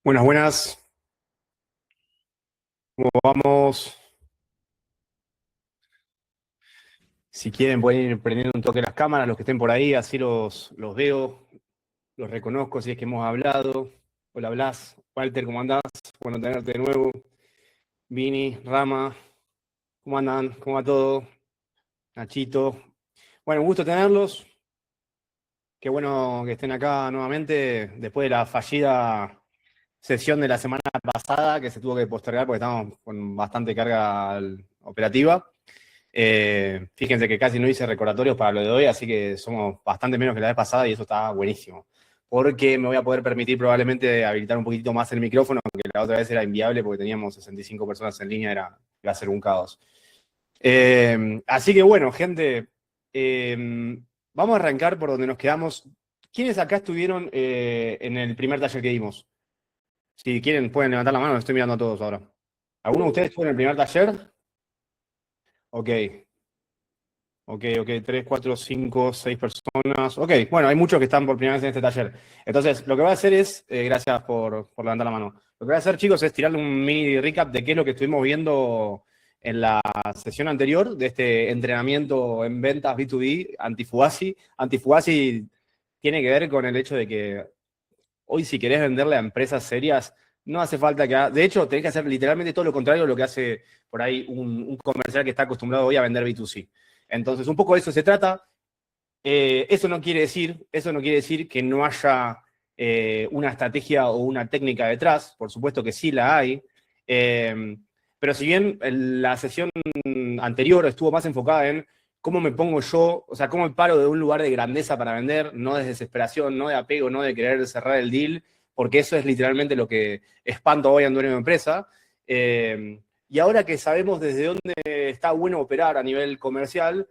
Buenas, buenas. ¿Cómo vamos? Si quieren pueden ir prendiendo un toque las cámaras, los que estén por ahí, así los veo, los reconozco si es que hemos hablado. Hola Blas, Walter, ¿cómo andás? Bueno tenerte de nuevo. Vini, Rama, ¿cómo andan? ¿Cómo va todo? Nachito. Bueno, un gusto tenerlos. Qué bueno que estén acá nuevamente después de la fallida sesión de la semana pasada que se tuvo que postergar porque estábamos con bastante carga operativa. Fíjense que casi no hice recordatorios para lo de hoy, así que somos bastante menos que la vez pasada y eso está buenísimo. Porque me voy a poder permitir probablemente habilitar un poquito más el micrófono, que la otra vez era inviable porque teníamos 65 personas en línea, iba a ser un caos. Así que bueno, gente, vamos a arrancar por donde nos quedamos. ¿Quiénes acá estuvieron en el primer taller que dimos? Si quieren pueden levantar la mano, los estoy mirando a todos ahora. ¿Alguno de ustedes estuvo en el primer taller? Ok. Ok, 3, 4, 5, 6 personas. Ok, bueno, hay muchos que están por primera vez en este taller. Entonces, lo que voy a hacer es, gracias por levantar la mano. Lo que voy a hacer, chicos, es tirarle un mini recap de qué es lo que estuvimos viendo en la sesión anterior de este entrenamiento en ventas B2B anti-Fugazi. Anti-Fugazi tiene que ver con el hecho de que hoy si querés venderle a empresas serias, no hace falta que... De hecho, tenés que hacer literalmente todo lo contrario de lo que hace por ahí un comercial que está acostumbrado hoy a vender B2C. Entonces, un poco de eso se trata. Eso no quiere decir que no haya una estrategia o una técnica detrás. Por supuesto que sí la hay. Pero si bien la sesión anterior estuvo más enfocada en cómo me pongo yo, o sea, cómo me paro de un lugar de grandeza para vender, no de desesperación, no de apego, no de querer cerrar el deal, porque eso es literalmente lo que espanto hoy en dueño de empresa. Y ahora que sabemos desde dónde está bueno operar a nivel comercial,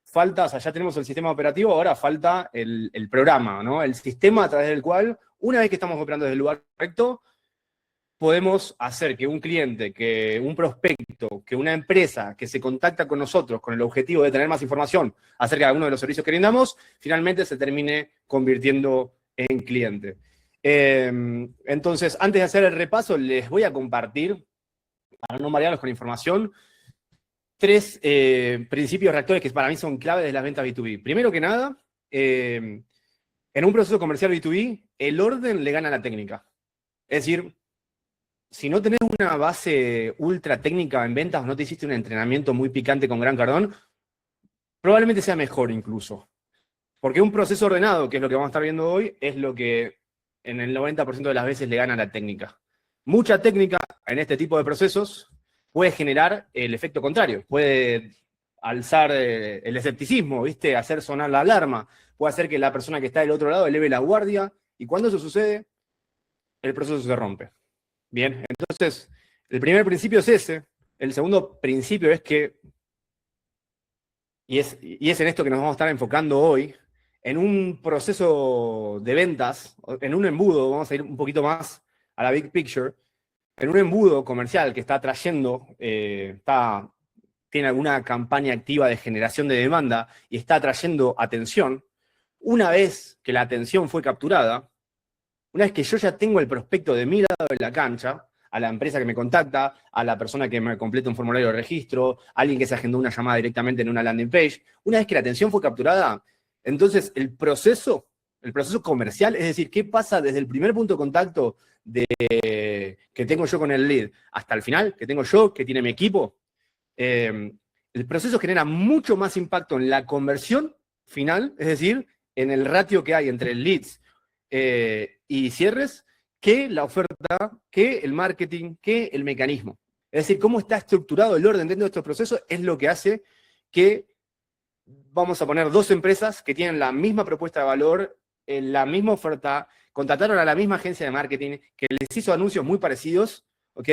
falta, o sea, ya tenemos el sistema operativo, ahora falta el programa, ¿no? El sistema a través del cual, una vez que estamos operando desde el lugar correcto, podemos hacer que un cliente, que un prospecto, que una empresa que se contacta con nosotros con el objetivo de tener más información acerca de alguno de los servicios que brindamos, finalmente se termine convirtiendo en cliente. Entonces, antes de hacer el repaso, les voy a compartir, para no marearlos con información, 3 principios rectores que para mí son claves de las ventas B2B. Primero que nada, en un proceso comercial B2B, el orden le gana a la técnica. Es decir, si no tenés una base ultra técnica en ventas o no te hiciste un entrenamiento muy picante con Gran Cardón, probablemente sea mejor incluso. Porque un proceso ordenado, que es lo que vamos a estar viendo hoy, es lo que en el 90% de las veces le gana a la técnica. Mucha técnica en este tipo de procesos puede generar el efecto contrario, puede alzar el escepticismo, ¿viste? Hacer sonar la alarma, puede hacer que la persona que está del otro lado eleve la guardia, y cuando eso sucede, el proceso se rompe. Bien, entonces, el primer principio es ese. El segundo principio es que, y es en esto que nos vamos a estar enfocando hoy, en un proceso de ventas, en un embudo, vamos a ir un poquito más a la big picture, en un embudo comercial que está trayendo, tiene alguna campaña activa de generación de demanda y está atrayendo atención, una vez que la atención fue capturada, una vez que yo ya tengo el prospecto de mi lado de la cancha, a la empresa que me contacta, a la persona que me completa un formulario de registro, a alguien que se agendó una llamada directamente en una landing page, una vez que la atención fue capturada, entonces el proceso comercial, es decir, qué pasa desde el primer punto de contacto que tengo yo con el lead hasta el final, que tengo yo, que tiene mi equipo, el proceso genera mucho más impacto en la conversión final, es decir, en el ratio que hay entre leads y cierres, que la oferta, que el marketing, que el mecanismo. Es decir, cómo está estructurado el orden dentro de estos procesos es lo que hace que vamos a poner 2 empresas que tienen la misma propuesta de valor, la misma oferta, contrataron a la misma agencia de marketing, que les hizo anuncios muy parecidos, ¿ok?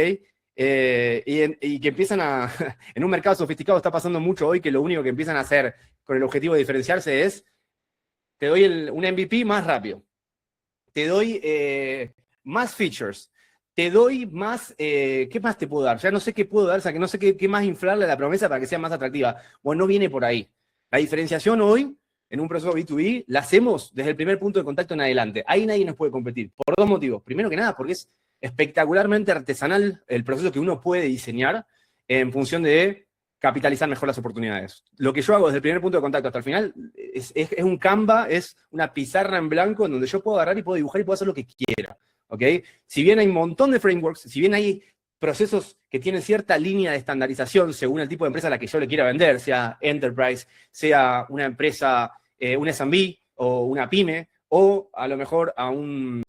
Y que empiezan a, en un mercado sofisticado está pasando mucho hoy que lo único que empiezan a hacer con el objetivo de diferenciarse es, te doy un MVP más rápido, te doy más features, te doy más, ¿qué más te puedo dar? Ya no sé qué puedo dar, o sea, que no sé qué más inflarle a la promesa para que sea más atractiva. Bueno, no viene por ahí. La diferenciación hoy, en un proceso B2B, la hacemos desde el primer punto de contacto en adelante. Ahí nadie nos puede competir, por 2 motivos. Primero que nada, porque es espectacularmente artesanal el proceso que uno puede diseñar en función de capitalizar mejor las oportunidades. Lo que yo hago desde el primer punto de contacto hasta el final es un Canva, es una pizarra en blanco en donde yo puedo agarrar y puedo dibujar y puedo hacer lo que quiera. ¿Ok? Si bien hay un montón de frameworks, si bien hay procesos que tienen cierta línea de estandarización según el tipo de empresa a la que yo le quiera vender, sea enterprise, sea una empresa, un SMB o una pyme, o a lo mejor a una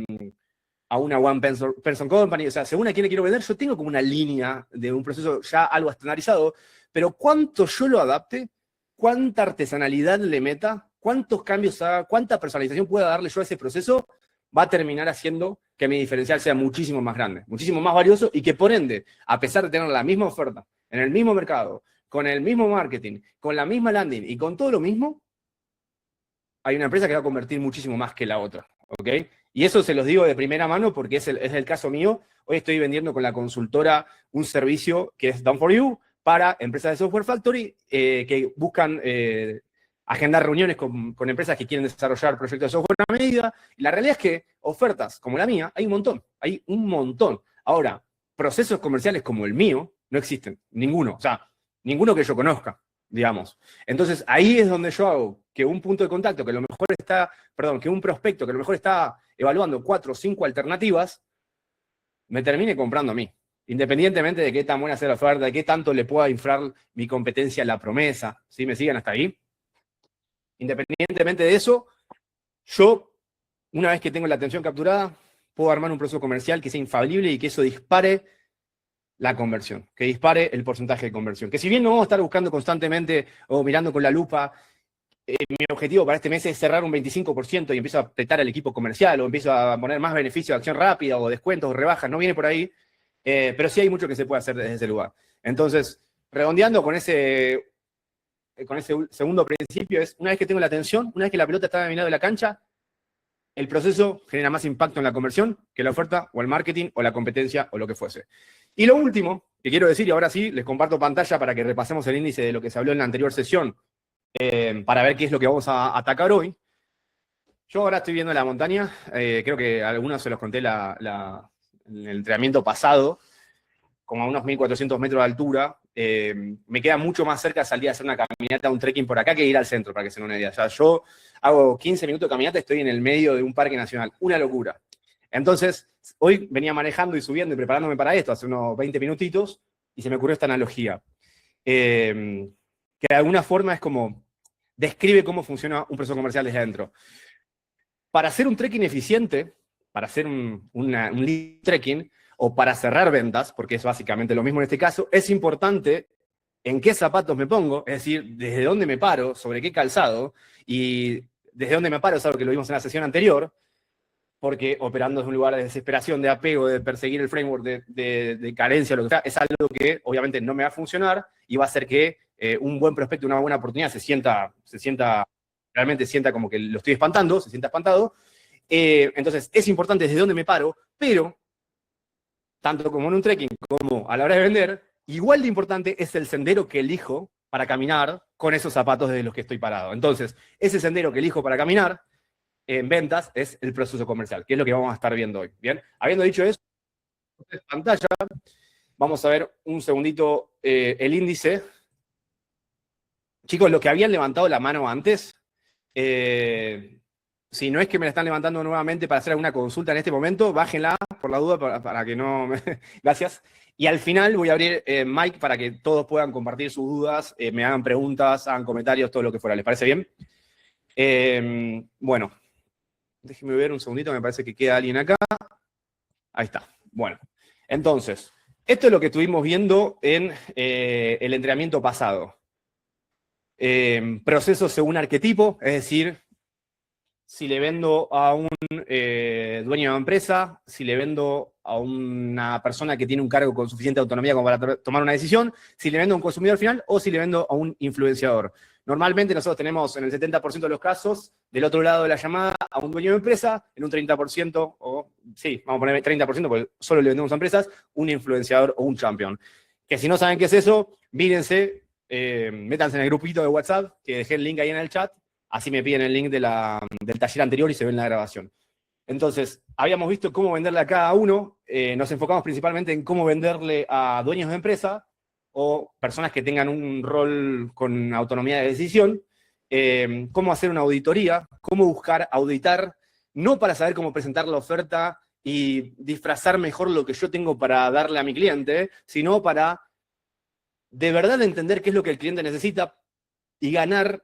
one person company, o sea, según a quién le quiero vender, yo tengo como una línea de un proceso ya algo estandarizado, pero cuánto yo lo adapte, cuánta artesanalidad le meta, cuántos cambios haga, cuánta personalización pueda darle yo a ese proceso, va a terminar haciendo que mi diferencial sea muchísimo más grande, muchísimo más valioso y que por ende, a pesar de tener la misma oferta, en el mismo mercado, con el mismo marketing, con la misma landing y con todo lo mismo, hay una empresa que va a convertir muchísimo más que la otra, ¿ok? Y eso se los digo de primera mano porque es el caso mío. Hoy estoy vendiendo con la consultora un servicio que es Done4You para empresas de Software Factory que buscan agendar reuniones con empresas que quieren desarrollar proyectos de software a medida. Y la realidad es que ofertas como la mía hay un montón, hay un montón. Ahora, procesos comerciales como el mío no existen, ninguno, o sea, ninguno que yo conozca, digamos. Entonces, ahí es donde yo hago que un punto de contacto que a lo mejor está, perdón, que un prospecto que a lo mejor está evaluando 4 o 5 alternativas, me termine comprando a mí. Independientemente de qué tan buena sea la oferta, de qué tanto le pueda inflar mi competencia a la promesa. ¿Sí me siguen hasta ahí? Independientemente de eso, yo, una vez que tengo la atención capturada, puedo armar un proceso comercial que sea infalible y que eso dispare la conversión, que dispare el porcentaje de conversión. Que si bien no vamos a estar buscando constantemente o mirando con la lupa, mi objetivo para este mes es cerrar un 25% y empiezo a apretar al equipo comercial o empiezo a poner más beneficios de acción rápida o descuentos o rebajas, no viene por ahí, pero sí hay mucho que se puede hacer desde ese lugar. Entonces, redondeando con ese segundo principio es, una vez que tengo la atención, una vez que la pelota está en mi lado de la cancha, el proceso genera más impacto en la conversión que la oferta o el marketing o la competencia o lo que fuese. Y lo último que quiero decir, y ahora sí, les comparto pantalla para que repasemos el índice de lo que se habló en la anterior sesión, para ver qué es lo que vamos a atacar hoy. Yo ahora estoy viendo la montaña, creo que a algunos se los conté en el entrenamiento pasado, como a unos 1400 metros de altura. Me queda mucho más cerca salir a hacer una caminata, un trekking por acá, que ir al centro, para que se den una idea. O sea, yo hago 15 minutos de caminata, estoy en el medio de un parque nacional. Una locura. Entonces, hoy venía manejando y subiendo y preparándome para esto, hace unos 20 minutitos, y se me ocurrió esta analogía. Que de alguna forma es como, describe cómo funciona un proceso comercial desde adentro. Para hacer un trekking eficiente, para hacer un lead trekking, o para cerrar ventas, porque es básicamente lo mismo en este caso, es importante en qué zapatos me pongo, es decir, desde dónde me paro, sobre qué calzado, y desde dónde me paro es algo que lo vimos en la sesión anterior, porque operando desde un lugar de desesperación, de apego, de perseguir el framework, de carencia, lo que sea, es algo que obviamente no me va a funcionar y va a hacer que un buen prospecto, una buena oportunidad realmente sienta como que lo estoy espantando, se sienta espantado. Entonces, es importante desde dónde me paro, pero tanto como en un trekking como a la hora de vender, igual de importante es el sendero que elijo para caminar con esos zapatos desde los que estoy parado. Entonces, ese sendero que elijo para caminar en ventas es el proceso comercial, que es lo que vamos a estar viendo hoy. Bien, habiendo dicho eso, en pantalla, vamos a ver un segundito el índice. Chicos, los que habían levantado la mano antes, si no es que me la están levantando nuevamente para hacer alguna consulta en este momento, bájenla por la duda para que no... Gracias. Y al final voy a abrir mic para que todos puedan compartir sus dudas, me hagan preguntas, hagan comentarios, todo lo que fuera. ¿Les parece bien? Bueno, déjenme ver un segundito, me parece que queda alguien acá. Ahí está. Bueno, entonces, esto es lo que estuvimos viendo en el entrenamiento pasado. Procesos según arquetipo, es decir, si le vendo a un dueño de empresa, si le vendo a una persona que tiene un cargo con suficiente autonomía como para tomar una decisión, si le vendo a un consumidor final o si le vendo a un influenciador. Normalmente nosotros tenemos en el 70% de los casos, del otro lado de la llamada, a un dueño de empresa, en un 30%, o sí, vamos a poner 30% porque solo le vendemos a empresas, un influenciador o un champion. Que si no saben qué es eso, mírense, métanse en el grupito de WhatsApp, que dejé el link ahí en el chat, así me piden el link del taller anterior y se ve en la grabación. Entonces, habíamos visto cómo venderle a cada uno nos enfocamos principalmente en cómo venderle a dueños de empresa o personas que tengan un rol con autonomía de decisión, cómo hacer una auditoría, cómo buscar auditar, no para saber cómo presentar la oferta y disfrazar mejor lo que yo tengo para darle a mi cliente, sino para de verdad entender qué es lo que el cliente necesita y ganar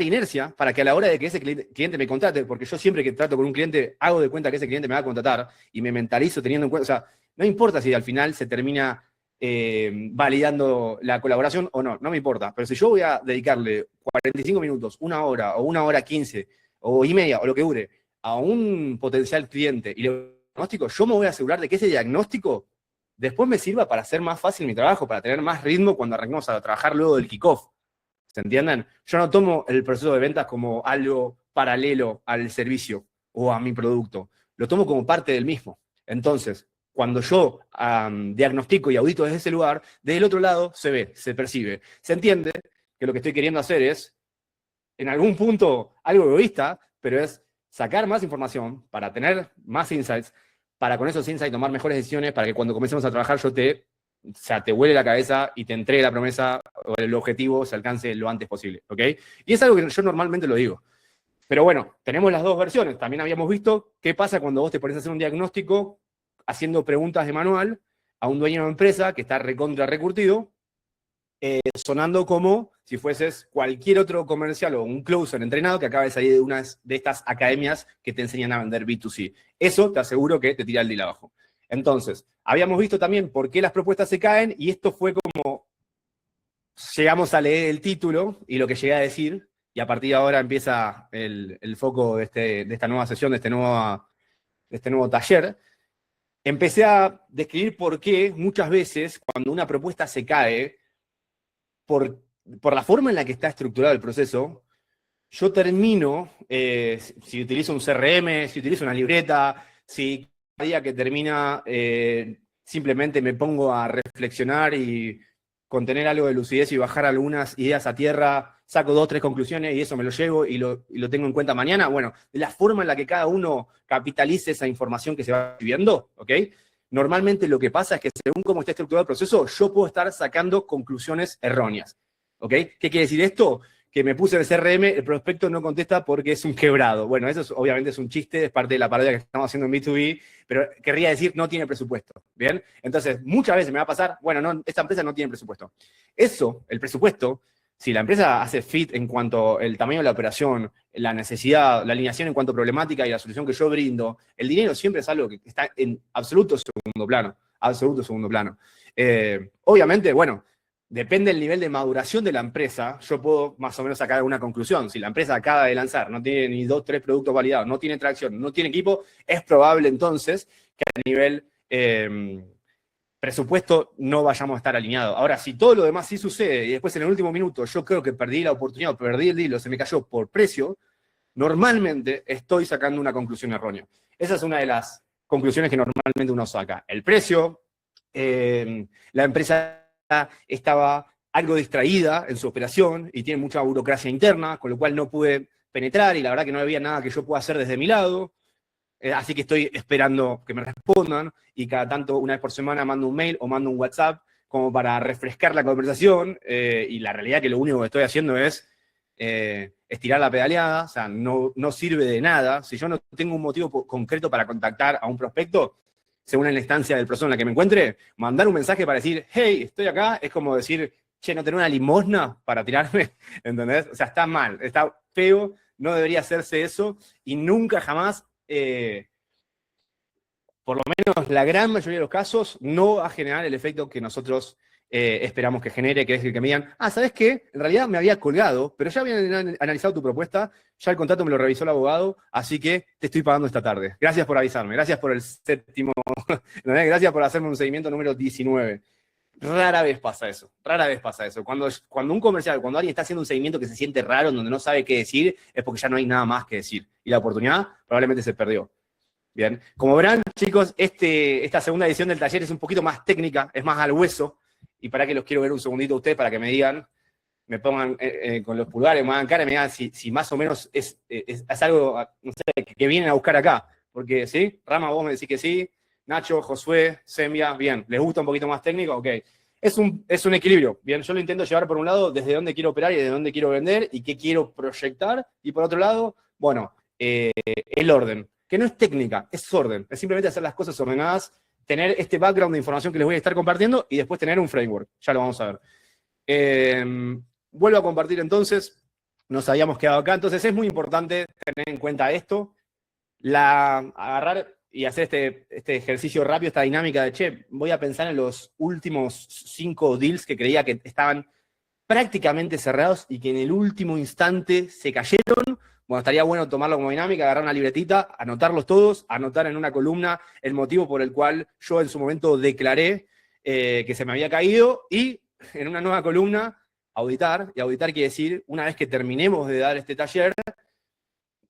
inercia para que a la hora de que ese cliente me contrate, porque yo siempre que trato con un cliente hago de cuenta que ese cliente me va a contratar y me mentalizo teniendo en cuenta, o sea, no importa si al final se termina validando la colaboración o no, no me importa, pero si yo voy a dedicarle 45 minutos, una hora o una hora 15 o y media o lo que dure a un potencial cliente y le diagnóstico, yo me voy a asegurar de que ese diagnóstico después me sirva para hacer más fácil mi trabajo, para tener más ritmo cuando arranquemos a trabajar luego del kickoff. ¿Se entienden? Yo no tomo el proceso de ventas como algo paralelo al servicio o a mi producto. Lo tomo como parte del mismo. Entonces, cuando yo diagnostico y audito desde ese lugar, desde el otro lado se ve, se percibe. Se entiende que lo que estoy queriendo hacer es, en algún punto, algo egoísta, pero es sacar más información para tener más insights, para con esos insights tomar mejores decisiones, para que cuando comencemos a trabajar yo o sea, te huele la cabeza y te entregue la promesa o el objetivo se alcance lo antes posible, ¿ok? Y es algo que yo normalmente lo digo. Pero bueno, tenemos las dos versiones. También habíamos visto qué pasa cuando vos te pones a hacer un diagnóstico haciendo preguntas de manual a un dueño de empresa que está recontra recurtido, sonando como si fueses cualquier otro comercial o un closer entrenado que acaba de salir de una de estas academias que te enseñan a vender B2C. Eso te aseguro que te tira el deal abajo. Entonces, habíamos visto también por qué las propuestas se caen y esto fue como llegamos a leer el título y lo que llegué a decir y a partir de ahora empieza el foco de esta nueva sesión, de este nuevo taller. Empecé a describir por qué muchas veces cuando una propuesta se cae, por la forma en la que está estructurado el proceso, yo termino, si utilizo un CRM, si utilizo una libreta, si cada día que termina simplemente me pongo a reflexionar y con tener algo de lucidez y bajar algunas ideas a tierra, saco 2 o 3 conclusiones y eso me lo llevo y lo tengo en cuenta mañana. Bueno, de la forma en la que cada uno capitalice esa información que se va viendo, ¿ok? Normalmente lo que pasa es que según cómo está estructurado el proceso, yo puedo estar sacando conclusiones erróneas, ¿ok? ¿Qué quiere decir esto? Que me puse en el CRM, el prospecto no contesta porque es un quebrado. Bueno, eso obviamente es un chiste, es parte de la parodia que estamos haciendo en B2B, pero querría decir no tiene presupuesto, ¿bien? Entonces, muchas veces me va a pasar, bueno, no, esta empresa no tiene presupuesto. Eso, el presupuesto, si la empresa hace fit en cuanto al tamaño de la operación, la necesidad, la alineación en cuanto a problemática y la solución que yo brindo, el dinero siempre es algo que está en absoluto segundo plano, obviamente, bueno, depende del nivel de maduración de la empresa, yo puedo más o menos sacar alguna conclusión. Si la empresa acaba de lanzar, no tiene ni 2 o 3 productos validados, no tiene tracción, no tiene equipo, es probable entonces que a nivel presupuesto no vayamos a estar alineados. Ahora, si todo lo demás sí sucede y después en el último minuto yo creo que perdí la oportunidad, perdí el deal, se me cayó por precio, normalmente estoy sacando una conclusión errónea. Esa es una de las conclusiones que normalmente uno saca. El precio, la empresa estaba algo distraída en su operación y tiene mucha burocracia interna, con lo cual no pude penetrar y la verdad que no había nada que yo pueda hacer desde mi lado. Así que estoy esperando que me respondan y cada tanto, una vez por semana, mando un mail o mando un WhatsApp como para refrescar la conversación y la realidad que lo único que estoy haciendo es estirar la pedaleada, o sea, no sirve de nada. Si yo no tengo un motivo concreto para contactar a un prospecto, según la instancia del proceso en la que me encuentre, mandar un mensaje para decir, hey, estoy acá, es como decir, che, ¿no tenés una limosna para tirarme? ¿Entendés? O sea, está mal, está feo, no debería hacerse eso y nunca jamás, por lo menos la gran mayoría de los casos, no va a generar el efecto que nosotros esperamos que genere, que es el que me digan, ¿sabes qué? En realidad me había colgado, pero ya habían analizado tu propuesta, ya el contrato me lo revisó el abogado, así que te estoy pagando esta tarde. Gracias por avisarme, gracias por el séptimo, gracias por hacerme un seguimiento número 19. Rara vez pasa eso, rara vez pasa eso. Cuando un comercial, cuando alguien está haciendo un seguimiento que se siente raro, en donde no sabe qué decir, es porque ya no hay nada más que decir. Y la oportunidad probablemente se perdió. Bien, como verán, chicos, esta segunda edición del taller es un poquito más técnica, es más al hueso, y para que los quiero ver un segundito a ustedes para que me digan, me pongan con los pulgares, me hagan cara y me digan si más o menos es algo, no sé, que vienen a buscar acá. Porque, ¿sí? Rama, vos me decís que sí. Nacho, Josué, Semia, bien. ¿Les gusta un poquito más técnico? Ok. Es un equilibrio. Bien, yo lo intento llevar por un lado desde dónde quiero operar y desde dónde quiero vender y qué quiero proyectar. Y por otro lado, bueno, el orden, que no es técnica, es orden. Es simplemente hacer las cosas ordenadas, tener este background de información que les voy a estar compartiendo y después tener un framework. Ya lo vamos a ver. Vuelvo a compartir entonces. Nos habíamos quedado acá. Entonces es muy importante tener en cuenta esto. Agarrar y hacer este ejercicio rápido, esta dinámica de, che, voy a pensar en los últimos 5 deals que creía que estaban prácticamente cerrados y que en el último instante se cayeron. Bueno, estaría bueno tomarlo como dinámica, agarrar una libretita, anotarlos todos, anotar en una columna el motivo por el cual yo en su momento declaré que se me había caído y en una nueva columna auditar. Y auditar quiere decir, una vez que terminemos de dar este taller,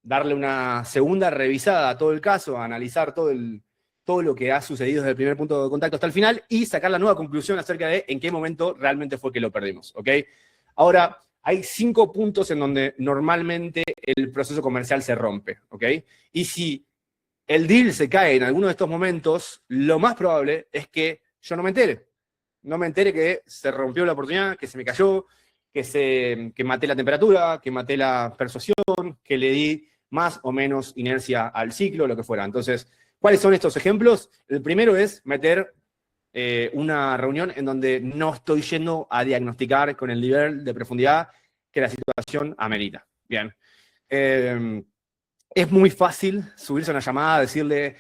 darle una segunda revisada a todo el caso, a analizar todo lo que ha sucedido desde el primer punto de contacto hasta el final y sacar la nueva conclusión acerca de en qué momento realmente fue que lo perdimos, ¿ok? Ahora, hay 5 puntos en donde normalmente el proceso comercial se rompe, ¿ok? Y si el deal se cae en alguno de estos momentos, lo más probable es que yo no me entere. No me entere que se rompió la oportunidad, que se me cayó, que maté la temperatura, que maté la persuasión, que le di más o menos inercia al ciclo, lo que fuera. Entonces, ¿cuáles son estos ejemplos? El primero es meter una reunión en donde no estoy yendo a diagnosticar con el nivel de profundidad que la situación amerita. Bien. Es muy fácil subirse a una llamada, decirle,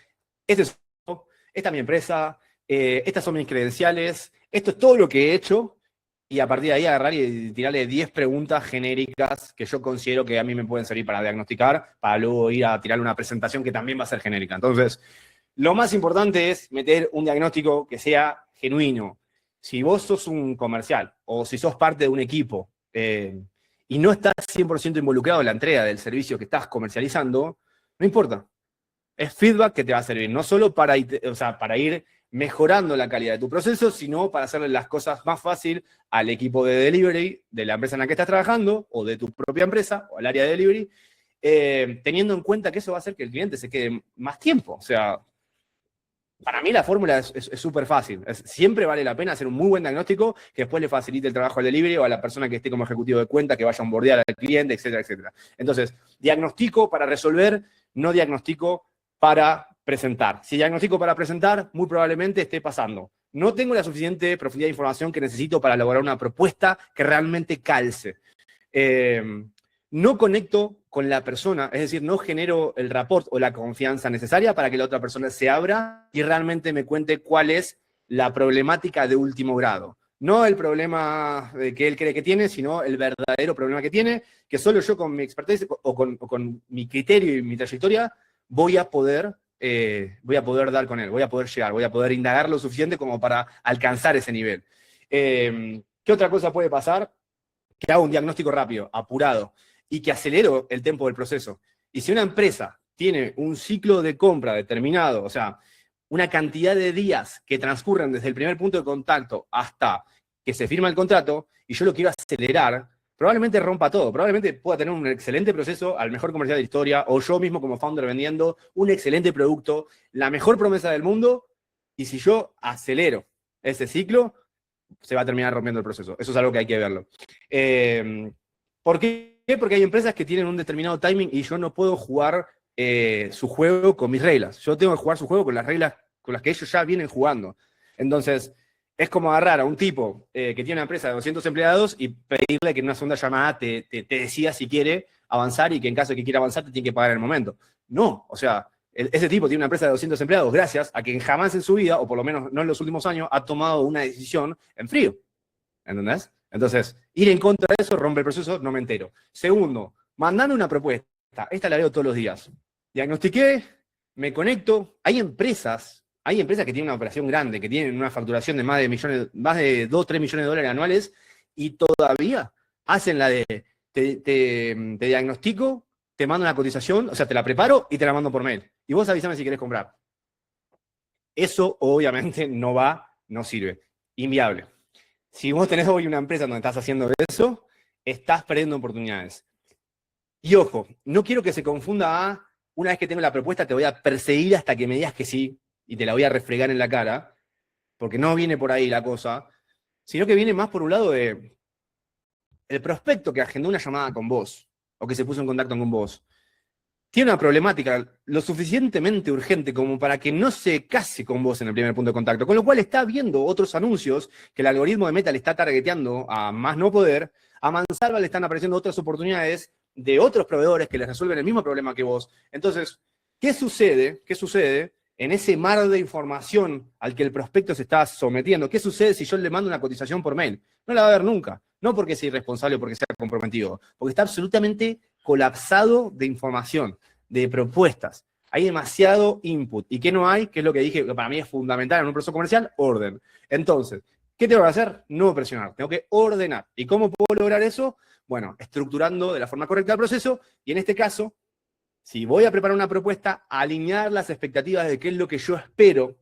este soy yo, esta es mi empresa, estas son mis credenciales, esto es todo lo que he hecho, y a partir de ahí agarrar y tirarle 10 preguntas genéricas que yo considero que a mí me pueden servir para diagnosticar, para luego ir a tirarle una presentación que también va a ser genérica. Entonces, lo más importante es meter un diagnóstico que sea genuino. Si vos sos un comercial o si sos parte de un equipo y no estás 100% involucrado en la entrega del servicio que estás comercializando, no importa. Es feedback que te va a servir, no solo para ir mejorando la calidad de tu proceso, sino para hacerle las cosas más fácil al equipo de delivery de la empresa en la que estás trabajando, o de tu propia empresa, o al área de delivery, teniendo en cuenta que eso va a hacer que el cliente se quede más tiempo. O sea, para mí la fórmula es súper fácil. Siempre vale la pena hacer un muy buen diagnóstico que después le facilite el trabajo al delivery o a la persona que esté como ejecutivo de cuenta, que vaya a onboardear al cliente, etcétera, etcétera. Entonces, diagnostico para resolver, no diagnostico para presentar. Si diagnostico para presentar, muy probablemente esté pasando. No tengo la suficiente profundidad de información que necesito para elaborar una propuesta que realmente calce. No conecto con la persona, es decir, no genero el rapport o la confianza necesaria para que la otra persona se abra y realmente me cuente cuál es la problemática de último grado. No el problema que él cree que tiene, sino el verdadero problema que tiene, que solo yo con mi expertise o con mi criterio y mi trayectoria voy a poder dar con él, voy a poder llegar, voy a poder indagar lo suficiente como para alcanzar ese nivel. ¿Qué otra cosa puede pasar? Que hago un diagnóstico rápido, apurado, y que acelero el tiempo del proceso. Y si una empresa tiene un ciclo de compra determinado, o sea, una cantidad de días que transcurren desde el primer punto de contacto hasta que se firma el contrato, y yo lo quiero acelerar, probablemente rompa todo, probablemente pueda tener un excelente proceso al mejor comercial de la historia, o yo mismo como founder vendiendo un excelente producto, la mejor promesa del mundo, y si yo acelero ese ciclo, se va a terminar rompiendo el proceso. Eso es algo que hay que verlo. ¿Por qué? Porque hay empresas que tienen un determinado timing y yo no puedo jugar su juego con mis reglas. Yo tengo que jugar su juego con las reglas con las que ellos ya vienen jugando. Entonces, es como agarrar a un tipo que tiene una empresa de 200 empleados y pedirle que en una segunda llamada te decida si quiere avanzar y que en caso de que quiera avanzar te tiene que pagar en el momento. No, o sea, ese tipo tiene una empresa de 200 empleados gracias a que jamás en su vida, o por lo menos no en los últimos años, ha tomado una decisión en frío. ¿Entendés? Entonces, ir en contra de eso rompe el proceso, no me entero. Segundo, mandame una propuesta. Esta la leo todos los días. Diagnostiqué, me conecto. Hay empresas que tienen una operación grande, que tienen una facturación de más de 2, 3 millones de dólares anuales y todavía hacen la de te diagnostico, te mando una cotización, o sea, te la preparo y te la mando por mail. Y vos avísame si querés comprar. Eso obviamente no sirve. Inviable. Si vos tenés hoy una empresa donde estás haciendo eso, estás perdiendo oportunidades. Y ojo, no quiero que se confunda a una vez que tengo la propuesta te voy a perseguir hasta que me digas que sí, y te la voy a refregar en la cara, porque no viene por ahí la cosa, sino que viene más por un lado de el prospecto que agendó una llamada con vos, o que se puso en contacto con vos, tiene una problemática lo suficientemente urgente como para que no se case con vos en el primer punto de contacto, con lo cual está viendo otros anuncios que el algoritmo de Meta le está targeteando a más no poder, a mansalva le están apareciendo otras oportunidades de otros proveedores que les resuelven el mismo problema que vos. Entonces, ¿qué sucede? ¿Qué sucede en ese mar de información al que el prospecto se está sometiendo? ¿Qué sucede si yo le mando una cotización por mail? No la va a ver nunca. No porque sea irresponsable o porque sea comprometido, porque está absolutamente colapsado de información, de propuestas. Hay demasiado input. ¿Y qué no hay? Que es lo que dije, que para mí es fundamental en un proceso comercial, orden. Entonces, ¿qué tengo que hacer? No presionar, tengo que ordenar. ¿Y cómo puedo lograr eso? Bueno, estructurando de la forma correcta el proceso, y en este caso, si voy a preparar una propuesta, alinear las expectativas de qué es lo que yo espero,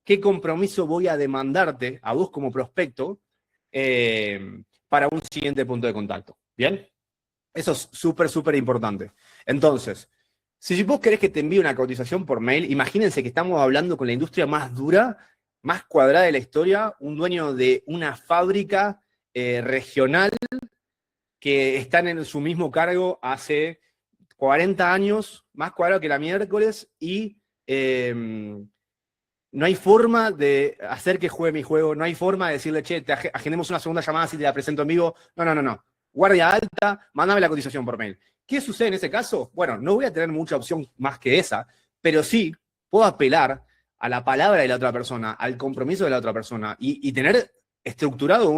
qué compromiso voy a demandarte a vos como prospecto para un siguiente punto de contacto. ¿Bien? Eso es súper, súper importante. Entonces, si vos querés que te envíe una cotización por mail, imagínense que estamos hablando con la industria más dura, más cuadrada de la historia, un dueño de una fábrica regional que están en su mismo cargo hace 40 años, más cuadrado que la miércoles, y no hay forma de hacer que juegue mi juego, no hay forma de decirle, che, agendemos una segunda llamada si te la presento en vivo. No. Guardia alta, mándame la cotización por mail. ¿Qué sucede en ese caso? Bueno, no voy a tener mucha opción más que esa, pero sí puedo apelar a la palabra de la otra persona, al compromiso de la otra persona, y tener estructurado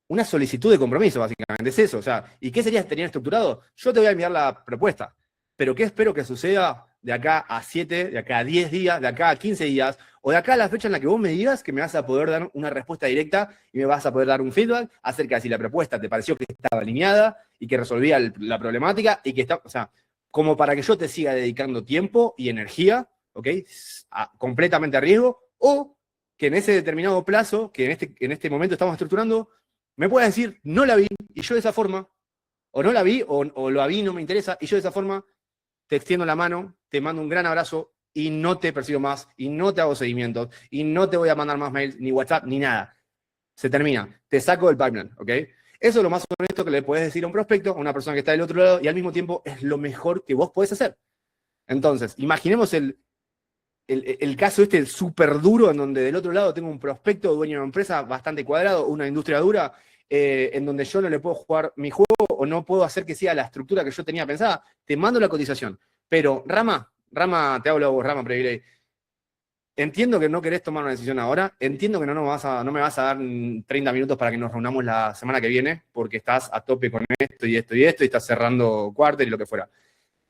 una solicitud de compromiso, básicamente. Es eso. O sea, ¿y qué sería tener estructurado? Yo te voy a enviar la propuesta, pero ¿qué espero que suceda de acá a 7, de acá a 10 días, de acá a 15 días, o de acá a la fecha en la que vos me digas que me vas a poder dar una respuesta directa y me vas a poder dar un feedback acerca de si la propuesta te pareció que estaba alineada y que resolvía la problemática y que está, o sea, como para que yo te siga dedicando tiempo y energía, ¿ok? Completamente a riesgo, o que en ese determinado plazo, que en este momento estamos estructurando, me puedas decir, no la vi, y yo de esa forma, o no la vi, o la vi, no me interesa, y yo de esa forma te extiendo la mano, te mando un gran abrazo y no te persigo más, y no te hago seguimientos, y no te voy a mandar más mails, ni WhatsApp, ni nada. Se termina. Te saco del pipeline, ¿ok? Eso es lo más honesto que le puedes decir a un prospecto, a una persona que está del otro lado, y al mismo tiempo es lo mejor que vos podés hacer. Entonces, imaginemos el caso este súper duro, en donde del otro lado tengo un prospecto, dueño de una empresa bastante cuadrado, una industria dura, en donde yo no le puedo jugar mi juego o no puedo hacer que sea la estructura que yo tenía pensada. Te mando la cotización. Pero, Rama, te hablo a vos, Rama Previley. Entiendo que no querés tomar una decisión ahora, entiendo que no me vas a dar 30 minutos para que nos reunamos la semana que viene, porque estás a tope con esto y esto y esto, y estás cerrando quarter y lo que fuera.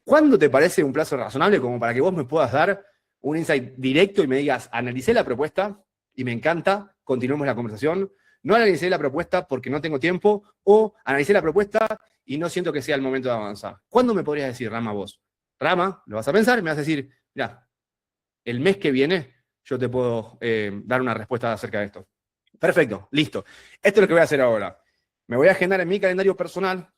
¿Cuándo te parece un plazo razonable como para que vos me puedas dar un insight directo y me digas, analicé la propuesta y me encanta, continuemos la conversación? No analicé la propuesta porque no tengo tiempo, o analicé la propuesta y no siento que sea el momento de avanzar. ¿Cuándo me podrías decir, Rama, vos? Rama, lo vas a pensar y me vas a decir, mira, el mes que viene yo te puedo dar una respuesta acerca de esto. Perfecto, listo. Esto es lo que voy a hacer ahora. Me voy a agendar en mi calendario personal,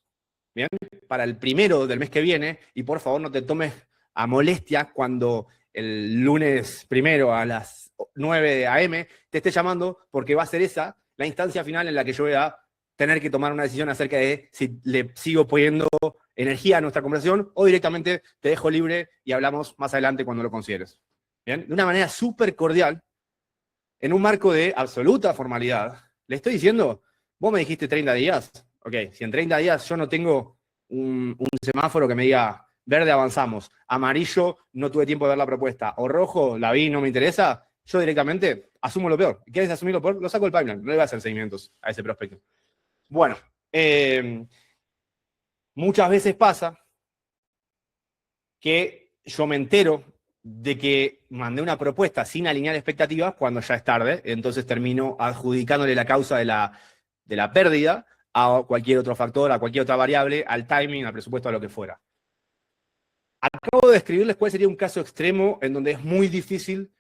¿bien? Para el 1 del mes que viene, y por favor no te tomes a molestia cuando el lunes 1 a las 9 a.m. te esté llamando, porque va a ser esa la instancia final en la que yo voy a tener que tomar una decisión acerca de si le sigo poniendo energía a nuestra conversación o directamente te dejo libre y hablamos más adelante cuando lo consideres. ¿Bien? De una manera súper cordial, en un marco de absoluta formalidad. Le estoy diciendo, vos me dijiste 30 días, ok, si en 30 días yo no tengo un semáforo que me diga verde avanzamos, amarillo no tuve tiempo de ver la propuesta, o rojo la vi no me interesa, yo directamente asumo lo peor. ¿Quieres asumir lo peor? Lo saco del pipeline, no le voy a hacer seguimientos a ese prospecto. Bueno, muchas veces pasa que yo me entero de que mandé una propuesta sin alinear expectativas cuando ya es tarde, entonces termino adjudicándole la causa de la pérdida a cualquier otro factor, a cualquier otra variable, al timing, al presupuesto, a lo que fuera. Acabo de describirles cuál sería un caso extremo en donde es muy difícil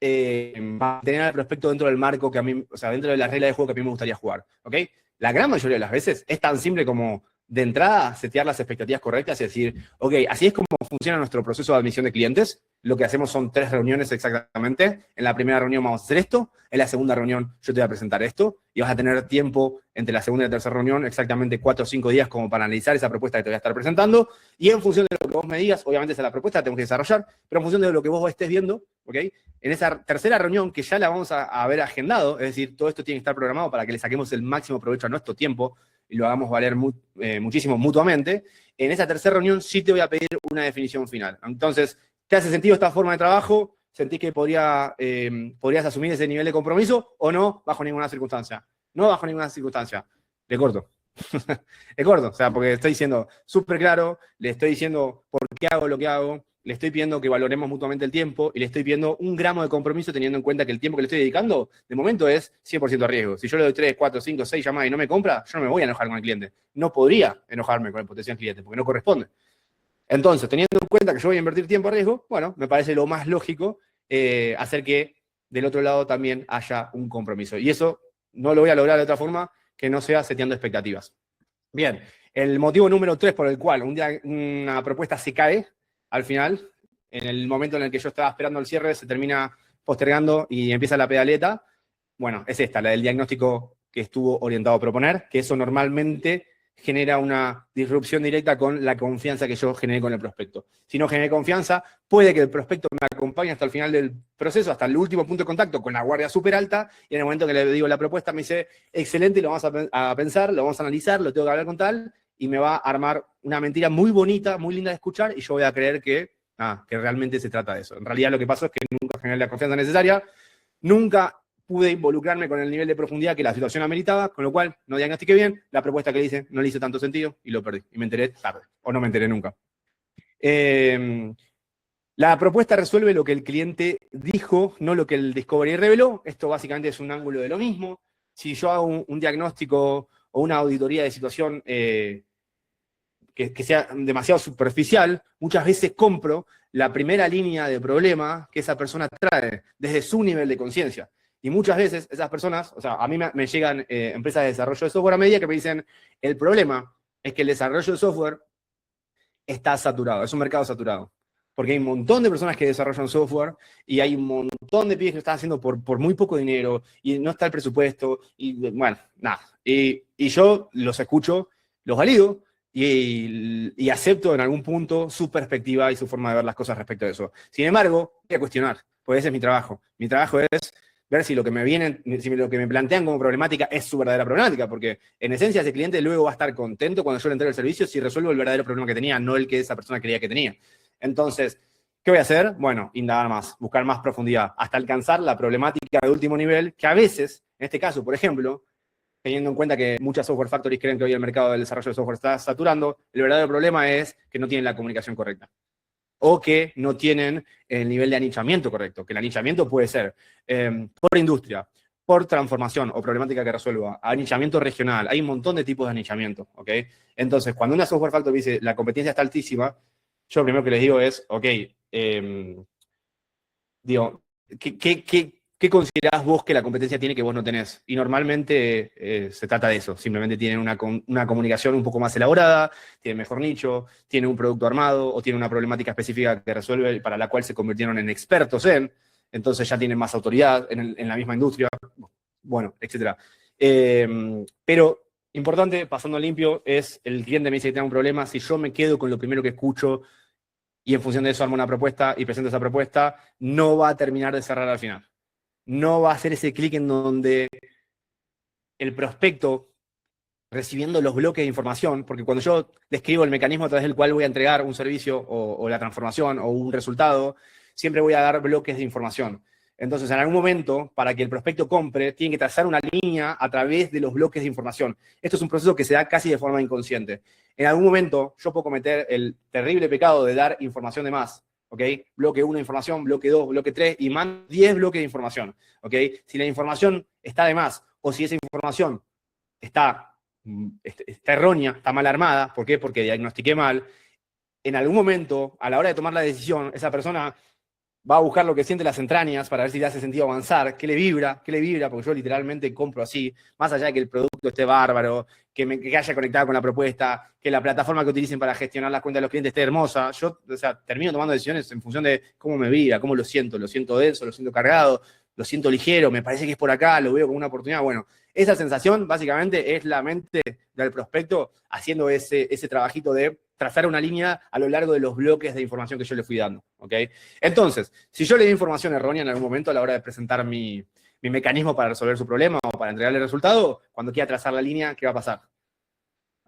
mantener al prospecto dentro del marco que a mí, o sea, dentro de las reglas de juego que a mí me gustaría jugar, ¿ok? La gran mayoría de las veces es tan simple como de entrada, setear las expectativas correctas y decir, ok, así es como funciona nuestro proceso de admisión de clientes. Lo que hacemos son 3 reuniones exactamente. En la primera reunión vamos a hacer esto, en la segunda reunión yo te voy a presentar esto, y vas a tener tiempo entre la segunda y la tercera reunión, exactamente 4 o 5 días como para analizar esa propuesta que te voy a estar presentando, y en función de lo que vos me digas, obviamente esa es la propuesta, la tenemos que desarrollar, pero en función de lo que vos estés viendo, ¿ok? En esa tercera reunión, que ya la vamos a haber agendado, es decir, todo esto tiene que estar programado para que le saquemos el máximo provecho a nuestro tiempo y lo hagamos valer muchísimo mutuamente, en esa tercera reunión sí te voy a pedir una definición final. Entonces, ¿te hace sentido esta forma de trabajo? ¿Sentís que podrías asumir ese nivel de compromiso o no bajo ninguna circunstancia? No bajo ninguna circunstancia. Le corto. Le corto, o sea, porque estoy siendo súper claro, le estoy diciendo por qué hago lo que hago, le estoy pidiendo que valoremos mutuamente el tiempo y le estoy pidiendo un gramo de compromiso teniendo en cuenta que el tiempo que le estoy dedicando, de momento, es 100% riesgo. Si yo le doy 3, 4, 5, 6 llamadas y no me compra, yo no me voy a enojar con el cliente. No podría enojarme con el potencial cliente porque no corresponde. Entonces, teniendo en cuenta que yo voy a invertir tiempo a riesgo, bueno, me parece lo más lógico hacer que del otro lado también haya un compromiso. Y eso no lo voy a lograr de otra forma que no sea seteando expectativas. Bien, el motivo número 3 por el cual una propuesta se cae al final, en el momento en el que yo estaba esperando el cierre, se termina postergando y empieza la pedaleta, bueno, es esta, la del diagnóstico que estuvo orientado a proponer, que eso normalmente genera una disrupción directa con la confianza que yo generé con el prospecto. Si no generé confianza, puede que el prospecto me acompañe hasta el final del proceso, hasta el último punto de contacto con la guardia súper alta, y en el momento que le digo la propuesta me dice, excelente, lo vamos a pensar, lo vamos a analizar, lo tengo que hablar con tal, y me va a armar una mentira muy bonita, muy linda de escuchar, y yo voy a creer que realmente se trata de eso. En realidad lo que pasó es que nunca generé la confianza necesaria, nunca pude involucrarme con el nivel de profundidad que la situación ameritaba, con lo cual no diagnostiqué bien, la propuesta que le hice no le hizo tanto sentido y lo perdí. Y me enteré tarde, o no me enteré nunca. La propuesta resuelve lo que el cliente dijo, no lo que el Discovery reveló. Esto básicamente es un ángulo de lo mismo. Si yo hago un diagnóstico o una auditoría de situación que sea demasiado superficial, muchas veces compro la primera línea de problema que esa persona trae desde su nivel de conciencia. Y muchas veces esas personas, o sea, a mí me llegan empresas de desarrollo de software a medida que me dicen, el problema es que el desarrollo de software está saturado, es un mercado saturado. Porque hay un montón de personas que desarrollan software y hay un montón de pibes que lo están haciendo por muy poco dinero y no está el presupuesto y bueno, nada. Y yo los escucho, los valido y acepto en algún punto su perspectiva y su forma de ver las cosas respecto a eso. Sin embargo, voy a cuestionar, porque ese es mi trabajo. Mi trabajo es ver si lo que me plantean como problemática es su verdadera problemática, porque en esencia ese cliente luego va a estar contento cuando yo le entregue el servicio si resuelvo el verdadero problema que tenía, no el que esa persona creía que tenía. Entonces, ¿qué voy a hacer? Bueno, indagar más, buscar más profundidad, hasta alcanzar la problemática de último nivel, que a veces, en este caso, por ejemplo, teniendo en cuenta que muchas software factories creen que hoy el mercado del desarrollo de software está saturando, el verdadero problema es que no tienen la comunicación correcta. O que no tienen el nivel de anichamiento correcto, que el anichamiento puede ser por industria, por transformación o problemática que resuelva, anichamiento regional, hay un montón de tipos de anichamiento, ¿ok? Entonces, cuando una software factory dice la competencia está altísima, yo lo primero que les digo es, ok, digo, ¿qué considerás vos que la competencia tiene que vos no tenés? Y normalmente se trata de eso, simplemente tienen una comunicación un poco más elaborada, tienen mejor nicho, tienen un producto armado o tienen una problemática específica que resuelve para la cual se convirtieron en expertos entonces ya tienen más autoridad en la misma industria, bueno, etc. Pero importante, pasando limpio, es el cliente me dice que tiene un problema, si yo me quedo con lo primero que escucho y en función de eso armo una propuesta y presento esa propuesta, no va a terminar de cerrar al final. No va a hacer ese clic en donde el prospecto, recibiendo los bloques de información, porque cuando yo describo el mecanismo a través del cual voy a entregar un servicio o la transformación o un resultado, siempre voy a dar bloques de información. Entonces, en algún momento, para que el prospecto compre, tiene que trazar una línea a través de los bloques de información. Esto es un proceso que se da casi de forma inconsciente. En algún momento, yo puedo cometer el terrible pecado de dar información de más, ¿ok? Bloque 1 de información, bloque 2, bloque 3, y más 10 bloques de información, ¿ok? Si la información está de más, o si esa información está errónea, está mal armada, ¿por qué? Porque diagnostiqué mal, en algún momento, a la hora de tomar la decisión, esa persona va a buscar lo que siente las entrañas para ver si le hace sentido avanzar, qué le vibra, porque yo literalmente compro así, más allá de que el producto esté bárbaro, que haya conectado con la propuesta, que la plataforma que utilicen para gestionar las cuentas de los clientes esté hermosa. Yo, o sea, termino tomando decisiones en función de cómo me vibra, cómo lo siento denso, lo siento cargado, lo siento ligero, me parece que es por acá, lo veo como una oportunidad. Bueno, esa sensación básicamente es la mente del prospecto haciendo ese trabajito de trazar una línea a lo largo de los bloques de información que yo le fui dando, ¿ok? Entonces, si yo le di información errónea en algún momento a la hora de presentar mi mecanismo para resolver su problema o para entregarle el resultado, cuando quiera trazar la línea, ¿qué va a pasar?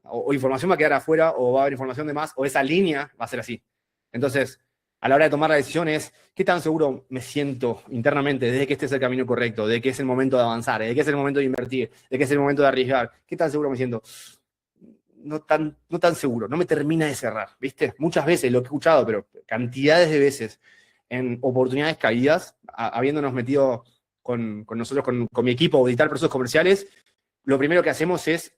O información va a quedar afuera, o va a haber información de más, o esa línea va a ser así. Entonces, a la hora de tomar la decisión es, ¿qué tan seguro me siento internamente de que este es el camino correcto, de que es el momento de avanzar, de que es el momento de invertir, de que es el momento de arriesgar? ¿Qué tan seguro me siento? No tan seguro, no me termina de cerrar, ¿viste? Muchas veces lo he escuchado, pero cantidades de veces en oportunidades caídas, habiéndonos metido con nosotros, con mi equipo, auditar procesos comerciales, lo primero que hacemos es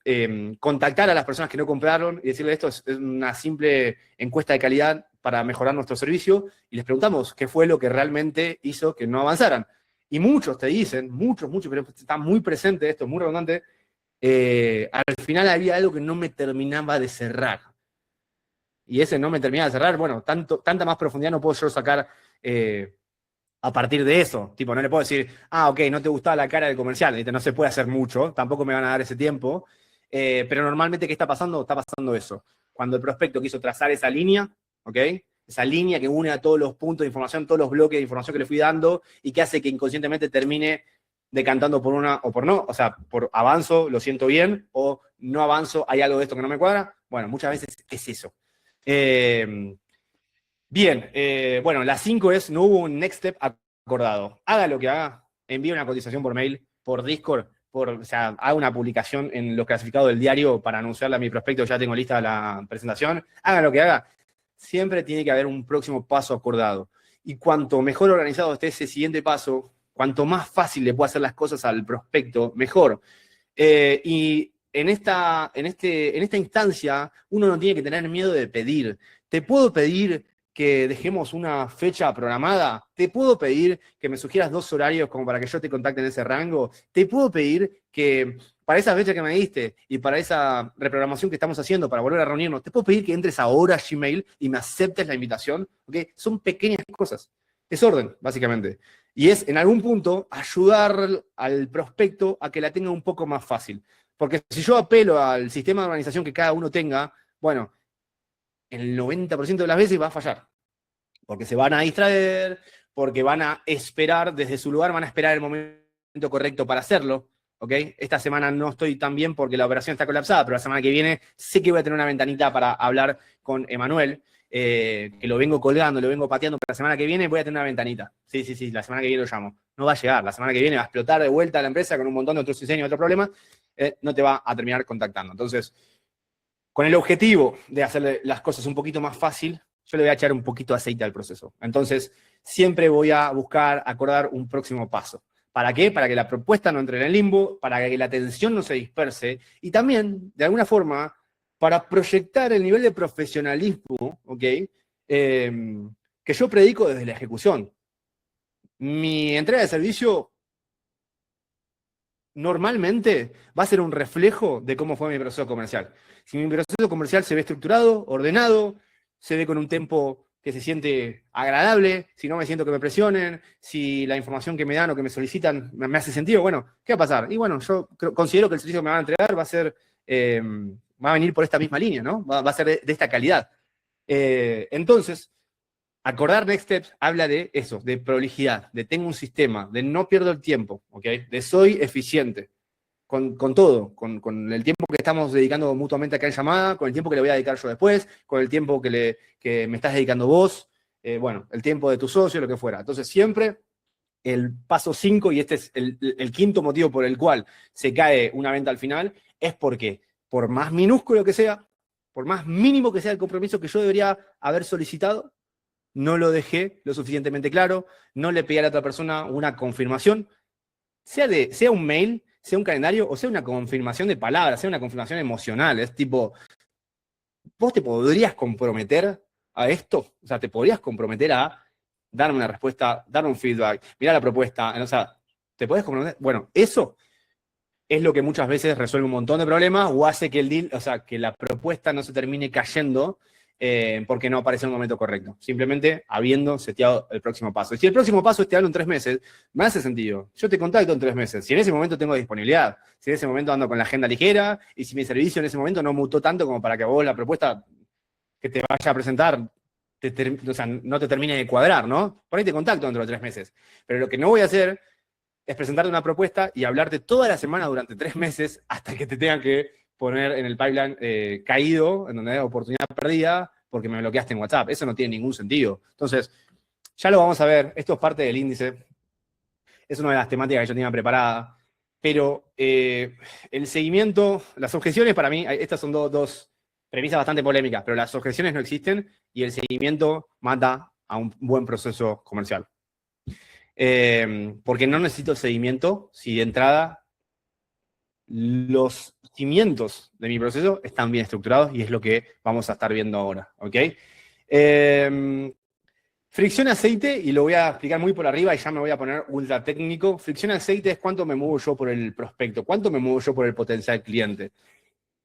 contactar a las personas que no compraron y decirles esto es una simple encuesta de calidad para mejorar nuestro servicio y les preguntamos qué fue lo que realmente hizo que no avanzaran. Y muchos te dicen, muchos, pero está muy presente esto, es muy redundante, al final había algo que no me terminaba de cerrar. Y ese no me terminaba de cerrar, bueno, tanta más profundidad no puedo yo sacar a partir de eso. Tipo, no le puedo decir, ok, no te gustaba la cara del comercial, ¿viste? No se puede hacer mucho, tampoco me van a dar ese tiempo. Pero normalmente, ¿qué está pasando? Está pasando eso. Cuando el prospecto quiso trazar esa línea, ¿ok? Esa línea que une a todos los puntos de información, todos los bloques de información que le fui dando y que hace que inconscientemente termine decantando por una o por no, o sea, por avanzo, lo siento bien, o no avanzo, hay algo de esto que no me cuadra. Bueno, muchas veces es eso. Bien, bueno, la 5 es, no hubo un next step acordado. Haga lo que haga, envíe una cotización por mail, por Discord, o sea, haga una publicación en los clasificados del diario para anunciarle a mi prospecto, ya tengo lista la presentación. Haga lo que haga, siempre tiene que haber un próximo paso acordado. Y cuanto mejor organizado esté ese siguiente paso, cuanto más fácil le pueda hacer las cosas al prospecto, mejor. Y en esta instancia, uno no tiene que tener miedo de pedir. Te puedo pedir que dejemos una fecha programada, te puedo pedir que me sugieras 2 horarios como para que yo te contacte en ese rango, te puedo pedir que para esa fecha que me diste y para esa reprogramación que estamos haciendo para volver a reunirnos, te puedo pedir que entres ahora a Gmail y me aceptes la invitación, ¿ok? Son pequeñas cosas. Es orden, básicamente. Y es, en algún punto, ayudar al prospecto a que la tenga un poco más fácil. Porque si yo apelo al sistema de organización que cada uno tenga, bueno, el 90% de las veces va a fallar. Porque se van a distraer, porque van a esperar desde su lugar, van a esperar el momento correcto para hacerlo. ¿Ok? Esta semana no estoy tan bien porque la operación está colapsada, pero la semana que viene sé que voy a tener una ventanita para hablar con Emanuel, que lo vengo colgando, lo vengo pateando, pero la semana que viene voy a tener una ventanita. Sí, la semana que viene lo llamo. No va a llegar, la semana que viene va a explotar de vuelta a la empresa con un montón de otros diseños, otros problemas, no te va a terminar contactando. Entonces, con el objetivo de hacerle las cosas un poquito más fácil, yo le voy a echar un poquito de aceite al proceso. Entonces, siempre voy a buscar acordar un próximo paso. ¿Para qué? Para que la propuesta no entre en el limbo, para que la atención no se disperse y también, de alguna forma, para proyectar el nivel de profesionalismo, ¿ok? Que yo predico desde la ejecución. Mi entrega de servicio normalmente va a ser un reflejo de cómo fue mi proceso comercial. Si mi proceso comercial se ve estructurado, ordenado, se ve con un tempo que se siente agradable, si no me siento que me presionen, si la información que me dan o que me solicitan me hace sentido, bueno, ¿qué va a pasar? Y bueno, yo considero que el servicio que me van a entregar va a ser, va a venir por esta misma línea, ¿no? Va a ser de esta calidad. Entonces, acordar Next Steps habla de eso, de prolijidad, de tengo un sistema, de no pierdo el tiempo, ¿ok? De soy eficiente con todo, con el tiempo que estamos dedicando mutuamente acá en llamada, con el tiempo que le voy a dedicar yo después, con el tiempo que me estás dedicando vos, bueno, el tiempo de tu socio, lo que fuera. Entonces, siempre el paso 5, y este es el quinto motivo por el cual se cae una venta al final, es porque, por más minúsculo que sea, por más mínimo que sea el compromiso que yo debería haber solicitado, no lo dejé lo suficientemente claro, no le pedí a la otra persona una confirmación, sea un mail, sea un calendario, o sea una confirmación de palabras, sea una confirmación emocional. Es tipo, ¿vos te podrías comprometer a esto? O sea, ¿te podrías comprometer a darme una respuesta, darme un feedback, mirar la propuesta? O sea, ¿te podés comprometer? Bueno, eso es lo que muchas veces resuelve un montón de problemas o hace que el deal, o sea, que la propuesta no se termine cayendo porque no aparece en el momento correcto. Simplemente habiendo seteado el próximo paso. Y si el próximo paso es te hablo en 3 meses, me hace sentido. Yo te contacto en 3 meses. Si en ese momento tengo disponibilidad, si en ese momento ando con la agenda ligera y si mi servicio en ese momento no mutó tanto como para que a vos la propuesta que te vaya a presentar o sea, no te termine de cuadrar, ¿no? Por ahí te contacto dentro de 3 meses. Pero lo que no voy a hacer es presentarte una propuesta y hablarte toda la semana durante 3 meses hasta que te tengan que poner en el pipeline caído, en donde hay oportunidad perdida, porque me bloqueaste en WhatsApp. Eso no tiene ningún sentido. Entonces, ya lo vamos a ver. Esto es parte del índice. Es una de las temáticas que yo tenía preparada. Pero el seguimiento, las objeciones para mí, estas son dos premisas bastante polémicas, pero las objeciones no existen y el seguimiento mata a un buen proceso comercial. Porque no necesito el seguimiento si de entrada los cimientos de mi proceso están bien estructurados y es lo que vamos a estar viendo ahora, ¿ok? Fricción aceite, y lo voy a explicar muy por arriba y ya me voy a poner ultra técnico. Fricción aceite es cuánto me muevo yo por el prospecto, cuánto me muevo yo por el potencial cliente.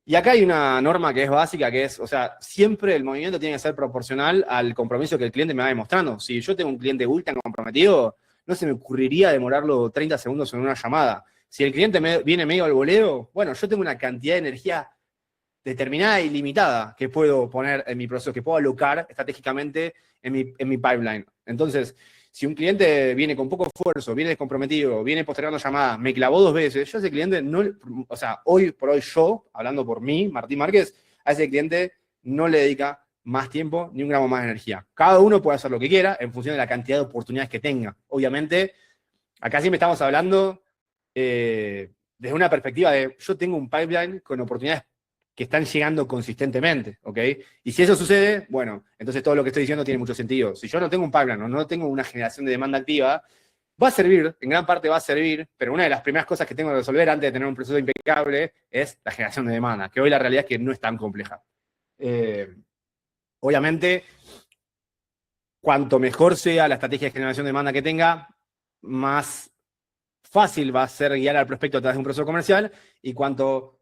Y acá hay una norma que es básica, que es, o sea, siempre el movimiento tiene que ser proporcional al compromiso que el cliente me va demostrando. Si yo tengo un cliente ultra comprometido, no se me ocurriría demorarlo 30 segundos en una llamada. Si el cliente viene medio al voleo, bueno, yo tengo una cantidad de energía determinada y limitada que puedo poner en mi proceso, que puedo alocar estratégicamente en mi pipeline. Entonces, si un cliente viene con poco esfuerzo, viene descomprometido, viene postergando llamadas, me clavó 2 veces, yo a ese cliente no, o sea, hoy por hoy yo, hablando por mí, Martín Márquez, a ese cliente no le dedica más tiempo ni un gramo más de energía. Cada uno puede hacer lo que quiera en función de la cantidad de oportunidades que tenga. Obviamente, acá siempre estamos hablando desde una perspectiva de yo tengo un pipeline con oportunidades que están llegando consistentemente, ¿ok? Y si eso sucede, bueno, entonces todo lo que estoy diciendo tiene mucho sentido. Si yo no tengo un pipeline o no tengo una generación de demanda activa, va a servir, en gran parte va a servir, pero una de las primeras cosas que tengo que resolver antes de tener un proceso impecable es la generación de demanda, que hoy la realidad es que no es tan compleja. Obviamente, cuanto mejor sea la estrategia de generación de demanda que tenga, más fácil va a ser guiar al prospecto a través de un proceso comercial, y cuanto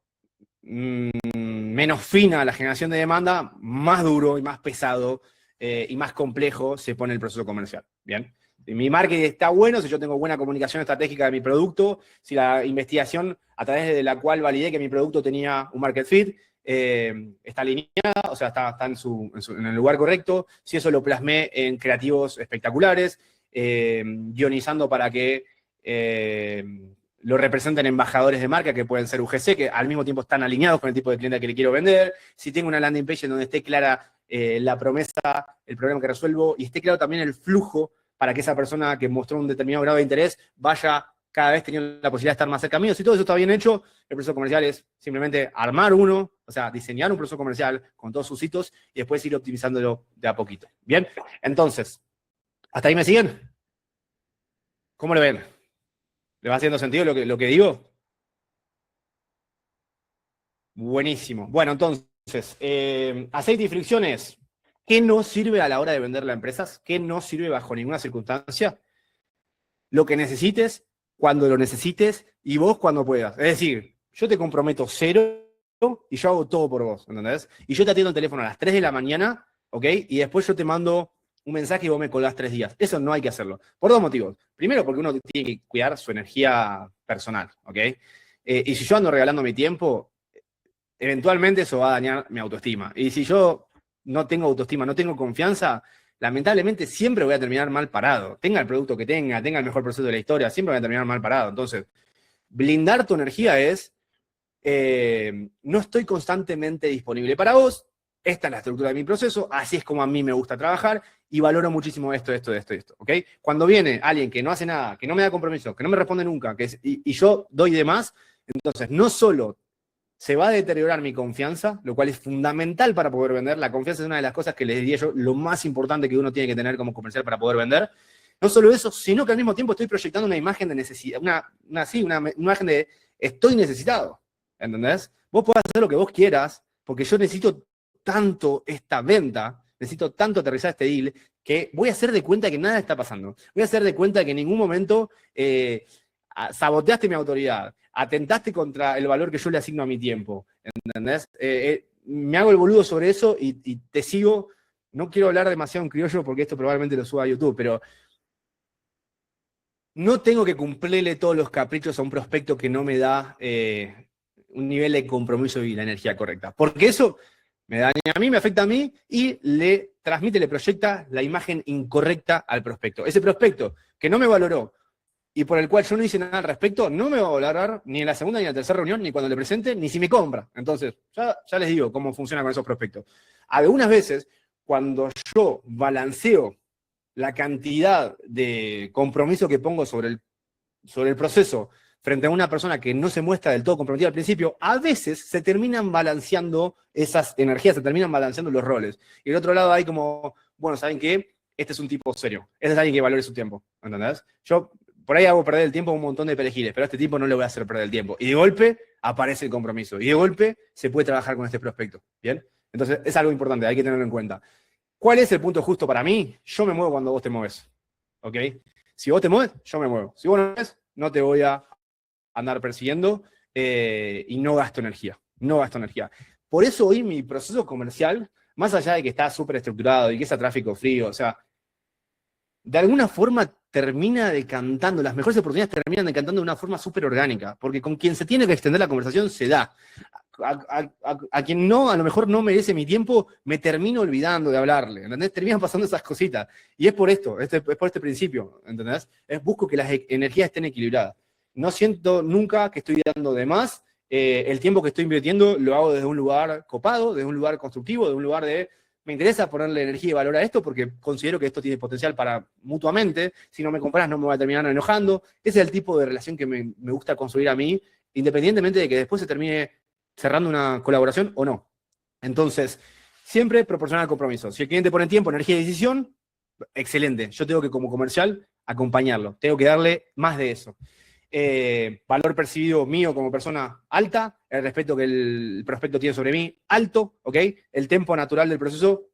menos fina la generación de demanda, más duro y más pesado y más complejo se pone el proceso comercial. Bien. Si mi marketing está bueno, si yo tengo buena comunicación estratégica de mi producto, si la investigación a través de la cual validé que mi producto tenía un market fit está alineada, o sea, está en el lugar correcto, si eso lo plasmé en creativos espectaculares, guionizando para que lo representan embajadores de marca que pueden ser UGC, que al mismo tiempo están alineados con el tipo de cliente que le quiero vender. Si tengo una landing page en donde esté clara la promesa, el problema que resuelvo, y esté claro también el flujo para que esa persona que mostró un determinado grado de interés vaya cada vez teniendo la posibilidad de estar más cerca mío. Si todo eso está bien hecho, el proceso comercial es simplemente armar uno, o sea, diseñar un proceso comercial con todos sus hitos y después ir optimizándolo de a poquito. Bien, entonces, ¿hasta ahí me siguen? ¿Cómo lo ven? ¿Le va haciendo sentido lo que digo? Buenísimo. Bueno, entonces, aceite y fricciones. ¿Qué no sirve a la hora de venderle a empresas? ¿Qué no sirve bajo ninguna circunstancia? Lo que necesites, cuando lo necesites y vos cuando puedas. Es decir, yo te comprometo 0 y yo hago todo por vos, ¿entendés? Y yo te atiendo el teléfono a las 3 de la mañana, ¿ok? Y después yo te mando un mensaje y vos me colgás 3 días. Eso no hay que hacerlo. Por 2 motivos. Primero, porque uno tiene que cuidar su energía personal, ¿ok? Y si yo ando regalando mi tiempo, eventualmente eso va a dañar mi autoestima. Y si yo no tengo autoestima, no tengo confianza, lamentablemente siempre voy a terminar mal parado. Tenga el producto que tenga el mejor proceso de la historia, siempre voy a terminar mal parado. Entonces, blindar tu energía es, no estoy constantemente disponible para vos, esta es la estructura de mi proceso, así es como a mí me gusta trabajar y valoro muchísimo esto, ¿ok? Cuando viene alguien que no hace nada, que no me da compromiso, que no me responde nunca, y yo doy de más, entonces no solo se va a deteriorar mi confianza, lo cual es fundamental para poder vender. La confianza es una de las cosas que les diría yo lo más importante que uno tiene que tener como comercial para poder vender. No solo eso, sino que al mismo tiempo estoy proyectando una imagen de necesidad, una imagen de estoy necesitado, ¿entendés? Vos podés hacer lo que vos quieras, porque yo necesito tanto esta venta, necesito tanto aterrizar este deal, que voy a hacer de cuenta que nada está pasando. Voy a hacer de cuenta que en ningún momento saboteaste mi autoridad, atentaste contra el valor que yo le asigno a mi tiempo, ¿entendés? Me hago el boludo sobre eso y te sigo. No quiero hablar demasiado en criollo porque esto probablemente lo suba a YouTube, pero no tengo que cumplirle todos los caprichos a un prospecto que no me da un nivel de compromiso y la energía correcta. Porque eso me daña a mí, me afecta a mí y le transmite, le proyecta la imagen incorrecta al prospecto. Ese prospecto que no me valoró y por el cual yo no hice nada al respecto, no me va a valorar ni en la segunda ni en la tercera reunión, ni cuando le presente, ni si me compra. Entonces, ya les digo cómo funciona con esos prospectos. Algunas veces, cuando yo balanceo la cantidad de compromiso que pongo sobre el proceso frente a una persona que no se muestra del todo comprometida al principio, a veces se terminan balanceando esas energías, se terminan balanceando los roles. Y del otro lado hay como, bueno, ¿saben qué? Este es un tipo serio. Este es alguien que valore su tiempo, ¿entendés? Yo por ahí hago perder el tiempo a un montón de perejiles, pero a este tipo no le voy a hacer perder el tiempo. Y de golpe aparece el compromiso. Y de golpe se puede trabajar con este prospecto, ¿bien? Entonces es algo importante, hay que tenerlo en cuenta. ¿Cuál es el punto justo para mí? Yo me muevo cuando vos te mueves, ¿ok? Si vos te mueves, yo me muevo. Si vos no mueves, no te voy a andar persiguiendo y no gasto energía. No gasto energía. Por eso hoy mi proceso comercial, más allá de que está súper estructurado y que es a tráfico frío, o sea, de alguna forma termina decantando, las mejores oportunidades terminan decantando de una forma súper orgánica, porque con quien se tiene que extender la conversación se da. A quien no, a lo mejor no merece mi tiempo, me termino olvidando de hablarle, ¿entendés? Terminan pasando esas cositas. Y es por esto, es por este principio, ¿entendés? Busco que las energías estén equilibradas. No siento nunca que estoy dando de más. El tiempo que estoy invirtiendo lo hago desde un lugar copado, desde un lugar constructivo, de un lugar de me interesa ponerle energía y valor a esto porque considero que esto tiene potencial para mutuamente. Si no me compras, no me voy a terminar enojando. Ese es el tipo de relación que me gusta construir a mí, independientemente de que después se termine cerrando una colaboración o no. Entonces, siempre proporcionar el compromiso. Si el cliente pone tiempo, energía y decisión, excelente. Yo tengo que, como comercial, acompañarlo. Tengo que darle más de eso. Valor percibido mío como persona alta, el respeto que el prospecto tiene sobre mí alto, ¿ok? El tempo natural del proceso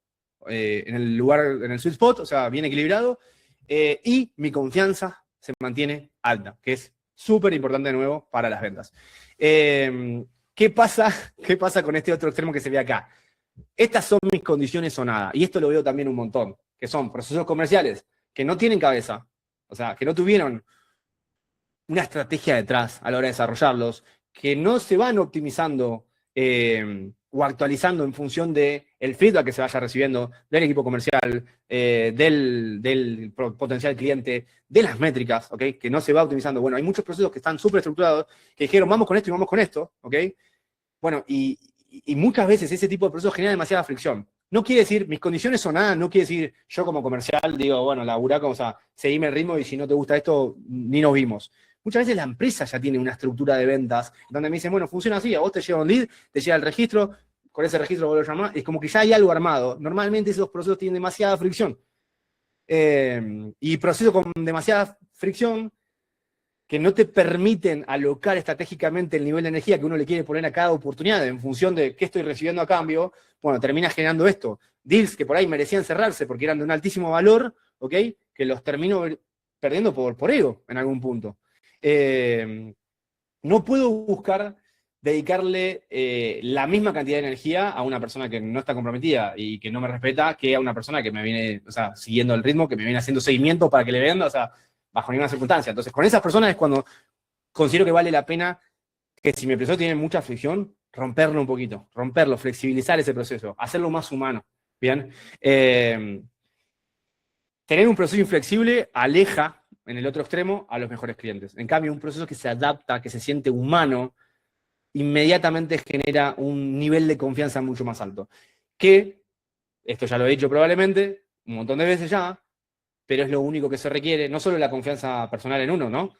en el lugar, en el sweet spot, o sea, bien equilibrado, y mi confianza se mantiene alta, que es súper importante de nuevo para las ventas. ¿Qué pasa con este otro extremo que se ve acá? Estas son mis condiciones o nada, y esto lo veo también un montón, que son procesos comerciales que no tienen cabeza, o sea, que no tuvieron una estrategia detrás a la hora de desarrollarlos, que no se van optimizando o actualizando en función del feedback que se vaya recibiendo del equipo comercial, del potencial cliente, de las métricas, ¿ok? Que no se va optimizando. Bueno, hay muchos procesos que están súper estructurados, que dijeron, vamos con esto y vamos con esto, ¿ok? Bueno, y muchas veces ese tipo de procesos genera demasiada fricción. No quiere decir, mis condiciones son nada, no quiere decir, yo como comercial digo, bueno, laburá, o sea, seguime el ritmo y si no te gusta esto, ni nos vimos. Muchas veces la empresa ya tiene una estructura de ventas donde me dicen, bueno, funciona así, a vos te llega un lead, te llega el registro, con ese registro vos lo llamás, es como que ya hay algo armado. Normalmente esos procesos tienen demasiada fricción. Y procesos con demasiada fricción que no te permiten alocar estratégicamente el nivel de energía que uno le quiere poner a cada oportunidad en función de qué estoy recibiendo a cambio, bueno, termina generando esto. Deals que por ahí merecían cerrarse porque eran de un altísimo valor, ¿ok? Que los termino perdiendo por ego en algún punto. No puedo buscar dedicarle la misma cantidad de energía a una persona que no está comprometida y que no me respeta que a una persona que me viene, o sea, siguiendo el ritmo, que me viene haciendo seguimiento para que le venda, o sea, bajo ninguna circunstancia. Entonces, con esas personas es cuando considero que vale la pena que si mi proceso tiene mucha fricción, romperlo un poquito, romperlo, flexibilizar ese proceso, hacerlo más humano, ¿bien? Tener un proceso inflexible aleja, en el otro extremo, a los mejores clientes. En cambio, un proceso que se adapta, que se siente humano, inmediatamente genera un nivel de confianza mucho más alto. Que, esto ya lo he dicho probablemente, un montón de veces ya, pero es lo único que se requiere, no solo la confianza personal en uno, ¿no?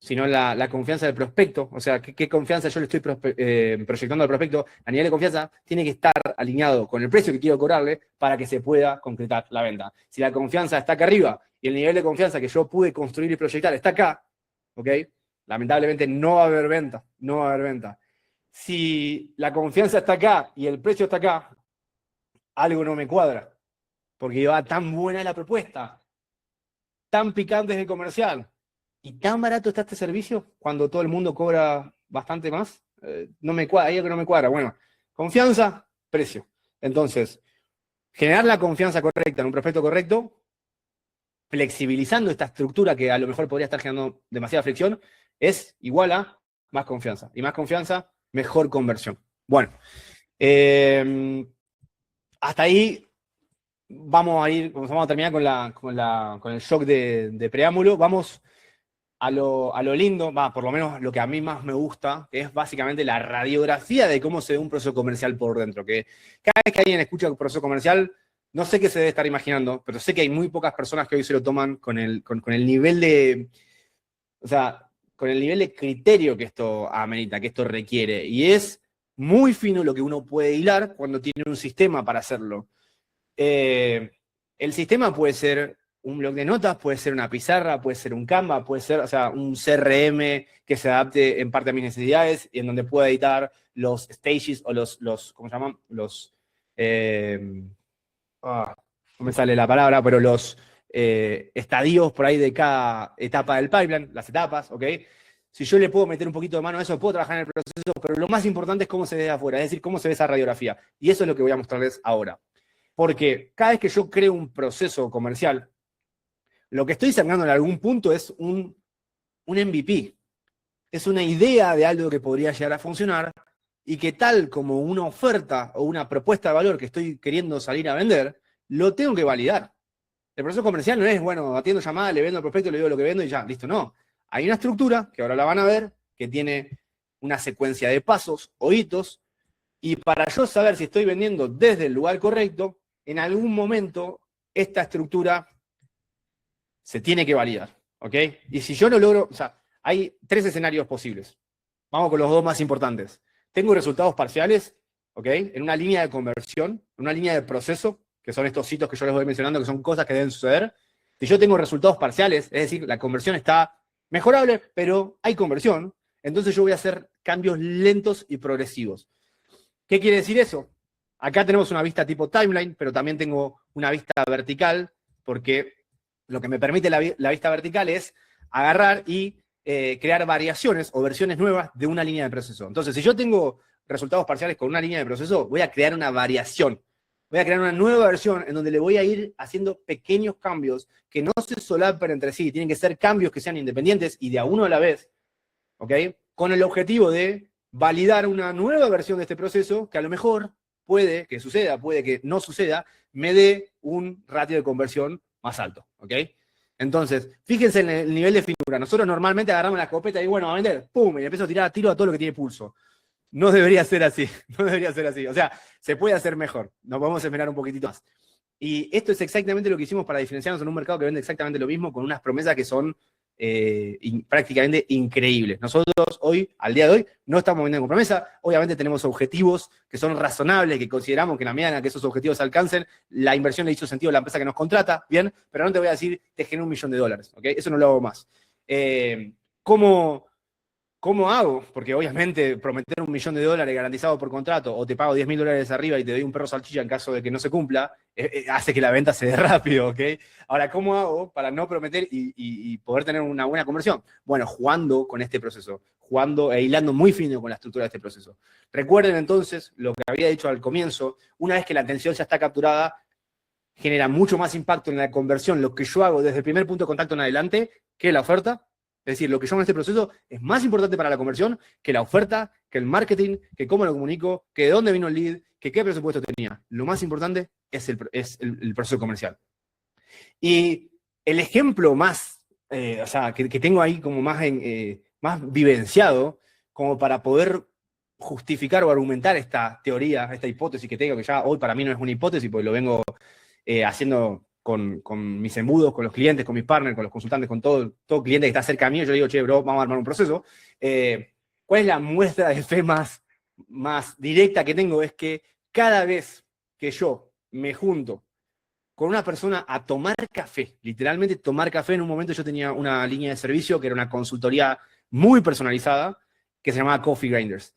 Sino la confianza del prospecto, o sea, qué confianza yo le estoy proyectando al prospecto, a nivel de confianza, tiene que estar alineado con el precio que quiero cobrarle para que se pueda concretar la venta. Si la confianza está acá arriba y el nivel de confianza que yo pude construir y proyectar está acá, ¿ok? Lamentablemente no va a haber venta, no va a haber venta. Si la confianza está acá y el precio está acá, algo no me cuadra, porque va tan buena la propuesta, tan picante es el comercial, ¿y tan barato está este servicio cuando todo el mundo cobra bastante más? No me cuadra, hay algo que no me cuadra. Bueno, confianza, precio. Entonces, generar la confianza correcta en un prospecto correcto, flexibilizando esta estructura que a lo mejor podría estar generando demasiada fricción, es igual a más confianza. Y más confianza, mejor conversión. Bueno, hasta ahí vamos a terminar con el shock de preámbulo. Vamos a lo lindo, por lo menos lo que a mí más me gusta, que es básicamente la radiografía de cómo se ve un proceso comercial por dentro. Que cada vez que alguien escucha un proceso comercial, no sé qué se debe estar imaginando, pero sé que hay muy pocas personas que hoy se lo toman con el nivel de, o sea, con el nivel de criterio que esto amerita, que esto requiere. Y es muy fino lo que uno puede hilar cuando tiene un sistema para hacerlo. El sistema puede ser un bloc de notas, puede ser una pizarra, puede ser un Canva, puede ser, o sea, un CRM que se adapte en parte a mis necesidades y en donde pueda editar los stages o ¿cómo se llaman? No me sale la palabra, pero los estadios por ahí de cada etapa del pipeline, las etapas, ¿ok? Si yo le puedo meter un poquito de mano a eso, puedo trabajar en el proceso, pero lo más importante es cómo se ve de afuera, es decir, cómo se ve esa radiografía. Y eso es lo que voy a mostrarles ahora. Porque cada vez que yo creo un proceso comercial, lo que estoy sacando en algún punto es un MVP. Es una idea de algo que podría llegar a funcionar y que tal como una oferta o una propuesta de valor que estoy queriendo salir a vender, lo tengo que validar. El proceso comercial no es, bueno, atiendo llamadas, le vendo al prospecto, le digo lo que vendo y ya, listo. No. Hay una estructura, que ahora la van a ver, que tiene una secuencia de pasos o hitos, y para yo saber si estoy vendiendo desde el lugar correcto, en algún momento esta estructura se tiene que validar, ¿ok? Y si yo no logro, o sea, hay 3 escenarios posibles. Vamos con los 2 más importantes. Tengo resultados parciales, ¿ok? En una línea de conversión, en una línea de proceso, que son estos hitos que yo les voy mencionando, que son cosas que deben suceder. Si yo tengo resultados parciales, es decir, la conversión está mejorable, pero hay conversión, entonces yo voy a hacer cambios lentos y progresivos. ¿Qué quiere decir eso? Acá tenemos una vista tipo timeline, pero también tengo una vista vertical, porque lo que me permite la vista vertical es agarrar y crear variaciones o versiones nuevas de una línea de proceso. Entonces, si yo tengo resultados parciales con una línea de proceso, voy a crear una variación. Voy a crear una nueva versión en donde le voy a ir haciendo pequeños cambios que no se solapen entre sí. Tienen que ser cambios que sean independientes y de a uno a la vez, ¿ok? Con el objetivo de validar una nueva versión de este proceso que a lo mejor puede que suceda, puede que no suceda, me dé un ratio de conversión más alto, ¿ok? Entonces, fíjense en el nivel de finura. Nosotros normalmente agarramos la escopeta y bueno, a vender, ¡pum! Y empiezo a tirar a tiro a todo lo que tiene pulso. No debería ser así, no debería ser así. O sea, se puede hacer mejor. Nos podemos esperar un poquitito más. Y esto es exactamente lo que hicimos para diferenciarnos en un mercado que vende exactamente lo mismo, con unas promesas que son prácticamente increíbles. Nosotros hoy, al día de hoy, no estamos vendiendo con promesa. Obviamente tenemos objetivos que son razonables, que consideramos que en la medida en que esos objetivos se alcancen, la inversión le hizo sentido a la empresa que nos contrata, bien, pero no te voy a decir, te genero $1.000.000, ¿ok? Eso no lo hago más. ¿Cómo hago? Porque obviamente prometer $1.000.000 garantizado por contrato o te pago $10.000 arriba y te doy un perro salchicha en caso de que no se cumpla, hace que la venta se dé rápido, ¿ok? Ahora, ¿cómo hago para no prometer y poder tener una buena conversión? Bueno, jugando con este proceso, jugando e hilando muy fino con la estructura de este proceso. Recuerden entonces lo que había dicho al comienzo, una vez que la atención ya está capturada, genera mucho más impacto en la conversión lo que yo hago desde el primer punto de contacto en adelante que la oferta. Es decir, lo que yo hago en este proceso es más importante para la conversión que la oferta, que el marketing, que cómo lo comunico, que de dónde vino el lead, que qué presupuesto tenía. Lo más importante es el proceso comercial. Y el ejemplo más, o sea, que tengo ahí como más vivenciado, como para poder justificar o argumentar esta teoría, esta hipótesis que tengo, que ya hoy para mí no es una hipótesis, porque lo vengo haciendo con mis embudos, con los clientes, con mis partners, con los consultantes, con todo cliente que está cerca mío. Yo le digo, che, bro, vamos a armar un proceso. ¿Cuál es la muestra de fe más directa que tengo? Es que cada vez que yo me junto con una persona a tomar café, literalmente tomar café, en un momento yo tenía una línea de servicio que era una consultoría muy personalizada, que se llamaba Coffee Grinders.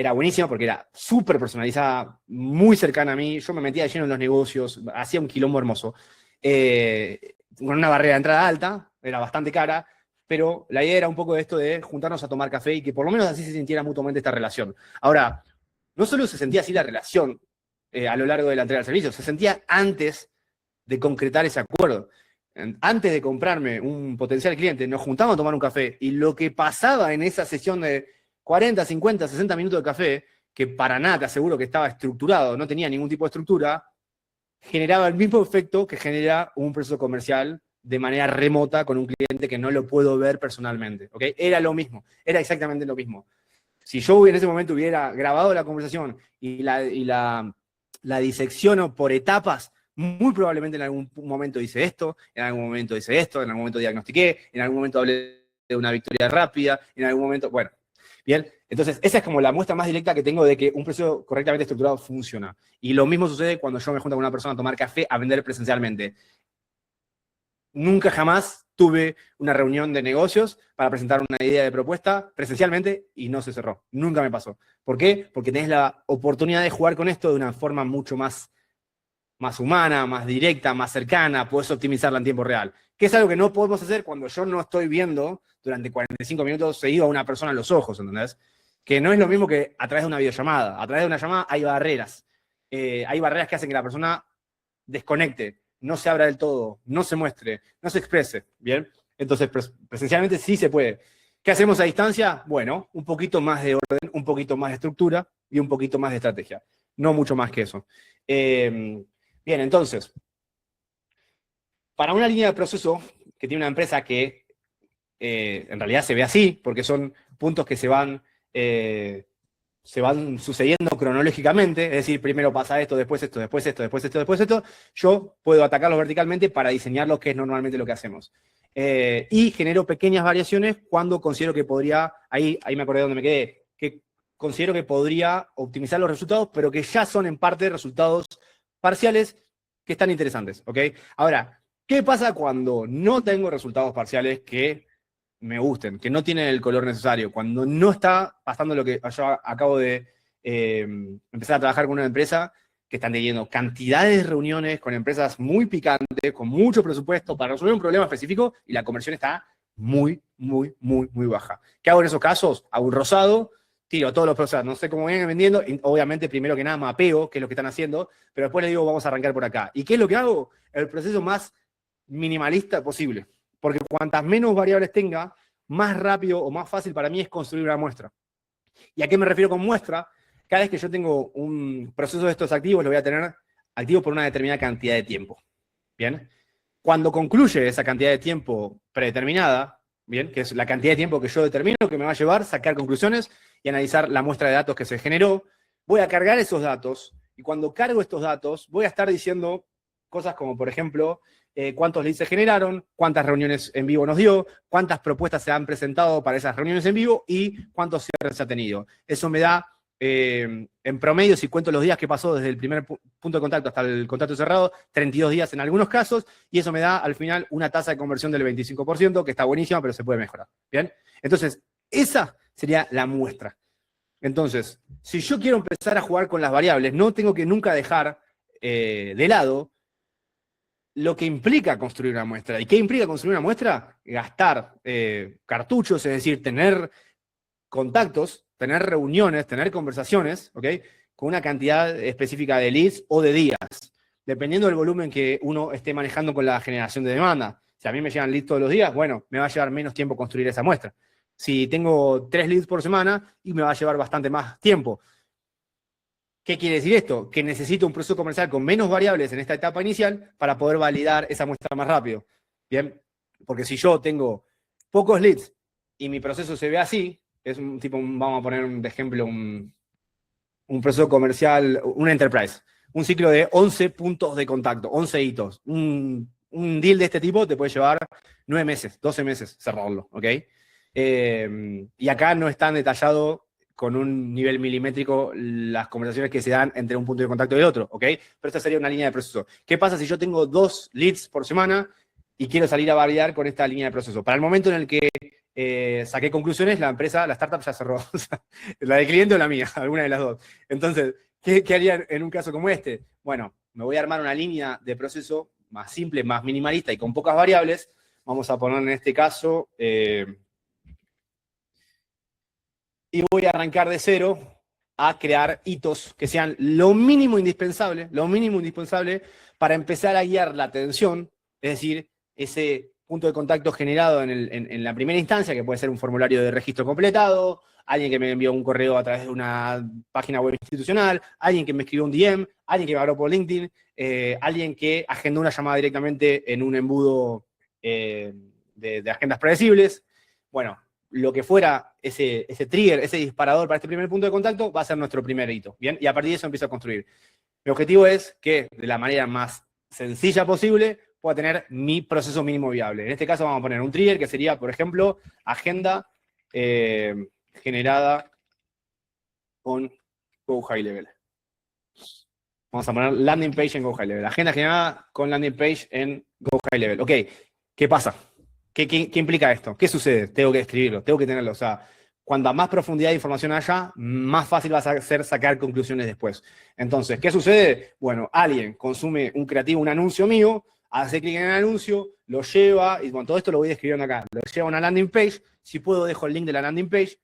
Era buenísima porque era súper personalizada, muy cercana a mí. Yo me metía de lleno en los negocios, hacía un quilombo hermoso. Con una barrera de entrada alta, era bastante cara, pero la idea era un poco de esto de juntarnos a tomar café y que por lo menos así se sintiera mutuamente esta relación. Ahora, no solo se sentía así la relación a lo largo de la entrega del servicio, se sentía antes de concretar ese acuerdo. Antes de comprarme un potencial cliente, nos juntamos a tomar un café y lo que pasaba en esa sesión de 40, 50, 60 minutos de café, que para nada te aseguro que estaba estructurado, no tenía ningún tipo de estructura, generaba el mismo efecto que genera un proceso comercial de manera remota con un cliente que no lo puedo ver personalmente. ¿Okay? Era lo mismo, era exactamente lo mismo. Si yo en ese momento hubiera grabado la conversación y la disecciono por etapas, muy probablemente en algún momento hice esto, en algún momento hice esto, en algún momento diagnostiqué, en algún momento hablé de una victoria rápida, en algún momento, bueno, bien. Entonces, esa es como la muestra más directa que tengo de que un proceso correctamente estructurado funciona. Y lo mismo sucede cuando yo me junto con una persona a tomar café a vender presencialmente. Nunca jamás tuve una reunión de negocios para presentar una idea de propuesta presencialmente y no se cerró. Nunca me pasó. ¿Por qué? Porque tenés la oportunidad de jugar con esto de una forma mucho más humana, más directa, más cercana, podés optimizarla en tiempo real. Que es algo que no podemos hacer cuando yo no estoy viendo durante 45 minutos seguido a una persona a los ojos, ¿entendés? Que no es lo mismo que a través de una videollamada. A través de una llamada hay barreras. Hay barreras que hacen que la persona desconecte, no se abra del todo, no se muestre, no se exprese, ¿bien? Entonces, presencialmente sí se puede. ¿Qué hacemos a distancia? Bueno, un poquito más de orden, un poquito más de estructura y un poquito más de estrategia. No mucho más que eso. Bien, entonces, para una línea de proceso que tiene una empresa que en realidad se ve así, porque son puntos que se van sucediendo cronológicamente, es decir, primero pasa esto, después esto, después esto, después esto, después esto, yo puedo atacarlos verticalmente para diseñar lo que es normalmente lo que hacemos. Y genero pequeñas variaciones cuando considero que podría, ahí me acordé de donde me quedé, que considero que podría optimizar los resultados, pero que ya son en parte resultados parciales que están interesantes, ¿ok? Ahora, ¿qué pasa cuando no tengo resultados parciales que me gusten, que no tienen el color necesario, cuando no está pasando lo que yo acabo de empezar a trabajar con una empresa que están teniendo cantidades de reuniones con empresas muy picantes, con mucho presupuesto para resolver un problema específico y la conversión está muy baja. ¿Qué hago en esos casos? Hago un rosado, tiro todos los procesos, no sé cómo vienen vendiendo, y obviamente primero que nada mapeo qué es lo que están haciendo, pero después les digo vamos a arrancar por acá. ¿Y qué es lo que hago? El proceso más minimalista posible. Porque cuantas menos variables tenga, más rápido o más fácil para mí es construir una muestra. ¿Y a qué me refiero con muestra? Cada vez que yo tengo un proceso de estos activos, lo voy a tener activo por una determinada cantidad de tiempo. ¿Bien? Cuando concluye esa cantidad de tiempo predeterminada, ¿bien? Que es la cantidad de tiempo que yo determino, que me va a llevar a sacar conclusiones y analizar la muestra de datos que se generó, voy a cargar esos datos y cuando cargo estos datos voy a estar diciendo cosas como, por ejemplo, cuántos leads se generaron, cuántas reuniones en vivo nos dio, cuántas propuestas se han presentado para esas reuniones en vivo y cuántos cierres se ha tenido. Eso me da, en promedio, si cuento los días que pasó desde el primer punto de contacto hasta el contacto cerrado, 32 días en algunos casos, y eso me da al final una tasa de conversión del 25%, que está buenísima, pero se puede mejorar. ¿Bien? Entonces, esa sería la muestra. Entonces, si yo quiero empezar a jugar con las variables, no tengo que nunca dejar de lado lo que implica construir una muestra. ¿Y qué implica construir una muestra? Gastar cartuchos, es decir, tener contactos, tener reuniones, tener conversaciones, ¿ok? Con una cantidad específica de leads o de días, dependiendo del volumen que uno esté manejando con la generación de demanda. Si a mí me llegan leads todos los días, bueno, me va a llevar menos tiempo construir esa muestra. Si tengo 3 leads por semana, y me va a llevar bastante más tiempo. ¿Qué quiere decir esto? Que necesito un proceso comercial con menos variables en esta etapa inicial para poder validar esa muestra más rápido. Bien, porque si yo tengo pocos leads y mi proceso se ve así, es un tipo, vamos a poner de ejemplo un proceso comercial, un enterprise, un ciclo de 11 puntos de contacto, 11 hitos. Un deal de este tipo te puede llevar 9 meses, 12 meses cerrarlo, ¿ok? Y acá no es tan detallado con un nivel milimétrico las conversaciones que se dan entre un punto de contacto y el otro, ¿ok? Pero esta sería una línea de proceso. ¿Qué pasa si yo tengo 2 leads por semana y quiero salir a validar con esta línea de proceso? Para el momento en el que saqué conclusiones, la empresa, la startup ya cerró. O sea, la del cliente o la mía, alguna de las dos. Entonces, ¿qué haría en un caso como este? Bueno, me voy a armar una línea de proceso más simple, más minimalista y con pocas variables, Vamos a poner en este caso, y voy a arrancar de cero a crear hitos que sean lo mínimo indispensable para empezar a guiar la atención, es decir, ese punto de contacto generado en la primera instancia, que puede ser un formulario de registro completado, alguien que me envió un correo a través de una página web institucional, alguien que me escribió un DM, alguien que me habló por LinkedIn, alguien que agendó una llamada directamente en un embudo de agendas predecibles. Bueno, lo que fuera ese trigger, ese disparador para este primer punto de contacto, va a ser nuestro primer hito, ¿bien? Y a partir de eso empiezo a construir. Mi objetivo es que, de la manera más sencilla posible, pueda tener mi proceso mínimo viable. En este caso vamos a poner un trigger que sería, por ejemplo, agenda generada con Go High Level. Vamos a poner landing page en Go High Level. Agenda generada con landing page en Go High Level. Ok, ¿qué pasa? ¿Qué implica esto? ¿Qué sucede? Tengo que escribirlo, tengo que tenerlo. O sea, cuanta más profundidad de información haya, más fácil va a ser sacar conclusiones después. Entonces, ¿qué sucede? Bueno, alguien consume un creativo, un anuncio mío, hace clic en el anuncio, lo lleva, y bueno, todo esto lo voy escribiendo acá. Lo lleva a una landing page. Si puedo, dejo el link de la landing page.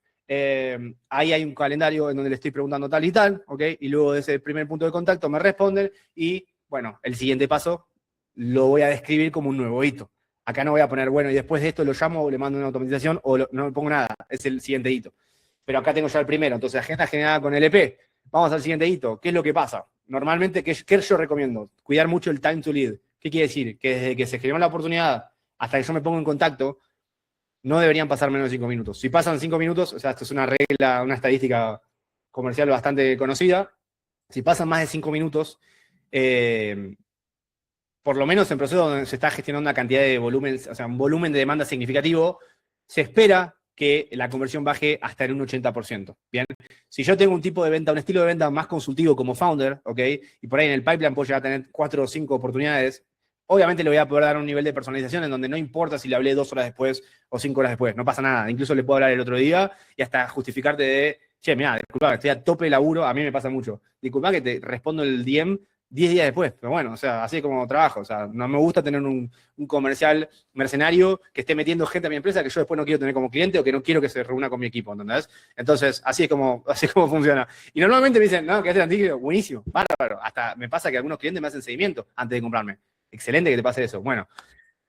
Ahí hay un calendario en donde le estoy preguntando tal y tal, ¿ok? Y luego de ese primer punto de contacto me responden y, bueno, el siguiente paso lo voy a describir como un nuevo hito. Acá no voy a poner, bueno, y después de esto lo llamo o le mando una automatización o no pongo nada, es el siguiente hito. Pero acá tengo ya el primero, entonces agenda generada con LP. Vamos al siguiente hito. ¿Qué es lo que pasa? Normalmente, ¿qué yo recomiendo? Cuidar mucho el time to lead. ¿Qué quiere decir? Que desde que se generó la oportunidad hasta que yo me pongo en contacto, no deberían pasar menos de 5 minutos. Si pasan 5 minutos, o sea, esto es una regla, una estadística comercial bastante conocida, si pasan más de 5 minutos, por lo menos en procesos donde se está gestionando una cantidad de volumen, o sea, un volumen de demanda significativo, se espera que la conversión baje hasta en un 80%. Bien, si yo tengo un tipo de venta, un estilo de venta más consultivo como founder, ¿ok? Y por ahí en el pipeline puedo llegar a tener 4 o 5 oportunidades, obviamente le voy a poder dar un nivel de personalización en donde no importa si le hablé 2 horas después o 5 horas después, no pasa nada. Incluso le puedo hablar el otro día y hasta justificarte de, che, mirá, disculpa, estoy a tope de laburo, a mí me pasa mucho. Disculpa que te respondo el DM 10 días después, pero bueno, o sea, así es como trabajo. O sea, no me gusta tener un comercial mercenario que esté metiendo gente a mi empresa que yo después no quiero tener como cliente o que no quiero que se reúna con mi equipo, ¿entendés? Entonces, así es como funciona. Y normalmente me dicen, no, que haces antiguo, buenísimo, bárbaro. Hasta me pasa que algunos clientes me hacen seguimiento antes de comprarme. Excelente que te pase eso. Bueno,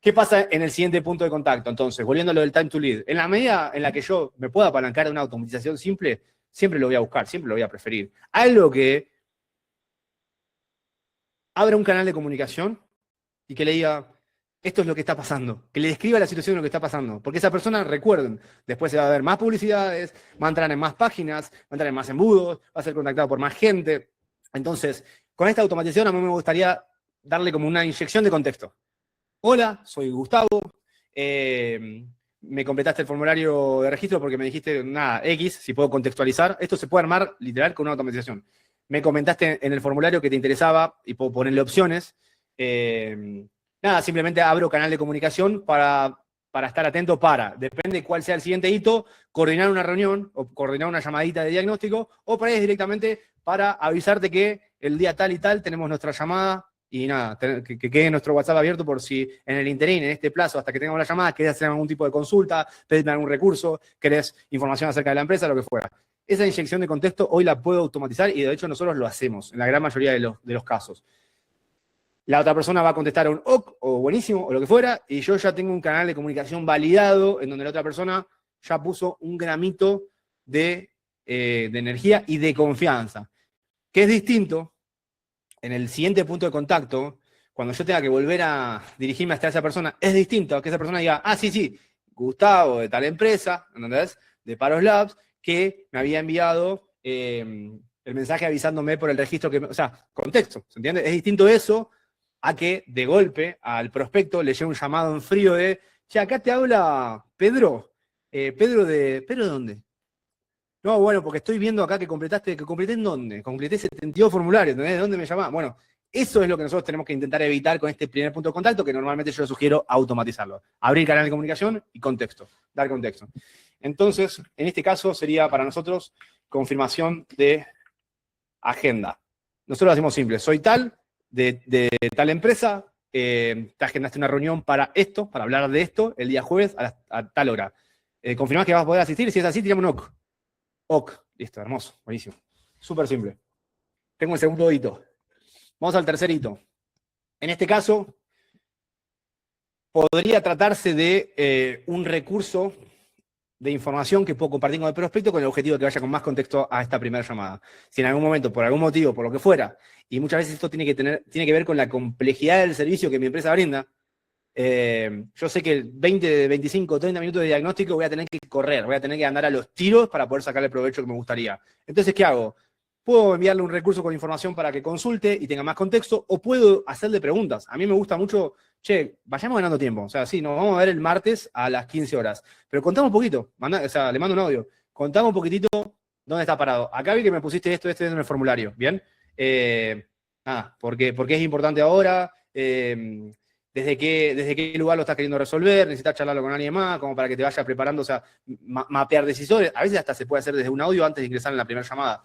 ¿qué pasa en el siguiente punto de contacto? Entonces, volviendo a lo del time to lead. En la medida en la que yo me pueda apalancar de una automatización simple, siempre lo voy a buscar, siempre lo voy a preferir. Algo que abra un canal de comunicación y que le diga, esto es lo que está pasando, que le describa la situación de lo que está pasando, porque esa persona, recuerden, después se va a ver más publicidades, va a entrar en más páginas, va a entrar en más embudos, va a ser contactado por más gente. Entonces, con esta automatización a mí me gustaría darle como una inyección de contexto. Hola, soy Gustavo, me completaste el formulario de registro porque me dijiste, nada, X, si puedo contextualizar, esto se puede armar literal con una automatización. Me comentaste en el formulario que te interesaba y puedo ponerle opciones. Nada, simplemente abro canal de comunicación para estar atento depende cuál sea el siguiente hito, coordinar una reunión o coordinar una llamadita de diagnóstico o para ir directamente para avisarte que el día tal y tal tenemos nuestra llamada y nada, que quede nuestro WhatsApp abierto por si en el interín, en este plazo, hasta que tengamos la llamada, querés hacer algún tipo de consulta, pedirme algún recurso, querés información acerca de la empresa, lo que fuera. Esa inyección de contexto hoy la puedo automatizar y de hecho nosotros lo hacemos en la gran mayoría de los casos. La otra persona va a contestar un OK o buenísimo o lo que fuera y yo ya tengo un canal de comunicación validado en donde la otra persona ya puso un gramito de energía y de confianza. Que es distinto en el siguiente punto de contacto, cuando yo tenga que volver a dirigirme hasta esa persona, es distinto a que esa persona diga, ah, sí, Gustavo de tal empresa, ¿entendés? De Paros Labs, que me había enviado el mensaje avisándome por el registro que, o sea, contexto, ¿se entiende? Es distinto eso a que de golpe al prospecto le llegue un llamado en frío de, che, acá te habla Pedro. ¿Pedro de dónde? No, bueno, porque estoy viendo acá que completé ¿en dónde? Completé 72 formularios, ¿entendés? ¿De dónde me llamás? Bueno, eso es lo que nosotros tenemos que intentar evitar con este primer punto de contacto, que normalmente yo sugiero automatizarlo. Abrir canal de comunicación y contexto, dar contexto. Entonces, en este caso sería para nosotros confirmación de agenda. Nosotros lo hacemos simple, soy tal, de tal empresa, te agendaste una reunión para esto, para hablar de esto, el día jueves a tal hora. ¿Confirmás que vas a poder asistir? Si es así, tiramos un OK. OK. Listo, hermoso, buenísimo. Súper simple. Tengo el segundo hito. Vamos al tercer hito. En este caso, podría tratarse de un recurso de información que puedo compartir con el prospecto con el objetivo de que vaya con más contexto a esta primera llamada. Si en algún momento, por algún motivo, por lo que fuera, y muchas veces esto tiene que ver con la complejidad del servicio que mi empresa brinda, yo sé que 20, 25, 30 minutos de diagnóstico voy a tener que correr, voy a tener que andar a los tiros para poder sacar el provecho que me gustaría. Entonces, ¿qué hago? Puedo enviarle un recurso con información para que consulte y tenga más contexto, o puedo hacerle preguntas. A mí me gusta mucho, che, vayamos ganando tiempo. O sea, sí, nos vamos a ver el martes a las 15 horas. Pero contame un poquito, le mando un audio. Contame un poquitito dónde está parado. Acá vi que me pusiste esto en el formulario, ¿bien? Nada, porque es importante ahora, desde qué lugar lo estás queriendo resolver, necesitas charlarlo con alguien más, como para que te vayas preparando, o sea, mapear decisores. A veces hasta se puede hacer desde un audio antes de ingresar en la primera llamada.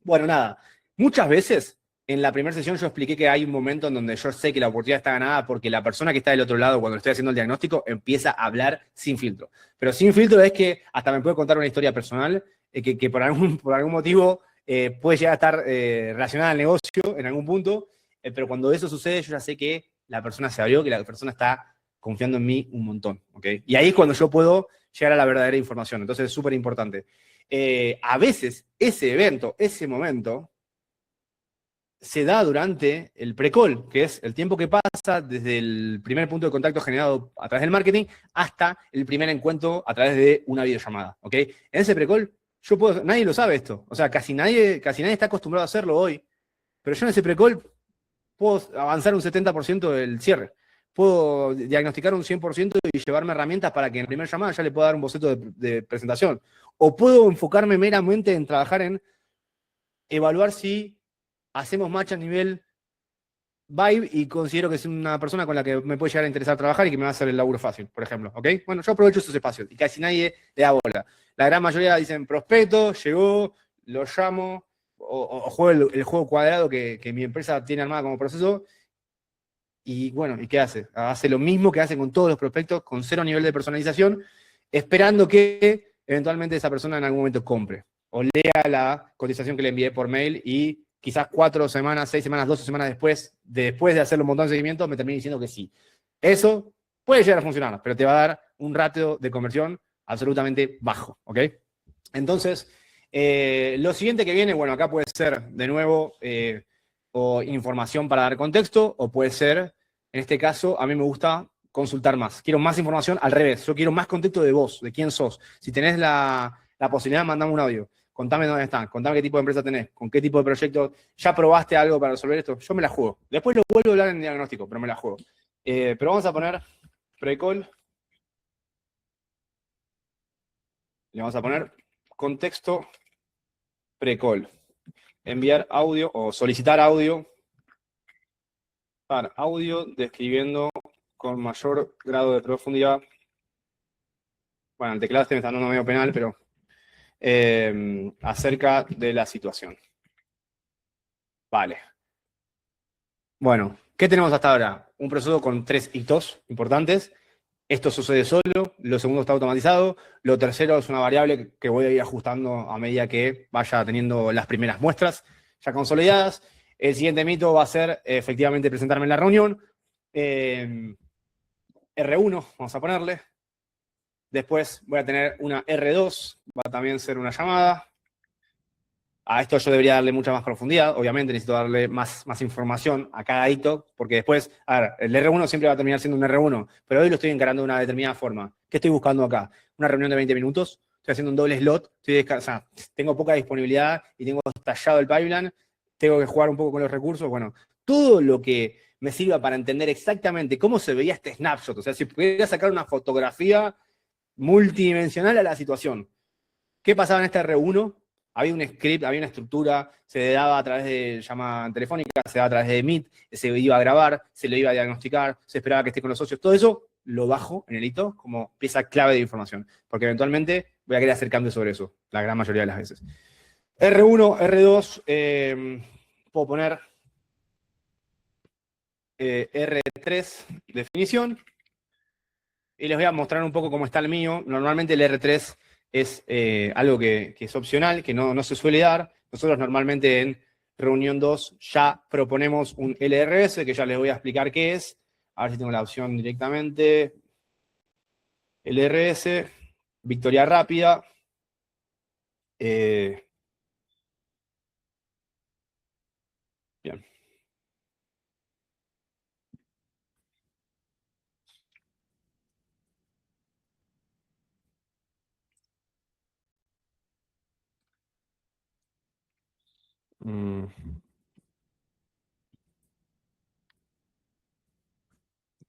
Bueno, nada, muchas veces en la primera sesión yo expliqué que hay un momento en donde yo sé que la oportunidad está ganada porque la persona que está del otro lado cuando estoy haciendo el diagnóstico empieza a hablar sin filtro. Pero sin filtro es que hasta me puede contar una historia personal que por algún motivo puede llegar a estar relacionada al negocio en algún punto, pero cuando eso sucede yo ya sé que la persona se abrió, que la persona está confiando en mí un montón, ¿ok? Y ahí es cuando yo puedo llegar a la verdadera información. Entonces es súper importante. A veces ese evento, ese momento, se da durante el pre-call, que es el tiempo que pasa desde el primer punto de contacto generado a través del marketing hasta el primer encuentro a través de una videollamada, ¿ok? En ese pre-call, nadie lo sabe esto, o sea, casi nadie está acostumbrado a hacerlo hoy, pero yo en ese pre-call puedo avanzar un 70% del cierre. Puedo diagnosticar un 100% y llevarme herramientas para que en la primera llamada ya le pueda dar un boceto de presentación. O puedo enfocarme meramente en trabajar en evaluar si hacemos match a nivel vibe y considero que es una persona con la que me puede llegar a interesar trabajar y que me va a hacer el laburo fácil, por ejemplo. ¿Ok? Bueno, yo aprovecho esos espacios y casi nadie le da bola. La gran mayoría dicen prospecto, llegó, lo llamo, o juego el juego cuadrado que mi empresa tiene armada como proceso. Y bueno, ¿y qué hace? Hace lo mismo que hace con todos los prospectos, con cero nivel de personalización, esperando que eventualmente esa persona en algún momento compre o lea la cotización que le envié por mail y quizás 4 semanas, 6 semanas, 12 semanas después de hacerle un montón de seguimiento, me termine diciendo que sí. Eso puede llegar a funcionar, pero te va a dar un ratio de conversión absolutamente bajo, ¿ok? Entonces, lo siguiente que viene, bueno, acá puede ser de nuevo o información para dar contexto, o puede ser, en este caso, a mí me gusta consultar más. Quiero más información al revés. Yo quiero más contexto de vos, de quién sos. Si tenés la posibilidad, mandame un audio. Contame dónde están, contame qué tipo de empresa tenés, con qué tipo de proyecto. ¿Ya probaste algo para resolver esto? Yo me la juego. Después lo vuelvo a hablar en el diagnóstico, pero me la juego. Pero vamos a poner pre-call. Le vamos a poner contexto pre-call. Enviar audio o solicitar audio para audio describiendo con mayor grado de profundidad. Bueno, el teclado me está dando medio penal, pero acerca de la situación. Vale. Bueno, ¿qué tenemos hasta ahora? Un proceso con 3 hitos importantes. Esto sucede solo, lo segundo está automatizado, lo tercero es una variable que voy a ir ajustando a medida que vaya teniendo las primeras muestras ya consolidadas. El siguiente mito va a ser efectivamente presentarme en la reunión. R1, vamos a ponerle. Después voy a tener una R2, va a también ser una llamada. A esto yo debería darle mucha más profundidad, obviamente necesito darle más información a cada hito, porque después, a ver, el R1 siempre va a terminar siendo un R1, pero hoy lo estoy encarando de una determinada forma. ¿Qué estoy buscando acá? Una reunión de 20 minutos, estoy haciendo un doble slot, o sea, tengo poca disponibilidad y tengo estallado el pipeline, tengo que jugar un poco con los recursos, bueno, todo lo que me sirva para entender exactamente cómo se veía este snapshot, o sea, si pudiera sacar una fotografía multidimensional a la situación. ¿Qué pasaba en este R1? Había un script, había una estructura, se daba a través de llamada telefónica, se daba a través de Meet, se iba a grabar, se lo iba a diagnosticar, se esperaba que esté con los socios. Todo eso lo bajo en el hito como pieza clave de información, porque eventualmente voy a querer hacer cambios sobre eso, la gran mayoría de las veces. R1, R2, puedo poner R3 definición. Y les voy a mostrar un poco cómo está el mío. Normalmente el R3 es algo que es opcional, que no se suele dar. Nosotros normalmente en reunión 2 ya proponemos un LRS, que ya les voy a explicar qué es. A ver si tengo la opción directamente. LRS, victoria rápida. Bien.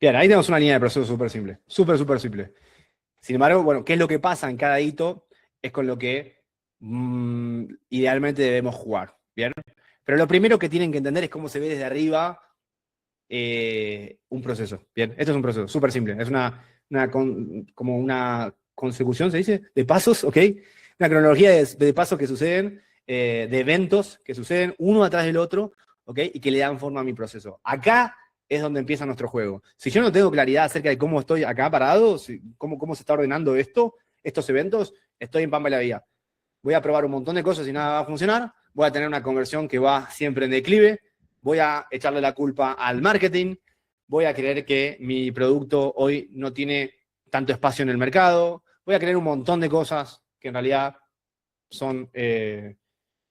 Bien, ahí tenemos una línea de proceso súper simple. Súper simple. Sin embargo, bueno, ¿qué es lo que pasa en cada hito? Es con lo que idealmente debemos jugar. ¿Bien? Pero lo primero que tienen que entender es cómo se ve desde arriba un proceso. Bien, esto es un proceso súper simple. Es como una consecución, ¿se dice? De pasos, ¿ok? Una cronología de pasos que suceden, de eventos que suceden uno atrás del otro, ¿ok? Y que le dan forma a mi proceso. Acá es donde empieza nuestro juego. Si yo no tengo claridad acerca de cómo estoy acá parado, cómo se está ordenando estos eventos, estoy en pampa de la vía. Voy a probar un montón de cosas y nada va a funcionar. Voy a tener una conversión que va siempre en declive. Voy a echarle la culpa al marketing. Voy a creer que mi producto hoy no tiene tanto espacio en el mercado. Voy a creer un montón de cosas que en realidad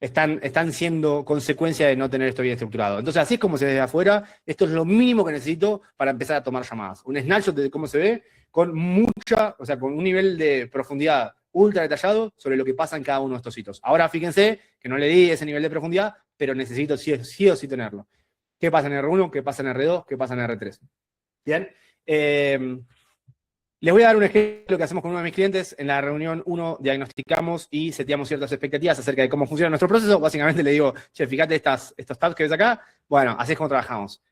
están siendo consecuencia de no tener esto bien estructurado. Entonces, así es como se ve desde afuera. Esto es lo mínimo que necesito para empezar a tomar llamadas. Un snapshot de cómo se ve con con un nivel de profundidad ultra detallado sobre lo que pasa en cada uno de estos hitos. Ahora, fíjense que no le di ese nivel de profundidad, pero necesito sí o sí tenerlo. ¿Qué pasa en R1? ¿Qué pasa en R2? ¿Qué pasa en R3? Bien. Les voy a dar un ejemplo que hacemos con uno de mis clientes. En la reunión 1 diagnosticamos y seteamos ciertas expectativas acerca de cómo funciona nuestro proceso. Básicamente le digo, che, fíjate estos tabs que ves acá. Bueno, así es como trabajamos.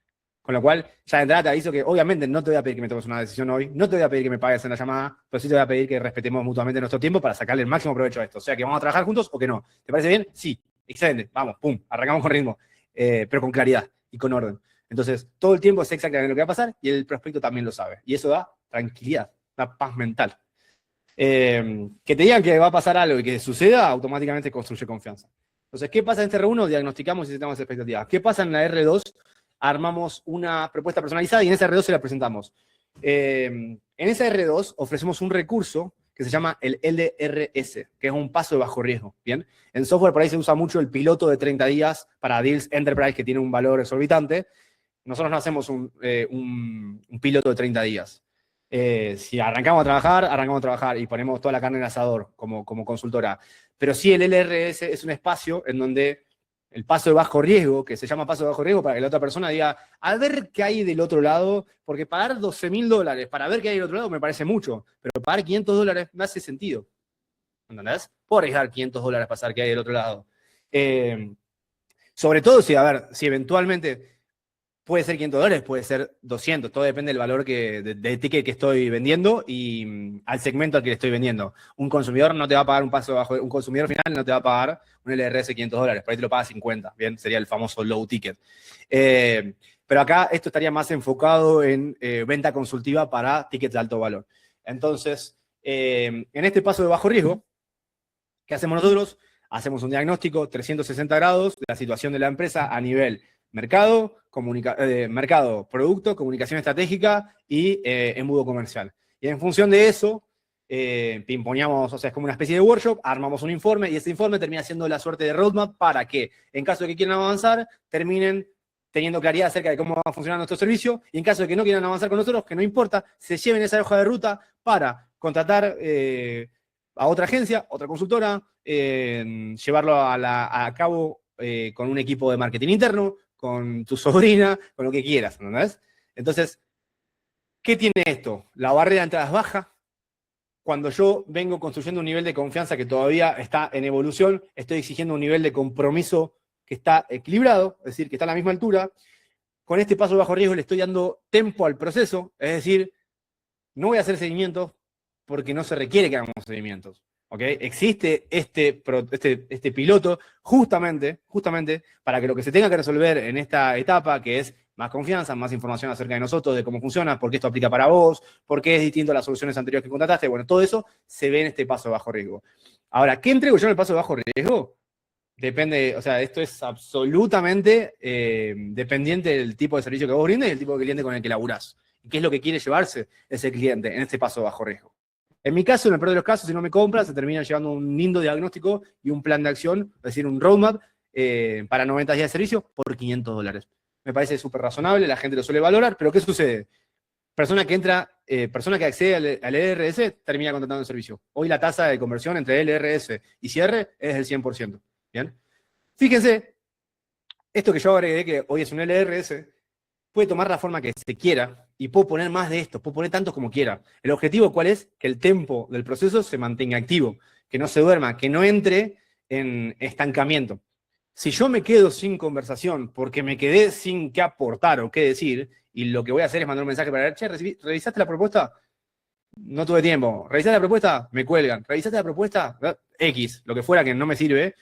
Con lo cual, ya de entrada te aviso que obviamente no te voy a pedir que me tomes una decisión hoy, no te voy a pedir que me pagues en la llamada, pero sí te voy a pedir que respetemos mutuamente nuestro tiempo para sacarle el máximo provecho a esto. O sea, que vamos a trabajar juntos o que no. ¿Te parece bien? Sí. Excelente. Vamos, pum, arrancamos con ritmo, pero con claridad y con orden. Entonces, todo el tiempo sé exactamente lo que va a pasar y el prospecto también lo sabe. Y eso da tranquilidad, da paz mental. Que te digan que va a pasar algo y que suceda, automáticamente construye confianza. Entonces, ¿qué pasa en este R1? Diagnosticamos y setamos expectativas. ¿Qué pasa en la R2? Armamos una propuesta personalizada y en esa R2 se la presentamos. En esa R2 ofrecemos un recurso que se llama el LRS, que es un paso de bajo riesgo. ¿Bien? En software por ahí se usa mucho el piloto de 30 días para deals enterprise que tiene un valor exorbitante. Nosotros no hacemos un piloto de 30 días. Si arrancamos a trabajar y ponemos toda la carne en el asador como consultora. Pero sí el LRS es un espacio en donde el paso de bajo riesgo, que se llama paso de bajo riesgo, para que la otra persona diga, a ver qué hay del otro lado, porque pagar $12.000 para ver qué hay del otro lado me parece mucho, pero pagar $500 me hace sentido. ¿Entendés? Puedo arriesgar $500 para saber qué hay del otro lado. Sobre todo si eventualmente puede ser $500, puede ser 200, todo depende del valor del ticket que estoy vendiendo y al segmento al que le estoy vendiendo. Un consumidor no te va a pagar un paso bajo, un consumidor final no te va a pagar un LRS $500, por ahí te lo paga 50, bien, sería el famoso low ticket. Pero acá esto estaría más enfocado en venta consultiva para tickets de alto valor. Entonces, en este paso de bajo riesgo, ¿qué hacemos nosotros? Hacemos un diagnóstico 360 grados de la situación de la empresa a nivel mercado, producto, comunicación estratégica y embudo comercial. Y en función de eso, pimponeamos, o sea, es como una especie de workshop, armamos un informe y ese informe termina siendo la suerte de roadmap para que, en caso de que quieran avanzar, terminen teniendo claridad acerca de cómo va a funcionar nuestro servicio y en caso de que no quieran avanzar con nosotros, que no importa, se lleven esa hoja de ruta para contratar a otra agencia, otra consultora, llevarlo a cabo con un equipo de marketing interno, con tu sobrina, con lo que quieras, ¿entendés? Entonces, ¿qué tiene esto? La barrera de entrada es baja. Cuando yo vengo construyendo un nivel de confianza que todavía está en evolución, estoy exigiendo un nivel de compromiso que está equilibrado, es decir, que está a la misma altura. Con este paso bajo riesgo le estoy dando tiempo al proceso, es decir, no voy a hacer seguimientos porque no se requiere que hagamos seguimientos. ¿Okay? Existe este piloto justamente para que lo que se tenga que resolver en esta etapa, que es más confianza, más información acerca de nosotros, de cómo funciona, por qué esto aplica para vos, por qué es distinto a las soluciones anteriores que contrataste. Bueno, todo eso se ve en este paso de bajo riesgo. Ahora, ¿qué entrego yo en el paso de bajo riesgo? Depende, o sea, esto es absolutamente dependiente del tipo de servicio que vos brindes y el tipo de cliente con el que laburás. ¿Y qué es lo que quiere llevarse ese cliente en este paso de bajo riesgo? En mi caso, en el peor de los casos, si no me compra, se termina llevando un lindo diagnóstico y un plan de acción, es decir, un roadmap para 90 días de servicio por $500. Me parece súper razonable, la gente lo suele valorar, pero ¿qué sucede? Persona que entra, persona que accede al LRS termina contratando el servicio. Hoy la tasa de conversión entre LRS y cierre es del 100%. ¿Bien? Fíjense, esto que yo agregué, que hoy es un LRS, puede tomar la forma que se quiera y puedo poner más de esto, puedo poner tantos como quiera. El objetivo, ¿cuál es? Que el tempo del proceso se mantenga activo, que no se duerma, que no entre en estancamiento. Si yo me quedo sin conversación porque me quedé sin qué aportar o qué decir, y lo que voy a hacer es mandar un mensaje para ver, che, ¿revisaste la propuesta? No tuve tiempo. ¿Revisaste la propuesta? Me cuelgan. ¿Revisaste la propuesta? X, lo que fuera que no me sirve.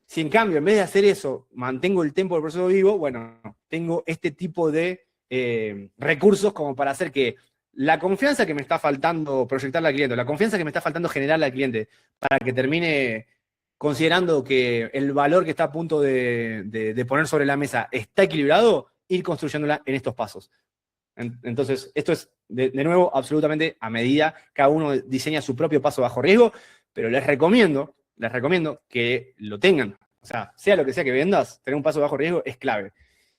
Si en cambio, en vez de hacer eso, mantengo el tiempo del proceso vivo, bueno, tengo este tipo de recursos como para hacer que la confianza que me está faltando proyectarle al cliente, la confianza que me está faltando generarle al cliente, para que termine considerando que el valor que está a punto de poner sobre la mesa está equilibrado, ir construyéndola en estos pasos. Entonces, esto es, de nuevo, absolutamente a medida. Cada uno diseña su propio paso bajo riesgo, pero les recomiendo que lo tengan. O sea lo que sea que vendas, tener un paso bajo riesgo es clave.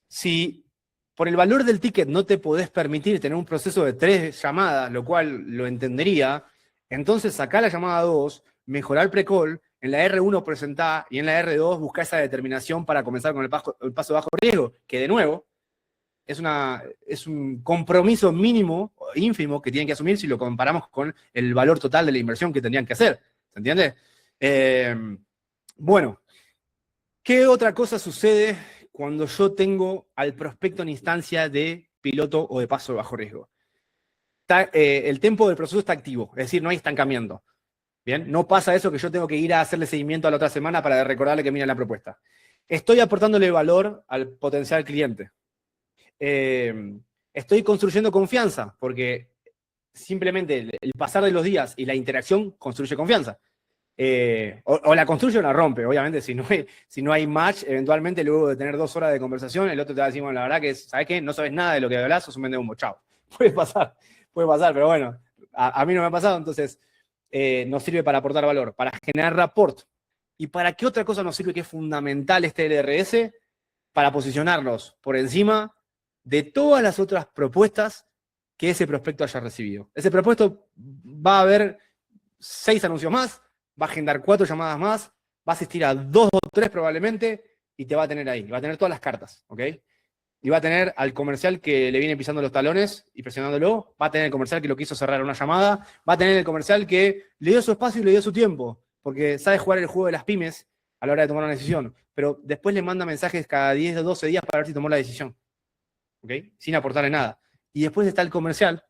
Si por el valor del ticket no te podés permitir tener un proceso de 3 llamadas, lo cual lo entendería, entonces sacá la llamada 2, mejorá el pre-call, en la R1 presentá y en la R2 buscá esa determinación para comenzar con el paso bajo riesgo, que de nuevo es un compromiso mínimo, ínfimo, que tienen que asumir si lo comparamos con el valor total de la inversión que tendrían que hacer. ¿Se entiende? Bueno, ¿qué otra cosa sucede cuando yo tengo al prospecto en instancia de piloto o de paso bajo riesgo? El tiempo del proceso está activo, es decir, no hay estancamiento. ¿Bien? No pasa eso que yo tengo que ir a hacerle seguimiento a la otra semana para recordarle que mira la propuesta. Estoy aportándole valor al potencial cliente. Estoy construyendo confianza, porque simplemente el pasar de los días y la interacción construye confianza. O la construye o la rompe, obviamente, si no hay match, eventualmente luego de tener 2 horas de conversación, el otro te va a decir, bueno, la verdad que, ¿sabes qué? No sabes nada de lo que hablas, sos un vende humo, chao. Puede pasar, pero bueno, a mí no me ha pasado, entonces nos sirve para aportar valor, para generar rapport. ¿Y para qué otra cosa nos sirve que es fundamental este LRS? Para posicionarnos por encima de todas las otras propuestas que ese prospecto haya recibido. Ese prospecto va a ver 6 anuncios más, va a agendar 4 llamadas más, va a asistir a 2 o 3 probablemente, y te va a tener ahí, va a tener todas las cartas, ¿ok? Y va a tener al comercial que le viene pisando los talones y presionándolo, va a tener el comercial que lo quiso cerrar una llamada, va a tener el comercial que le dio su espacio y le dio su tiempo, porque sabe jugar el juego de las pymes a la hora de tomar una decisión, pero después le manda mensajes cada 10 o 12 días para ver si tomó la decisión, ¿ok? Sin aportarle nada. Y después está el comercial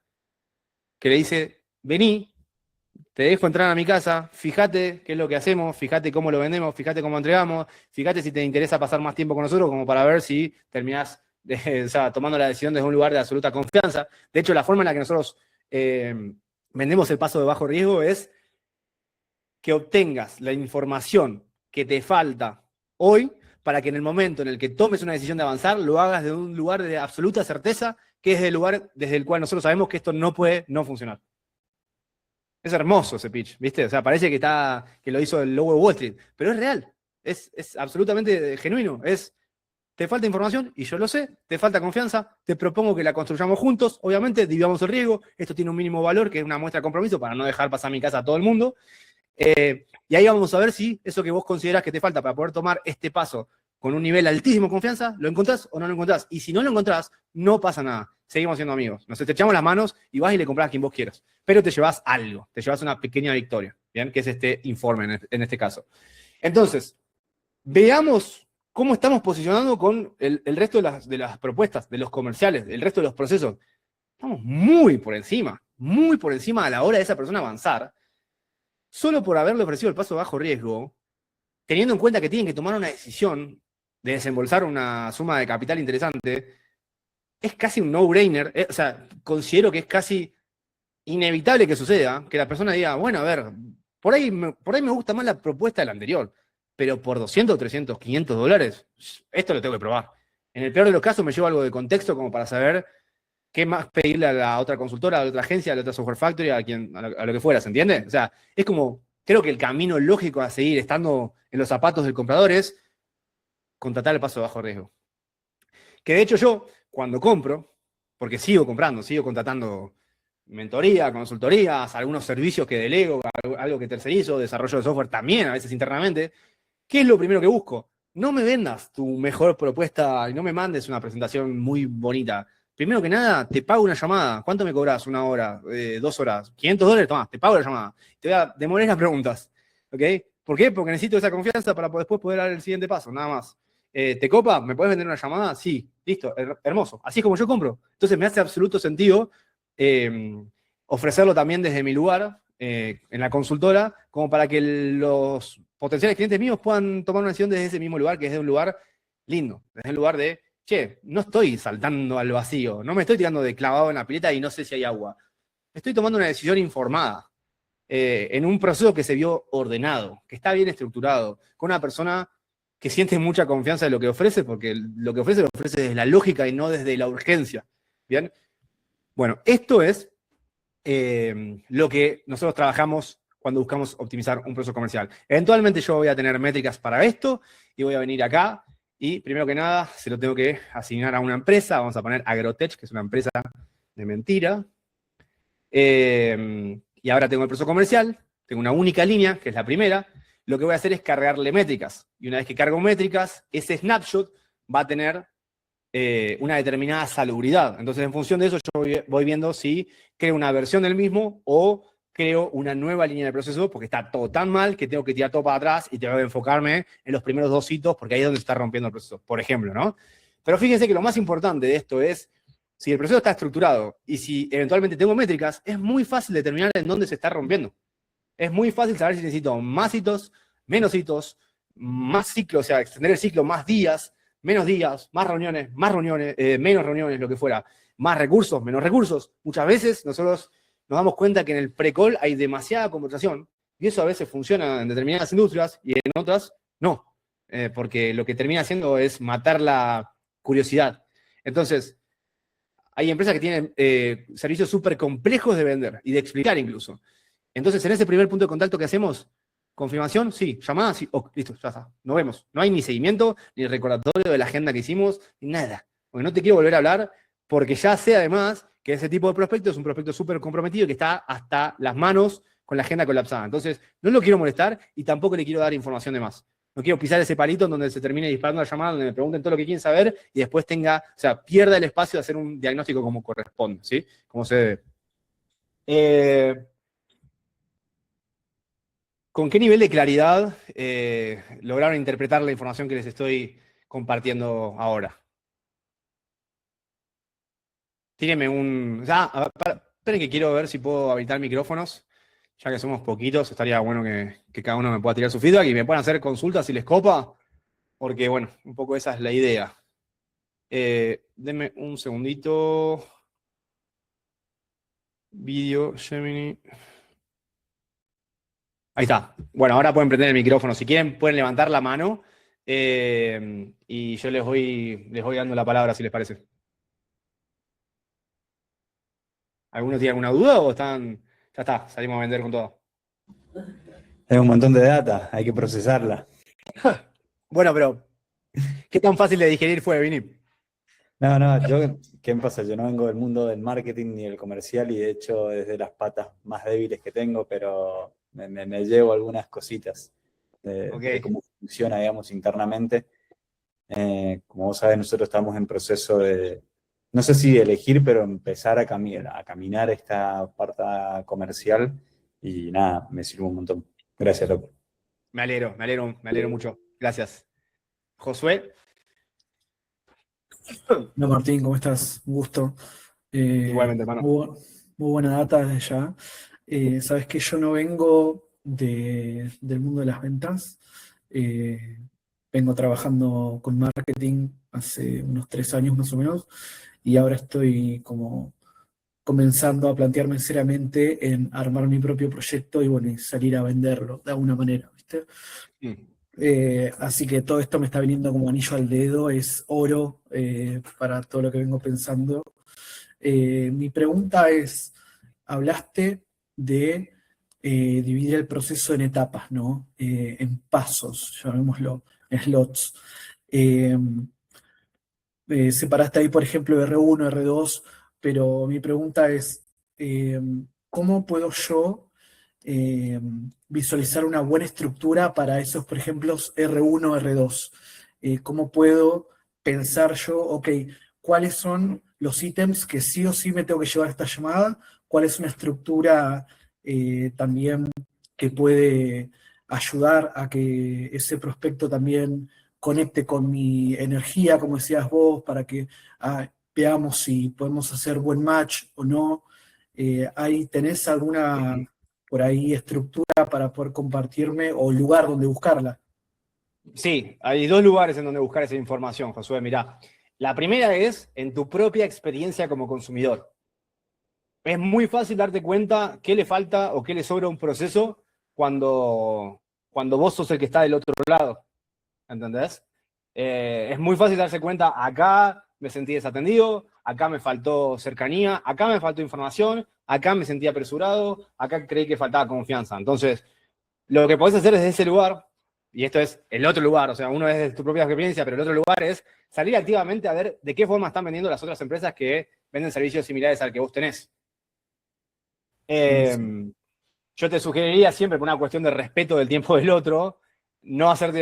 que le dice, vení, te dejo entrar a mi casa, fíjate qué es lo que hacemos, fíjate cómo lo vendemos, fíjate cómo entregamos, fíjate si te interesa pasar más tiempo con nosotros como para ver si terminás tomando la decisión desde un lugar de absoluta confianza. De hecho, la forma en la que nosotros vendemos el paso de bajo riesgo es que obtengas la información que te falta hoy para que en el momento en el que tomes una decisión de avanzar, lo hagas de un lugar de absoluta certeza, que es el lugar desde el cual nosotros sabemos que esto no puede no funcionar. Es hermoso ese pitch, ¿viste? O sea, parece que lo hizo el logo de Wall Street, pero es real, es absolutamente genuino, te falta información, y yo lo sé, te falta confianza, te propongo que la construyamos juntos, obviamente, dividamos el riesgo, esto tiene un mínimo valor, que es una muestra de compromiso, para no dejar pasar mi casa a todo el mundo, y ahí vamos a ver si eso que vos considerás que te falta para poder tomar este paso con un nivel altísimo de confianza, ¿lo encontrás o no lo encontrás? Y si no lo encontrás, no pasa nada, seguimos siendo amigos, nos estrechamos las manos y vas y le compras a quien vos quieras, pero te llevas algo, te llevas una pequeña victoria, ¿bien? Que es este informe en este caso. Entonces, veamos cómo estamos posicionando con el resto de las propuestas, de los comerciales, del resto de los procesos. Estamos muy por encima a la hora de esa persona avanzar, solo por haberle ofrecido el paso bajo riesgo, teniendo en cuenta que tienen que tomar una decisión de desembolsar una suma de capital interesante. es casi un no-brainer, o sea, considero que es casi inevitable que suceda, que la persona diga, bueno, a ver, por ahí me gusta más la propuesta del anterior, pero por 200, 300, 500 dólares, esto lo tengo que probar. En el peor de los casos me llevo algo de contexto como para saber qué más pedirle a la otra consultora, a la otra agencia, a la otra software factory, a lo que fuera, ¿se entiende? O sea, es como, creo que el camino lógico a seguir estando en los zapatos del comprador es contratar el paso de bajo riesgo. Que de hecho yo, cuando compro, porque sigo comprando, sigo contratando mentoría, consultorías, algunos servicios que delego, algo que tercerizo, desarrollo de software también, a veces internamente, ¿qué es lo primero que busco? No me vendas tu mejor propuesta y no me mandes una presentación muy bonita. Primero que nada, te pago una llamada. ¿Cuánto me cobras? ¿Una hora? ¿2 horas? ¿500 dólares? Tomás, te pago la llamada. Te voy a demoler las preguntas. ¿Ok? ¿Por qué? Porque necesito esa confianza para después poder dar el siguiente paso, nada más. ¿Te copa? ¿Me puedes vender una llamada? Sí, listo, hermoso. Así es como yo compro. Entonces me hace absoluto sentido ofrecerlo también desde mi lugar, en la consultora, como para que los potenciales clientes míos puedan tomar una decisión desde ese mismo lugar, que es de un lugar lindo, desde el lugar de, che, no estoy saltando al vacío, no me estoy tirando de clavado en la pileta y no sé si hay agua. Estoy tomando una decisión informada, en un proceso que se vio ordenado, que está bien estructurado, con una persona que siente mucha confianza de lo que ofrece, porque lo ofrece desde la lógica y no desde la urgencia. ¿Bien? Bueno, esto es lo que nosotros trabajamos cuando buscamos optimizar un proceso comercial. Eventualmente yo voy a tener métricas para esto y voy a venir acá y primero que nada se lo tengo que asignar a una empresa. Vamos a poner Agrotech, que es una empresa de mentira. Y ahora tengo el proceso comercial, tengo una única línea, que es la primera. Lo que voy a hacer es cargarle métricas. Y una vez que cargo métricas, ese snapshot va a tener una determinada salubridad. Entonces, en función de eso, yo voy viendo si creo una versión del mismo o creo una nueva línea de proceso, porque está todo tan mal que tengo que tirar todo para atrás y tengo que enfocarme en los primeros 2 hitos, porque ahí es donde se está rompiendo el proceso, por ejemplo, ¿no? Pero fíjense que lo más importante de esto es, si el proceso está estructurado y si eventualmente tengo métricas, es muy fácil determinar en dónde se está rompiendo. Es muy fácil saber si necesito más hitos, menos hitos, más ciclos, o sea, extender el ciclo más días, menos días, más reuniones, menos reuniones, lo que fuera, más recursos, menos recursos. Muchas veces nosotros nos damos cuenta que en el pre-call hay demasiada conversación y eso a veces funciona en determinadas industrias y en otras no, porque lo que termina haciendo es matar la curiosidad. Entonces, hay empresas que tienen servicios súper complejos de vender y de explicar incluso. Entonces, en ese primer punto de contacto que hacemos, confirmación, sí, llamada, sí, listo, ya está, nos vemos. No hay ni seguimiento, ni recordatorio de la agenda que hicimos, ni nada. Porque no te quiero volver a hablar, porque ya sé además que ese tipo de prospecto es un prospecto súper comprometido que está hasta las manos con la agenda colapsada. Entonces, no lo quiero molestar y tampoco le quiero dar información de más. No quiero pisar ese palito en donde se termine disparando la llamada, donde me pregunten todo lo que quieren saber y después tenga, o sea, pierda el espacio de hacer un diagnóstico como corresponde, ¿sí? Como se debe. ¿Con qué nivel de claridad lograron interpretar la información que les estoy compartiendo ahora? Tírenme un... esperen que quiero ver si puedo habilitar micrófonos. Ya que somos poquitos, estaría bueno que cada uno me pueda tirar su feedback y me puedan hacer consultas si les copa, porque bueno, un poco esa es la idea. Denme un segundito. Video, Gemini. Ahí está. Bueno, ahora pueden prender el micrófono. Si quieren, pueden levantar la mano y yo les voy dando la palabra, si les parece. ¿Alguno tiene alguna duda o están... Ya está, salimos a vender con todo? Es un montón de data, hay que procesarla. Bueno, pero ¿qué tan fácil de digerir fue, Vini? No, ¿qué me pasa? Yo no vengo del mundo del marketing ni del comercial y de hecho es de las patas más débiles que tengo, pero me llevo algunas cositas de Ok. cómo funciona, digamos, internamente. Como vos sabés, nosotros estamos en proceso de, no sé si elegir, pero empezar a caminar esta parte comercial y nada, me sirve un montón. Gracias, loco. Me alegro mucho. Gracias. Josué, Hola Martín, ¿cómo estás? Un gusto. igualmente, hermano. Muy buena data desde ya. Sabes que yo no vengo del mundo de las ventas. Eh, vengo trabajando con marketing hace unos 3 años más o menos, y ahora estoy como comenzando a plantearme seriamente en armar mi propio proyecto y bueno, y salir a venderlo de alguna manera, ¿viste? Mm. Así que todo esto me está viniendo como anillo al dedo, es oro para todo lo que vengo pensando. Mi pregunta es, hablaste de dividir el proceso en etapas, ¿no? En pasos, llamémoslo, slots. Eh, Separaste ahí, por ejemplo, R1, R2, pero mi pregunta es, eh, ¿cómo puedo yo eh, visualizar una buena estructura para esos, por ejemplo, R1, R2? ¿Cómo puedo pensar yo, ok, cuáles son los ítems que sí o sí me tengo que llevar a esta llamada? ¿Cuál es una estructura también que puede ayudar a que ese prospecto también conecte con mi energía, como decías vos, para que veamos si podemos hacer buen match o no? ¿Ahí tenés alguna por ahí estructura para poder compartirme o lugar donde buscarla? Sí, hay dos lugares en donde buscar esa información, Josué. Mirá, la primera es en tu propia experiencia como consumidor. Es muy fácil darte cuenta qué le falta o qué le sobra a un proceso cuando vos sos el que está del otro lado. ¿Entendés? Es muy fácil darse cuenta, acá me sentí desatendido, acá me faltó cercanía, acá me faltó información, acá me sentí apresurado, acá creí que faltaba confianza. Entonces, lo que podés hacer desde ese lugar, y esto es el otro lugar, o sea, uno es de tu propia experiencia, pero el otro lugar es salir activamente a ver de qué forma están vendiendo las otras empresas que venden servicios similares al que vos tenés. Buenísimo. Yo te sugeriría siempre, por una cuestión de respeto del tiempo del otro, no hacer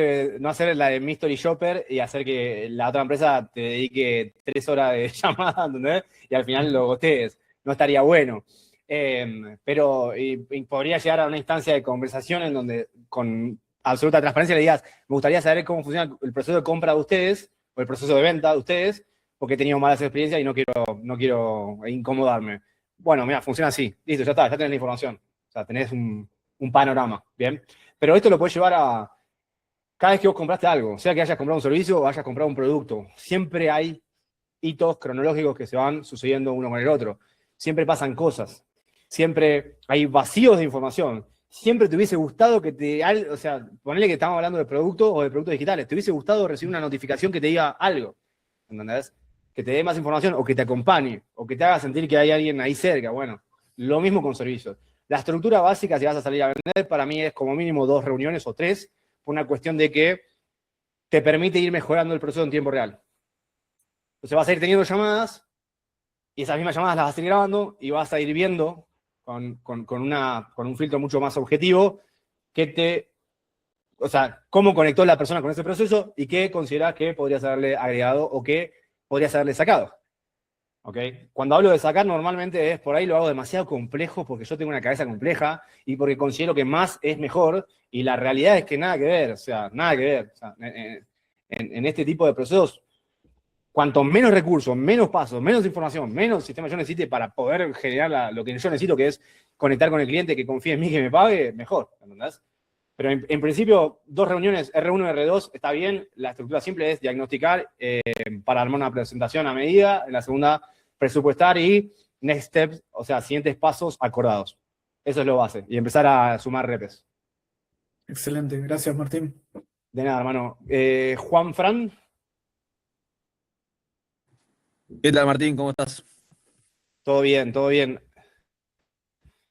la de Mystery Shopper y hacer que la otra empresa te dedique 3 horas de llamada, ¿entendés? Y al final lo gotees. No estaría bueno. Pero y podría llegar a una instancia de conversación en donde con absoluta transparencia le digas, me gustaría saber cómo funciona el proceso de compra de ustedes o el proceso de venta de ustedes, porque he tenido malas experiencias y no quiero incomodarme. Bueno, mira, funciona así. Listo, ya está, ya tenés la información. O sea, tenés un panorama, ¿bien? Pero esto lo puedes llevar a cada vez que vos compraste algo, sea que hayas comprado un servicio o hayas comprado un producto. Siempre hay hitos cronológicos que se van sucediendo uno con el otro. Siempre pasan cosas. Siempre hay vacíos de información. Siempre te hubiese gustado o sea, ponele que estamos hablando de productos o de productos digitales, te hubiese gustado recibir una notificación que te diga algo, ¿entendés? Que te dé más información o que te acompañe o que te haga sentir que hay alguien ahí cerca. Bueno, lo mismo con servicios. La estructura básica, si vas a salir a vender, para mí es como mínimo 2 reuniones o 3, por una cuestión de que te permite ir mejorando el proceso en tiempo real. Entonces vas a ir teniendo llamadas y esas mismas llamadas las vas a ir grabando y vas a ir viendo con un filtro mucho más objetivo o sea, cómo conectó la persona con ese proceso y qué consideras que podrías haberle agregado o qué podrías haberle sacado. ¿Okay? Cuando hablo de sacar, normalmente es por ahí lo hago demasiado complejo porque yo tengo una cabeza compleja y porque considero que más es mejor y la realidad es que nada que ver, o sea, nada que ver. O sea, en este tipo de procesos, cuanto menos recursos, menos pasos, menos información, menos sistema yo necesite para poder generar lo que yo necesito, que es conectar con el cliente, que confíe en mí, que me pague, mejor, ¿entendés? Pero en principio, 2 reuniones, R1 y R2, está bien. La estructura simple es diagnosticar para armar una presentación a medida. En la segunda, presupuestar y next steps, o sea, siguientes pasos acordados. Eso es lo base. Y empezar a sumar repes. Excelente, gracias Martín. De nada, hermano. Juan Fran, ¿Qué tal, Martín? ¿Cómo estás? todo bien, todo bien.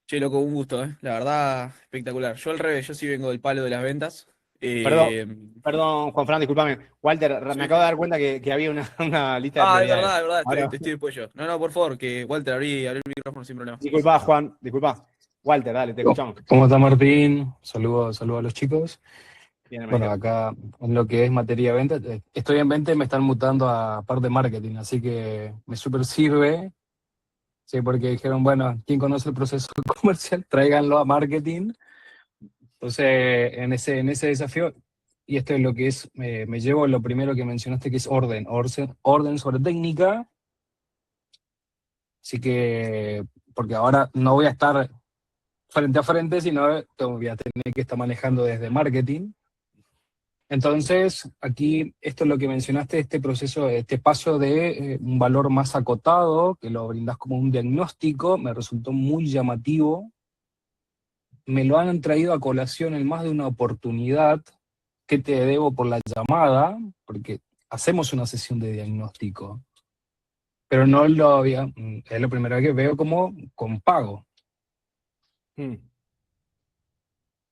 Che, loco, un gusto, ¿eh? La verdad, espectacular. Yo al revés, yo sí vengo del palo de las ventas. Perdón, Eh, perdón, Juan Fran, discúlpame. Walter, me sí. acabo de dar cuenta que había una lista de Ah, prioridades. es verdad, Ahora, estoy después yo. No, no, por favor, que Walter, abrí el micrófono sin problema. disculpa, Juan, disculpa. Walter, dale, te escuchamos. ¿Cómo está Martín? Saludos a los chicos. Bien, Bueno, hermanito. acá en lo que es materia de venta, estoy en venta y me están mutando a parte de marketing, así que me súper sirve, sí, porque dijeron, bueno, ¿quién conoce el proceso comercial? Tráiganlo a marketing. Entonces, en ese desafío, y esto es lo que es, me llevo lo primero que mencionaste, que es orden sobre técnica, así que, porque ahora no voy a estar frente a frente, sino que voy a tener que estar manejando desde marketing. Entonces, aquí, esto es lo que mencionaste, este proceso, este paso de un valor más acotado, que lo brindás como un diagnóstico, me resultó muy llamativo. Me lo han traído a colación en más de una oportunidad, que te debo por la llamada, porque hacemos una sesión de diagnóstico, pero no lo había, es la primera vez que veo como con pago. Mm.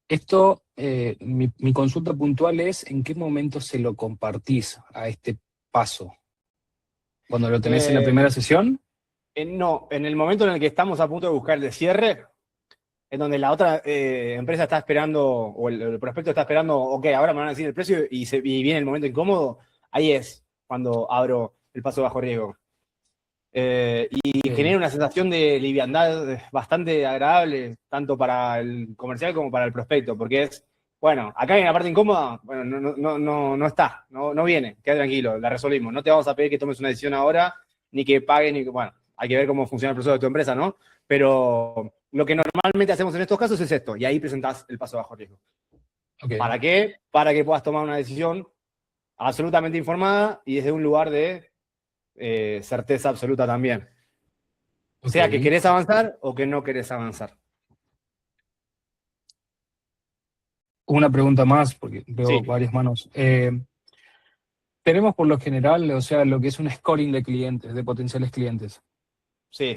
Esto, mi consulta puntual es, ¿en qué momento se lo compartís a este paso? ¿Cuando lo tenés en la primera sesión? No, en el momento en el que estamos a punto de buscar el de cierre, en donde la otra empresa está esperando, o el prospecto está esperando, ok, ahora me van a decir el precio y viene el momento incómodo, ahí es cuando abro el paso bajo riesgo. Y genera una sensación de liviandad bastante agradable, tanto para el comercial como para el prospecto, porque es, bueno, acá hay una parte incómoda, bueno, no está, no viene, queda tranquilo, la resolvimos. No te vamos a pedir que tomes una decisión ahora, ni que pagues, ni que, bueno, hay que ver cómo funciona el proceso de tu empresa, ¿no? Pero lo que normalmente hacemos en estos casos es esto, y ahí presentás el paso bajo riesgo. Okay. ¿Para qué? Para que puedas tomar una decisión absolutamente informada y desde un lugar de certeza absoluta también. O sea, que querés avanzar o que no querés avanzar. Una pregunta más, porque veo Sí. varias manos. Tenemos por lo general, o sea, lo que es un scoring de clientes, de potenciales clientes. Sí.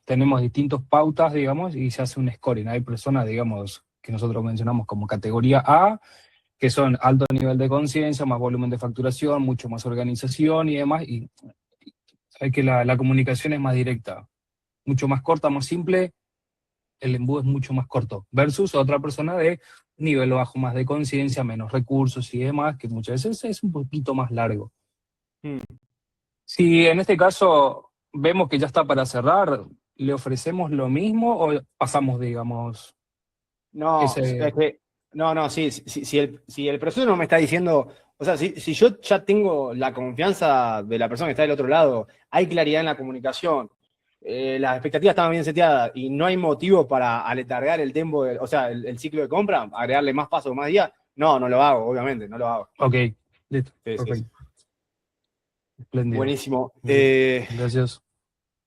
Tenemos distintas pautas, digamos, y se hace un scoring. Hay personas, digamos, que nosotros mencionamos como categoría A, que son alto nivel de conciencia, más volumen de facturación, mucho más organización y demás, y hay que la comunicación es más directa, mucho más corta, más simple, el embudo es mucho más corto, versus otra persona de nivel bajo, más de conciencia, menos recursos y demás, que muchas veces es un poquito más largo. Si en este caso vemos que ya está para cerrar, ¿le ofrecemos lo mismo o pasamos, digamos, No, es que, si el proceso no me está diciendo, o sea, si yo ya tengo la confianza de la persona que está del otro lado, hay claridad en la comunicación, las expectativas están bien seteadas y no hay motivo para aletargar el tiempo, o sea, el ciclo de compra, agregarle más pasos, más días, no lo hago, obviamente, no lo hago. Ok, listo, Sí, perfecto. sí. Espléndido. Buenísimo. Gracias.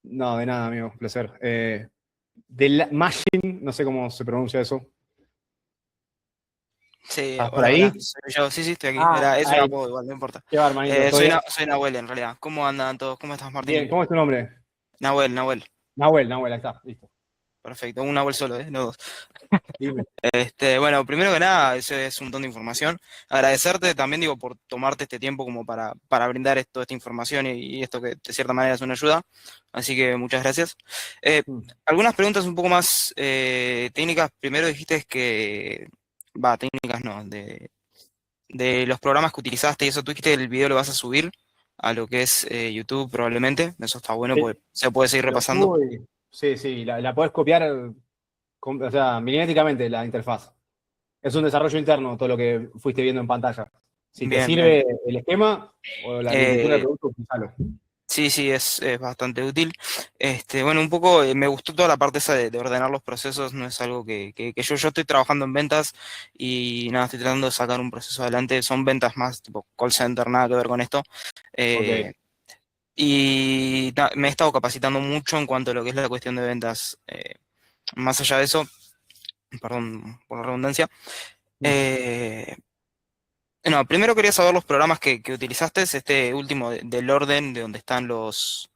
No, de nada, amigo, placer. De Machine, no sé cómo se pronuncia eso. Sí, ¿Estás por hola, ahí? hola, soy yo, sí, estoy aquí. Ah, Era, es un ahí. apodo igual, no importa. ¿Qué va, hermanito? ¿Todo Soy, bien? soy Nahuel en realidad. ¿Cómo andan todos? ¿Cómo estás, Martín? Bien, ¿cómo es tu nombre? Nahuel. Nahuel, ahí está, listo. Perfecto, un Nahuel solo, no dos. Dime. Bueno, primero que nada, eso es un montón de información. Agradecerte también, digo, por tomarte este tiempo como para brindar toda esta información y esto que de cierta manera es una ayuda. Así que muchas gracias. Algunas preguntas un poco más técnicas. Primero dijiste que, técnicas no, de los programas que utilizaste y eso, tú dijiste que el video lo vas a subir a lo que es YouTube probablemente. Eso está bueno porque se puede seguir repasando. Sí, la podés copiar, o sea, milimétricamente la interfaz. Es un desarrollo interno todo lo que fuiste viendo en pantalla. Si te Bien, sirve el esquema o la arquitectura del bien. producto, utilizalo. Sí, es bastante útil. Bueno, un poco me gustó toda la parte esa de ordenar los procesos, no es algo que yo estoy trabajando en ventas y nada, estoy tratando de sacar un proceso adelante, son ventas más tipo call center, nada que ver con esto. Y me he estado capacitando mucho en cuanto a lo que es la cuestión de ventas. Más allá de eso, perdón por la redundancia, no, primero quería saber los programas que utilizaste, este último del orden de donde están los,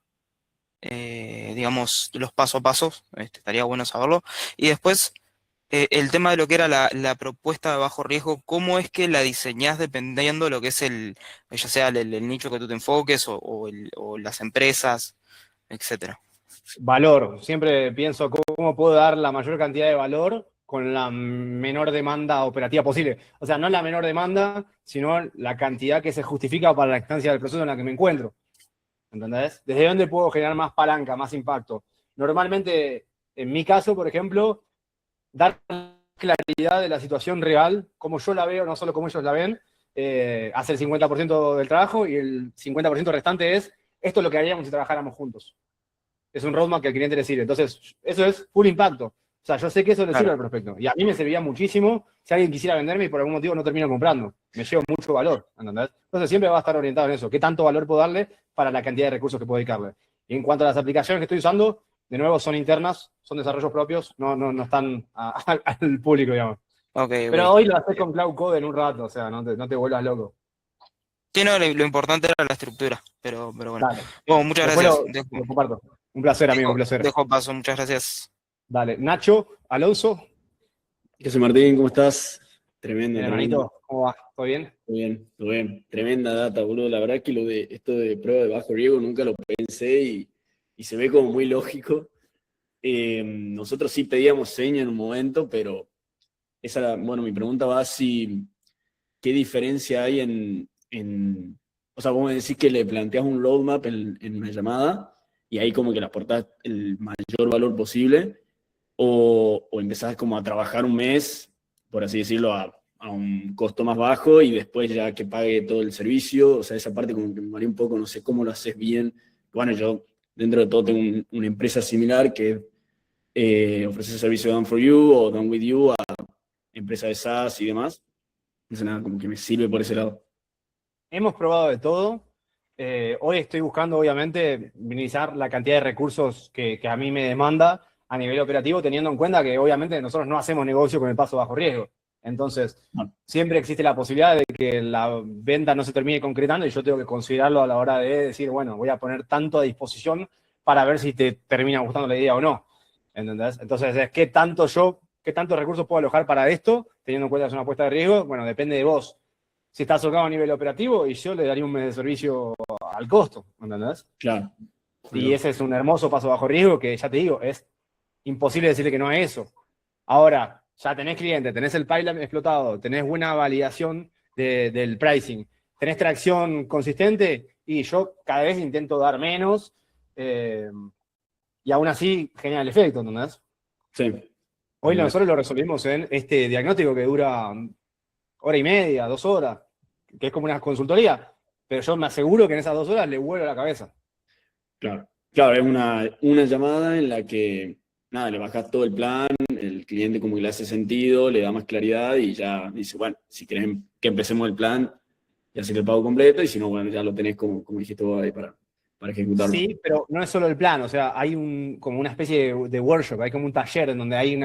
digamos, los paso a paso, estaría bueno saberlo. Y después, el tema de lo que era la propuesta de bajo riesgo, ¿cómo es que la diseñás dependiendo de lo que es ya sea el nicho que tú te enfoques o las empresas, etcétera? Valor. Siempre pienso cómo puedo dar la mayor cantidad de valor con la menor demanda operativa posible. O sea, no la menor demanda, sino la cantidad que se justifica para la instancia del proceso en la que me encuentro. ¿Entendés? ¿Desde dónde puedo generar más palanca, más impacto? Normalmente, en mi caso, por ejemplo, dar claridad de la situación real, como yo la veo, no solo como ellos la ven, hace el 50% del trabajo y el 50% restante es, esto es lo que haríamos si trabajáramos juntos. Es un roadmap que al cliente le sirve. Entonces, eso es full impacto. O sea, yo sé que eso le Claro. sirve al prospecto. Y a mí me serviría muchísimo si alguien quisiera venderme y por algún motivo no termino comprando. Me llevo mucho valor, ¿entendés? Entonces siempre va a estar orientado en eso. ¿Qué tanto valor puedo darle para la cantidad de recursos que puedo dedicarle? Y en cuanto a las aplicaciones que estoy usando, de nuevo son internas, son desarrollos propios, no están al público, digamos. Ok, Pero ok. hoy lo haces con Cloud Code en un rato, o sea, no te vuelvas loco. Sí, no, lo importante era la estructura, pero bueno. Dale. Bueno, muchas Después gracias. lo comparto. Un placer, amigo, un placer. Dejo paso, muchas gracias. Dale. Nacho, Alonso, ¿Qué hace, Martín? ¿Cómo estás? Tremendo, bien, tremendo. hermanito, ¿cómo va? ¿Todo bien? Todo bien, todo bien. Tremenda data, boludo. La verdad que esto de prueba de bajo riesgo nunca lo pensé y se ve como muy lógico. Nosotros sí pedíamos seña en un momento, pero bueno, mi pregunta va si, ¿qué diferencia hay o sea, vos me decís que le planteás un roadmap en una llamada y ahí como que le aportás el mayor valor posible, o empezás como a trabajar un mes, por así decirlo, a un costo más bajo y después ya que pague todo el servicio. O sea, esa parte como que me mareó un poco, no sé cómo lo haces bien. Bueno, yo dentro de todo tengo una empresa similar que ofrece el servicio Done for You o Done with You a empresas de SaaS y demás. Entonces nada, como que me sirve por ese lado. Hemos probado de todo. Hoy estoy buscando, obviamente, minimizar la cantidad de recursos que a mí me demanda a nivel operativo, teniendo en cuenta que, obviamente, nosotros no hacemos negocio con el paso bajo riesgo. Entonces, siempre existe la posibilidad de que la venta no se termine concretando y yo tengo que considerarlo a la hora de decir, bueno, voy a poner tanto a disposición para ver si te termina gustando la idea o no. ¿Entendés? Entonces, qué tantos recursos puedo alojar para esto, teniendo en cuenta que es una apuesta de riesgo? Bueno, depende de vos. Si estás tocado a nivel operativo y yo le daría un mes de servicio al costo, ¿entendés? Claro. Y ese es un hermoso paso bajo riesgo que, ya te digo, es imposible decirle que no a eso. Ahora, ya tenés cliente, tenés el pipeline explotado, tenés buena validación del pricing, tenés tracción consistente y yo cada vez intento dar menos y aún así genera el efecto, ¿entendés? Sí. Hoy nosotros lo resolvimos en este diagnóstico que dura hora y media, 2 horas, que es como una consultoría, pero yo me aseguro que en esas 2 horas le vuelo la cabeza. Claro. Claro, es una llamada en la que, nada, le bajás todo el plan, el cliente como que le hace sentido, le da más claridad y ya dice, bueno, si querés que empecemos el plan, ya sé que el pago completo, y si no, bueno, ya lo tenés como dijiste vos ahí para ejecutarlo. Sí, pero no es solo el plan, o sea, hay como una especie de workshop, hay como un taller en donde hay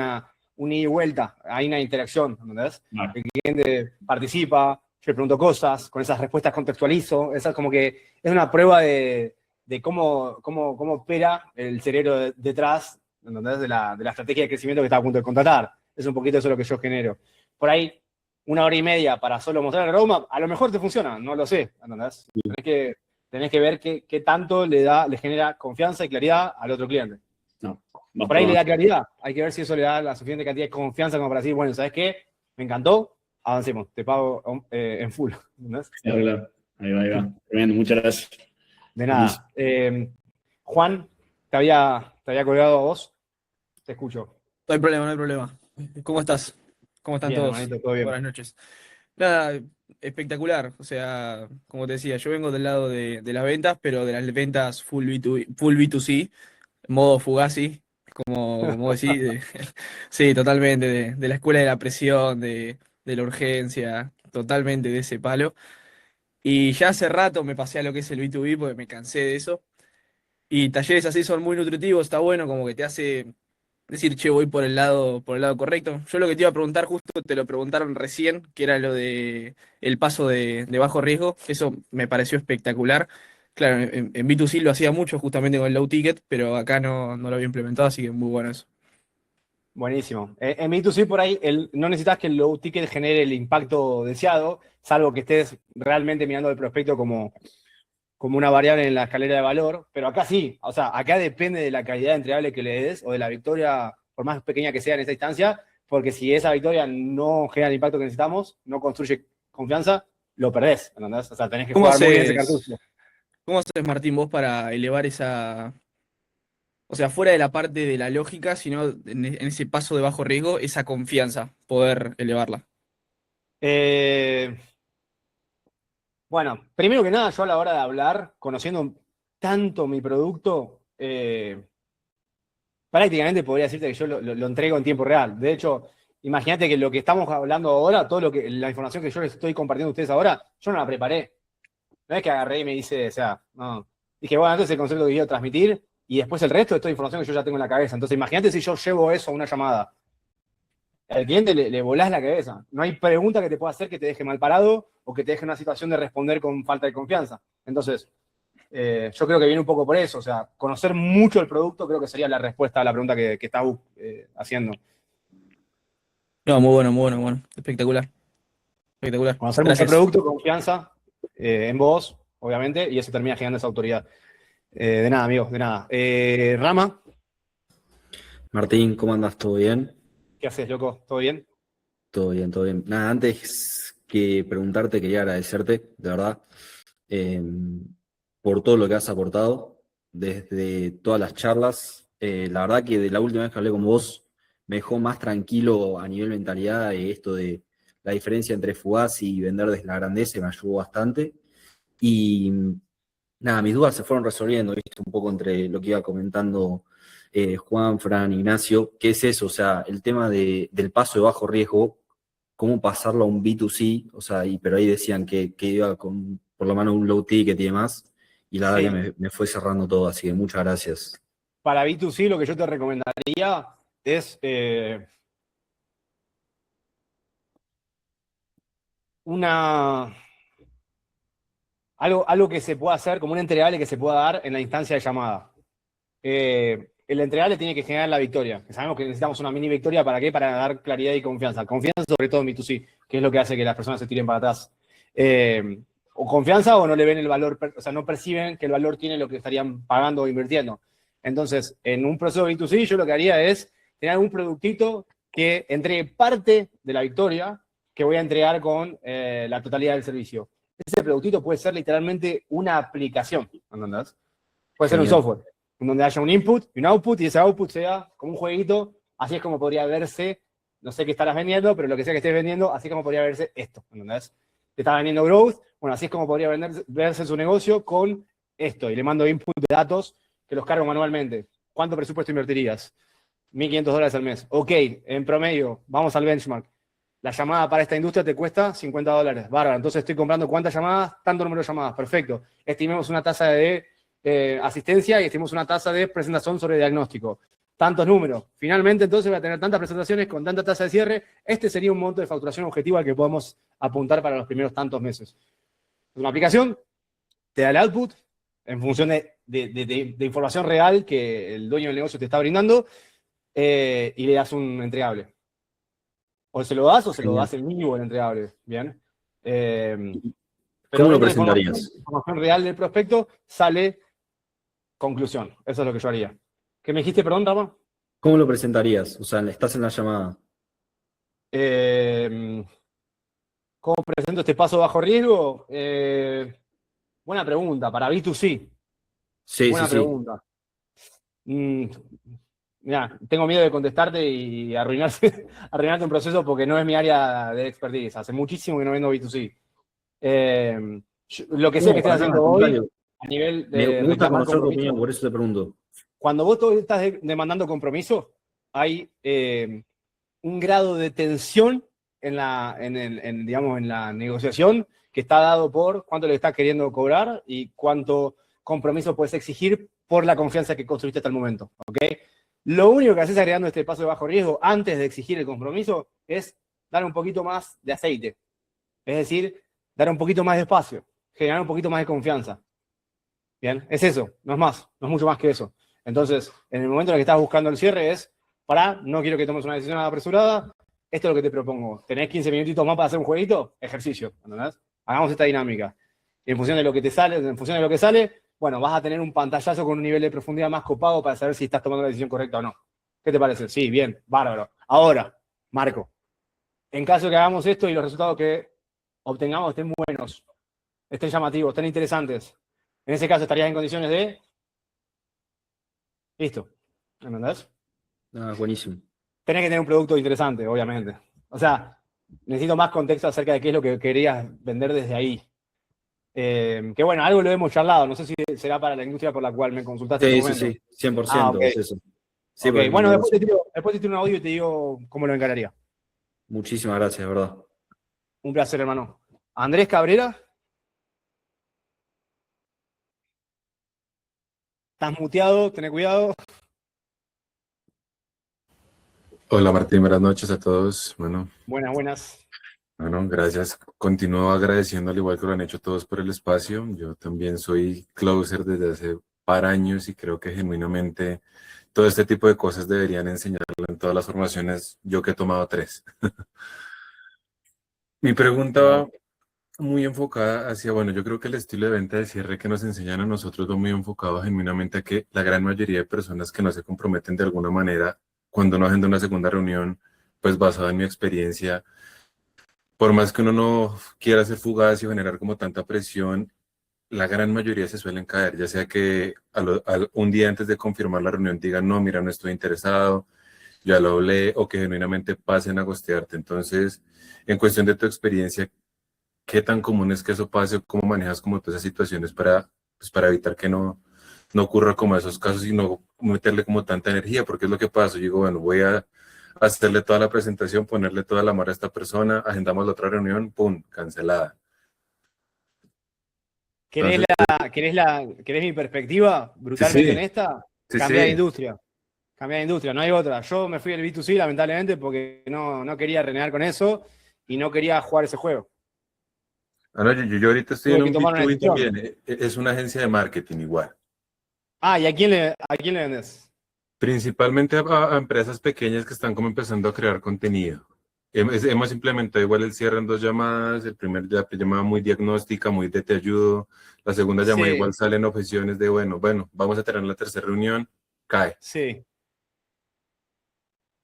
un ida y vuelta, hay una interacción, ¿entendés? Claro. El cliente participa, yo le pregunto cosas, con esas respuestas contextualizo, esa es como que es una prueba de cómo opera el cerebro detrás, ¿entendés? De la estrategia de crecimiento que está a punto de contratar. Es un poquito eso lo que yo genero. Por ahí, 1 hora y media para solo mostrar el roadmap, a lo mejor te funciona, no lo sé, ¿entendés? Tenés que ver qué tanto le genera confianza y claridad al otro cliente. No, Por ahí le da claridad, hay que ver si eso le da la suficiente cantidad de confianza como para decir, bueno, ¿sabes qué? Me encantó, avancemos, te pago en full. ¿Entendés? Claro. Ahí va. Tremendo, muchas gracias. De nada. Juan, te había colgado a vos, te escucho. No hay problema, no hay problema. ¿Cómo estás? ¿Cómo están Bien, todos? hermanito, todo bien. Buenas noches. Nada, espectacular. O sea, como te decía, yo vengo del lado de las ventas, pero de las ventas full B2C, modo Fugazi, como decís. Sí, totalmente. De la escuela de la presión, de la urgencia, totalmente de ese palo. Y ya hace rato me pasé a lo que es el B2B porque me cansé de eso. Y talleres así son muy nutritivos, está bueno, como que te hace decir, che, voy por el lado correcto. Yo lo que te iba a preguntar, justo te lo preguntaron recién, que era lo de el paso de bajo riesgo. Eso me pareció espectacular. Claro, en B2C lo hacía mucho justamente con el low ticket, pero acá no lo había implementado, así que muy bueno eso. Buenísimo. En B2C por ahí no necesitas que el low ticket genere el impacto deseado, salvo que estés realmente mirando el prospecto como una variable en la escalera de valor, pero acá sí, o sea, acá depende de la calidad de entregable que le des o de la victoria, por más pequeña que sea en esa instancia, porque si esa victoria no genera el impacto que necesitamos, no construye confianza, lo perdés, ¿entendés? O sea, tenés que ¿Cómo jugar muy bien ese haces, cartucho. cómo haces, Martín, vos para elevar esa, o sea, fuera de la parte de la lógica, sino en ese paso de bajo riesgo, esa confianza, poder elevarla? Eh, bueno, primero que nada, yo a la hora de hablar, conociendo tanto mi producto, prácticamente podría decirte que yo lo entrego en tiempo real. De hecho, imagínate que lo que estamos hablando ahora, la información que yo les estoy compartiendo a ustedes ahora, yo no la preparé. No es que agarré y me dice, o sea, no. Dije, bueno, entonces el concepto que quiero transmitir y después el resto de toda información que yo ya tengo en la cabeza. Entonces, imagínate si yo llevo eso a una llamada. Al cliente le volás la cabeza. No hay pregunta que te pueda hacer que te deje mal parado o que te deje en una situación de responder con falta de confianza. Entonces, yo creo que viene un poco por eso. O sea, conocer mucho el producto creo que sería la respuesta a la pregunta que estás haciendo. No, muy bueno. Espectacular. Espectacular. Conocer mucho el Gracias. producto, confianza en vos, obviamente, y eso termina generando esa autoridad. De nada, amigos, de nada. Rama, Martín, ¿cómo andas? ¿Todo bien? ¿qué haces, loco? ¿Todo bien? Todo bien, todo bien. Nada, antes que preguntarte, quería agradecerte, de verdad, eh, por todo lo que has aportado desde todas las charlas. La verdad que de la última vez que hablé con vos, me dejó más tranquilo a nivel mentalidad esto de la diferencia entre fugaz y vender desde la grandeza, me ayudó bastante. Y nada, mis dudas se fueron resolviendo, ¿viste? Un poco entre lo que iba comentando Juan, Fran, Ignacio. ¿Qué es eso? O sea, el tema del paso de bajo riesgo, cómo pasarlo a un B2C, o sea, pero ahí decían que iba con por lo menos un low ticket y demás, y la verdad Sí. que me fue cerrando todo, así que muchas gracias. Para B2C lo que yo te recomendaría es algo que se pueda hacer, como un entregable que se pueda dar en la instancia de llamada. El entregable tiene que generar la victoria. Sabemos que necesitamos una mini victoria, ¿para qué? Para dar claridad y confianza. Confianza sobre todo en B2C, que es lo que hace que las personas se tiren para atrás. O confianza o no le ven el valor, o sea, no perciben que el valor tiene lo que estarían pagando o invirtiendo. Entonces, en un proceso de B2C, yo lo que haría es tener un productito que entregue parte de la victoria que voy a entregar con la totalidad del servicio. Ese productito puede ser literalmente una aplicación, ¿entendés? Puede ser un Genial. software, en donde haya un input y un output, y ese output sea como un jueguito. Así es como podría verse, no sé qué estarás vendiendo, pero lo que sea que estés vendiendo, así es como podría verse esto, ¿entendés? Te estás vendiendo growth, bueno, así es como podría verse su negocio con esto, y le mando input de datos que los cargo manualmente. ¿Cuánto presupuesto invertirías? $1.500 al mes. Ok, en promedio, vamos al benchmark. La llamada para esta industria te cuesta $50. Bárbaro, entonces estoy comprando ¿cuántas llamadas? Tanto número de llamadas, perfecto. Estimemos una tasa de asistencia y estimemos una tasa de presentación sobre diagnóstico. Tantos números. Finalmente, entonces voy a tener tantas presentaciones con tanta tasa de cierre. Este sería un monto de facturación objetivo al que podemos apuntar para los primeros tantos meses. Una aplicación te da el output en función de información real que el dueño del negocio te está brindando y le das un entregable. O se lo das o se lo das en mínimo el entregable. Bien. Pero ¿Cómo lo dentro de presentarías? información real del prospecto sale conclusión. Eso es lo que yo haría. ¿Qué me dijiste, perdón, Rama? ¿Cómo lo presentarías? O sea, estás en la llamada. ¿Cómo presento este paso bajo riesgo? Buena pregunta. Para B2C. Sí, Buena sí, sí. pregunta. Mira, tengo miedo de contestarte y arruinarte un proceso porque no es mi área de expertise. Hace muchísimo que no vendo B2C. Lo que sé que estés No, haciendo al hoy, contrario. a nivel Me de gusta reclamar conocer tu compromiso, opinión, por eso te pregunto. cuando vos estás demandando compromiso, hay un grado de tensión digamos, en la negociación que está dado por cuánto le estás queriendo cobrar y cuánto compromiso puedes exigir por la confianza que construiste hasta el momento. ¿Ok? Lo único que haces agregando este paso de bajo riesgo antes de exigir el compromiso es dar un poquito más de aceite. Es decir, dar un poquito más de espacio, generar un poquito más de confianza. Bien, es eso, no es más, no es mucho más que eso. Entonces, en el momento en el que estás buscando el cierre es, no quiero que tomes una decisión apresurada, esto es lo que te propongo. ¿Tenés 15 minutitos más para hacer un jueguito? Ejercicio, ¿entendés? Hagamos esta dinámica. Y en función de lo que te sale, en función de lo que sale, bueno, vas a tener un pantallazo con un nivel de profundidad más copado para saber si estás tomando la decisión correcta o no. ¿Qué te parece? Sí, bien, bárbaro. Ahora, Marco, en caso de que hagamos esto y los resultados que obtengamos estén buenos, estén llamativos, estén interesantes, en ese caso estarías en condiciones de... Listo. ¿Entendés? Ah, buenísimo. Tenés que tener un producto interesante, obviamente. O sea, necesito más contexto acerca de qué es lo que querías vender desde ahí. Que bueno, algo lo hemos charlado. No sé si será para la industria por la cual me consultaste en Sí, este sí, momento. sí, 100% Ah, ok. es eso. Sí, Ok, porque mi bueno, negocio. después te tiro un audio y te digo cómo lo encararía. Muchísimas gracias, de verdad. Un placer, hermano. Andrés Cabrera, estás muteado, tené cuidado. Hola Martín, buenas noches a todos. Buenas, buenas. Bueno, gracias. Continúo agradeciendo al igual que lo han hecho todos por el espacio. Yo también soy closer desde hace par años y creo que genuinamente todo este tipo de cosas deberían enseñarlo en todas las formaciones. Yo que he tomado 3. Mi pregunta va muy enfocada hacia, bueno, yo creo que el estilo de venta de cierre que nos enseñan a nosotros va muy enfocado genuinamente a que la gran mayoría de personas que no se comprometen de alguna manera cuando no agenda una segunda reunión, pues basada en mi experiencia, por más que uno no quiera ser fugaz y generar como tanta presión, la gran mayoría se suelen caer, ya sea que un día antes de confirmar la reunión digan, no, mira, no estoy interesado, ya lo hablé, o que genuinamente pasen a gostearte. Entonces, en cuestión de tu experiencia, ¿qué tan común es que eso pase o cómo manejas como todas esas situaciones pues para evitar que no ocurra como esos casos y no meterle como tanta energía? Porque es lo que pasa. Yo digo, bueno, voy a hacerle toda la presentación, ponerle toda la amor a esta persona, agendamos la otra reunión, ¡pum!, cancelada. ¿Querés, Entonces, querés mi perspectiva sí, brutalmente sí, honesta? sí, Cambiar de sí. industria. Cambiar de industria, no hay otra. Yo me fui al B2C lamentablemente porque no quería renegar con eso y no quería jugar ese juego. Ah, no, yo ahorita estoy en Tuve que un tomar una B2B decisión. también, es una agencia de marketing igual. Ah, ¿y a quién le vendés? Principalmente a empresas pequeñas que están como empezando a crear contenido. Hemos implementado igual el cierre en 2 llamadas, el primer llamada muy diagnóstica, muy de te ayudo, la segunda llamada Sí, igual salen objeciones de bueno, vamos a tener la tercera reunión, cae. sí.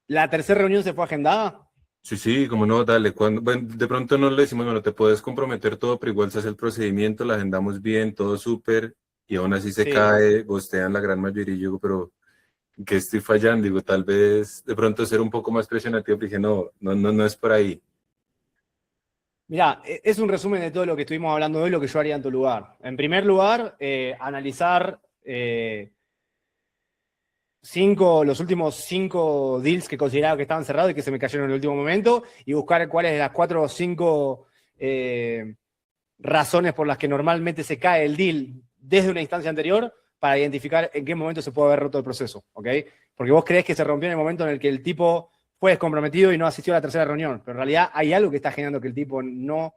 ¿La tercera reunión se fue agendada? Sí, como no, dale, bueno, de pronto no le decimos, bueno, te puedes comprometer todo, pero igual se hace el procedimiento, la agendamos bien, todo súper, y aún así se Sí. cae, gostean la gran mayoría, y yo digo, pero que estoy fallando, digo, tal vez de pronto ser un poco más presionativo, pero dije, no es por ahí. Mirá, es un resumen de todo lo que estuvimos hablando hoy, lo que yo haría en tu lugar. En primer lugar, analizar los últimos 5 deals que consideraba que estaban cerrados y que se me cayeron en el último momento y buscar cuáles de las 4 o 5 razones por las que normalmente se cae el deal desde una instancia anterior para identificar en qué momento se puede haber roto el proceso, ¿ok? Porque vos creés que se rompió en el momento en el que el tipo fue descomprometido y no asistió a la tercera reunión, pero en realidad hay algo que está generando que el tipo no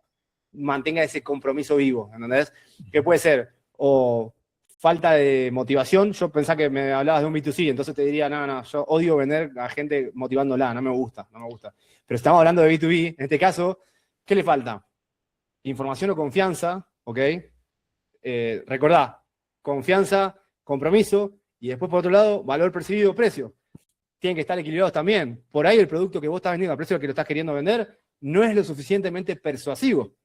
mantenga ese compromiso vivo, ¿entendés? Que puede ser o falta de motivación. Yo pensaba que me hablabas de un B2C, entonces te diría, no, yo odio vender a gente motivándola, no me gusta. Pero estamos hablando de B2B, en este caso, ¿qué le falta? Información o confianza, ¿ok? Recordá, confianza, compromiso, y después por otro lado, valor percibido, precio. Tienen que estar equilibrados también. Por ahí el producto que vos estás vendiendo al precio al que lo estás queriendo vender no es lo suficientemente persuasivo.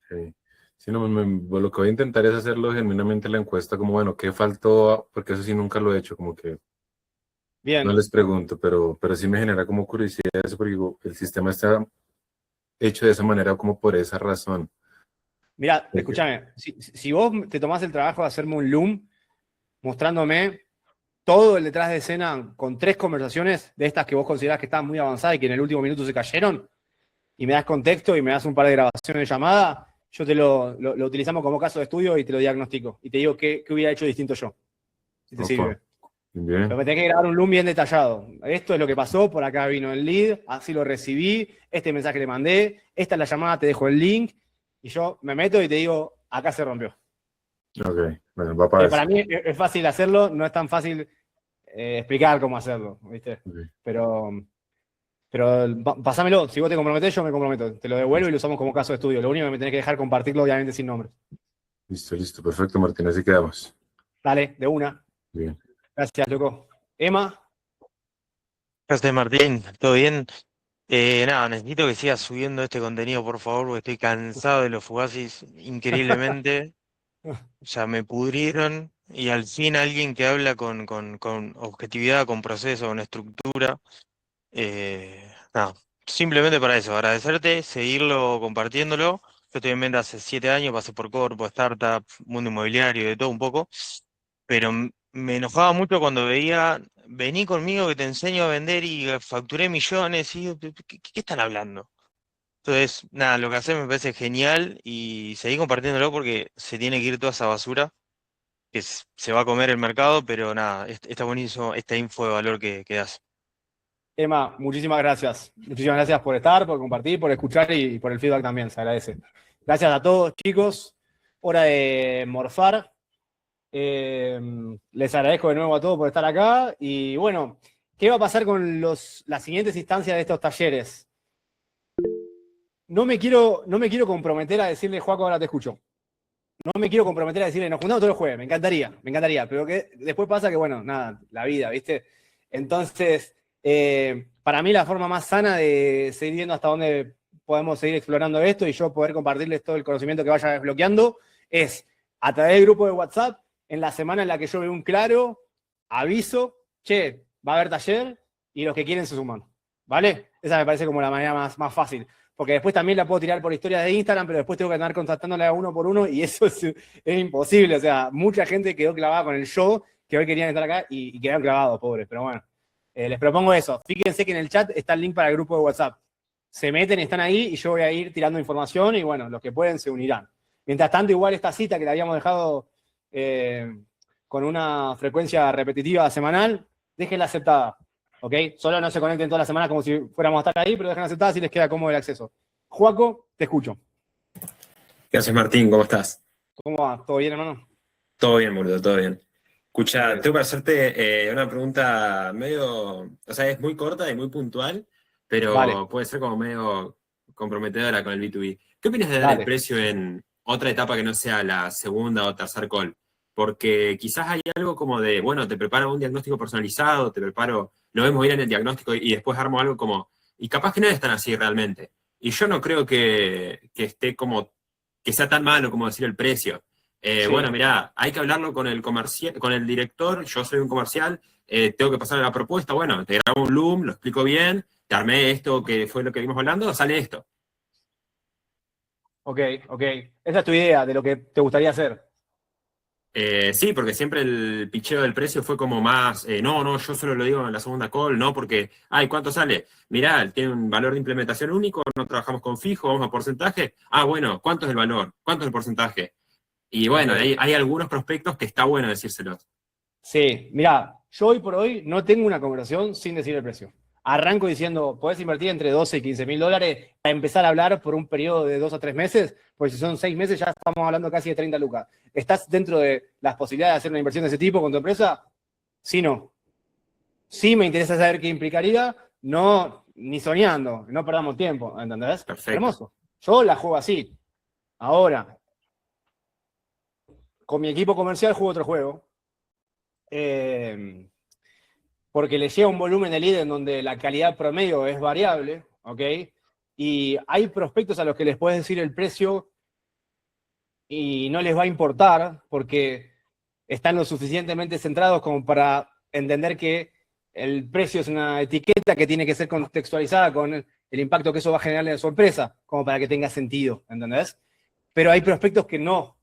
Sí. Sí, no, lo que voy a intentar es hacerlo genuinamente la encuesta, como bueno, ¿qué faltó? Porque eso sí nunca lo he hecho, como que no Bien, les pregunto, pero sí me genera como curiosidad eso, porque digo, el sistema está hecho de esa manera como por esa razón. mirá, De que- escúchame, si vos te tomás el trabajo de hacerme un loom mostrándome todo el detrás de escena con 3 conversaciones de estas que vos considerás que están muy avanzadas y que en el último minuto se cayeron, y me das contexto y me das un par de grabaciones de llamada, yo te lo utilizamos como caso de estudio y te lo diagnostico. Y te digo qué hubiera hecho distinto yo, si te Opa, sirve. bien, Pero me tenés que grabar un loom bien detallado. Esto es lo que pasó, por acá vino el lead, así lo recibí, este mensaje le mandé, esta es la llamada, te dejo el link, y yo me meto y te digo, acá se rompió. ok, bueno, va para eso. Para mí es fácil hacerlo, no es tan fácil explicar cómo hacerlo, ¿viste? Ok, Pero pasámelo, si vos te comprometés, yo me comprometo. Te lo devuelvo y lo usamos como caso de estudio. Lo único que me tenés que dejar compartirlo, obviamente, sin nombre. listo, perfecto, Martín, así quedamos. Dale, de una. Bien. Gracias, loco. Emma, Gracias, Martín, ¿todo bien? Nada, necesito que sigas subiendo este contenido, por favor, porque estoy cansado de los fugazis increíblemente. Ya me pudrieron. Y al fin alguien que habla con objetividad, con proceso, con estructura. Nada, simplemente para eso, agradecerte, seguirlo compartiéndolo. Yo estoy en venta hace 7 años, pasé por corpo, startup, mundo inmobiliario, de todo un poco. Pero me enojaba mucho cuando veía, vení conmigo que te enseño a vender y facturé millones, y digo, ¿qué están hablando? Entonces, nada, lo que haces me parece genial y seguí compartiéndolo porque se tiene que ir toda esa basura que se va a comer el mercado, pero nada, está buenísimo esta info de valor que das. Emma, muchísimas gracias. Muchísimas gracias por estar, por compartir, por escuchar y por el feedback también, se agradece. Gracias a todos, chicos. Hora de morfar. Les agradezco de nuevo a todos por estar acá. Y bueno, ¿qué va a pasar con las siguientes instancias de estos talleres? No me quiero comprometer a decirle, Joaco, ahora te escucho. No me quiero comprometer a decirle, nos juntamos todos los jueves, me encantaría, pero que después pasa que, bueno, nada, la vida, ¿viste? Entonces, para mí la forma más sana de seguir viendo hasta dónde podemos seguir explorando esto y yo poder compartirles todo el conocimiento que vaya desbloqueando es a través del grupo de WhatsApp, en la semana en la que yo veo un claro, aviso, che, va a haber taller y los que quieren se suman, ¿vale? Esa me parece como la manera más fácil. Porque después también la puedo tirar por historias de Instagram, pero después tengo que andar contactándole a uno por uno y eso es imposible. O sea, mucha gente quedó clavada con el show que hoy querían estar acá y quedaron clavados, pobres. Pero bueno, les propongo eso. Fíjense que en el chat está el link para el grupo de WhatsApp. Se meten, están ahí y yo voy a ir tirando información y bueno, los que pueden se unirán. Mientras tanto, igual esta cita que la habíamos dejado con una frecuencia repetitiva semanal, déjenla aceptada. ¿Ok? Solo no se conecten todas las semanas como si fuéramos a estar ahí, pero dejen aceptada si les queda cómodo el acceso. Joaco, te escucho. Gracias, Martín, ¿cómo estás? ¿Cómo va? ¿Todo bien, hermano? Todo bien, boludo, todo bien. Escucha, tengo para hacerte una pregunta medio, o sea, es muy corta y muy puntual, pero Vale. puede ser como medio comprometedora con el B2B. ¿Qué opinas de dar Dale. el precio en otra etapa que no sea la segunda o tercer call? Porque quizás hay algo como de, bueno, te preparo un diagnóstico personalizado, te preparo, lo vemos bien en el diagnóstico y después armo algo como, y capaz que no es tan así realmente. Y yo no creo que esté como, que sea tan malo como decir el precio. Sí. Bueno, mirá, hay que hablarlo con el con el director, yo soy un comercial, tengo que pasarle la propuesta, bueno, te grabo un Loom, lo explico bien, te armé esto que fue lo que vimos hablando, sale esto. Ok. Esa es tu idea de lo que te gustaría hacer. Sí, porque siempre el picheo del precio fue como más, no, yo solo lo digo en la segunda call, no, porque, ay, ¿cuánto sale? Mirá, tiene un valor de implementación único, no trabajamos con fijo, vamos a porcentaje. Ah, bueno, ¿cuánto es el valor? ¿Cuánto es el porcentaje? Y bueno, Ok. hay algunos prospectos que está bueno decírselos. Sí, mirá, yo hoy por hoy no tengo una conversación sin decir el precio. Arranco diciendo, podés invertir entre 12 y 15 mil dólares a empezar a hablar por un periodo de 2 a 3 meses, porque si son 6 meses ya estamos hablando casi de 30 lucas. ¿Estás dentro de las posibilidades de hacer una inversión de ese tipo con tu empresa? Sí, no. Sí, me interesa saber qué implicaría, no, ni soñando, no perdamos tiempo, ¿entendés? Perfecto. Hermoso. Yo la juego así. Ahora, con mi equipo comercial juego otro juego. Porque le llega un volumen de lead en donde la calidad promedio es variable, ¿ok? Y hay prospectos a los que les puedes decir el precio y no les va a importar porque están lo suficientemente centrados como para entender que el precio es una etiqueta que tiene que ser contextualizada con el impacto que eso va a generar en su empresa, como para que tenga sentido, ¿entendés? Pero hay prospectos que no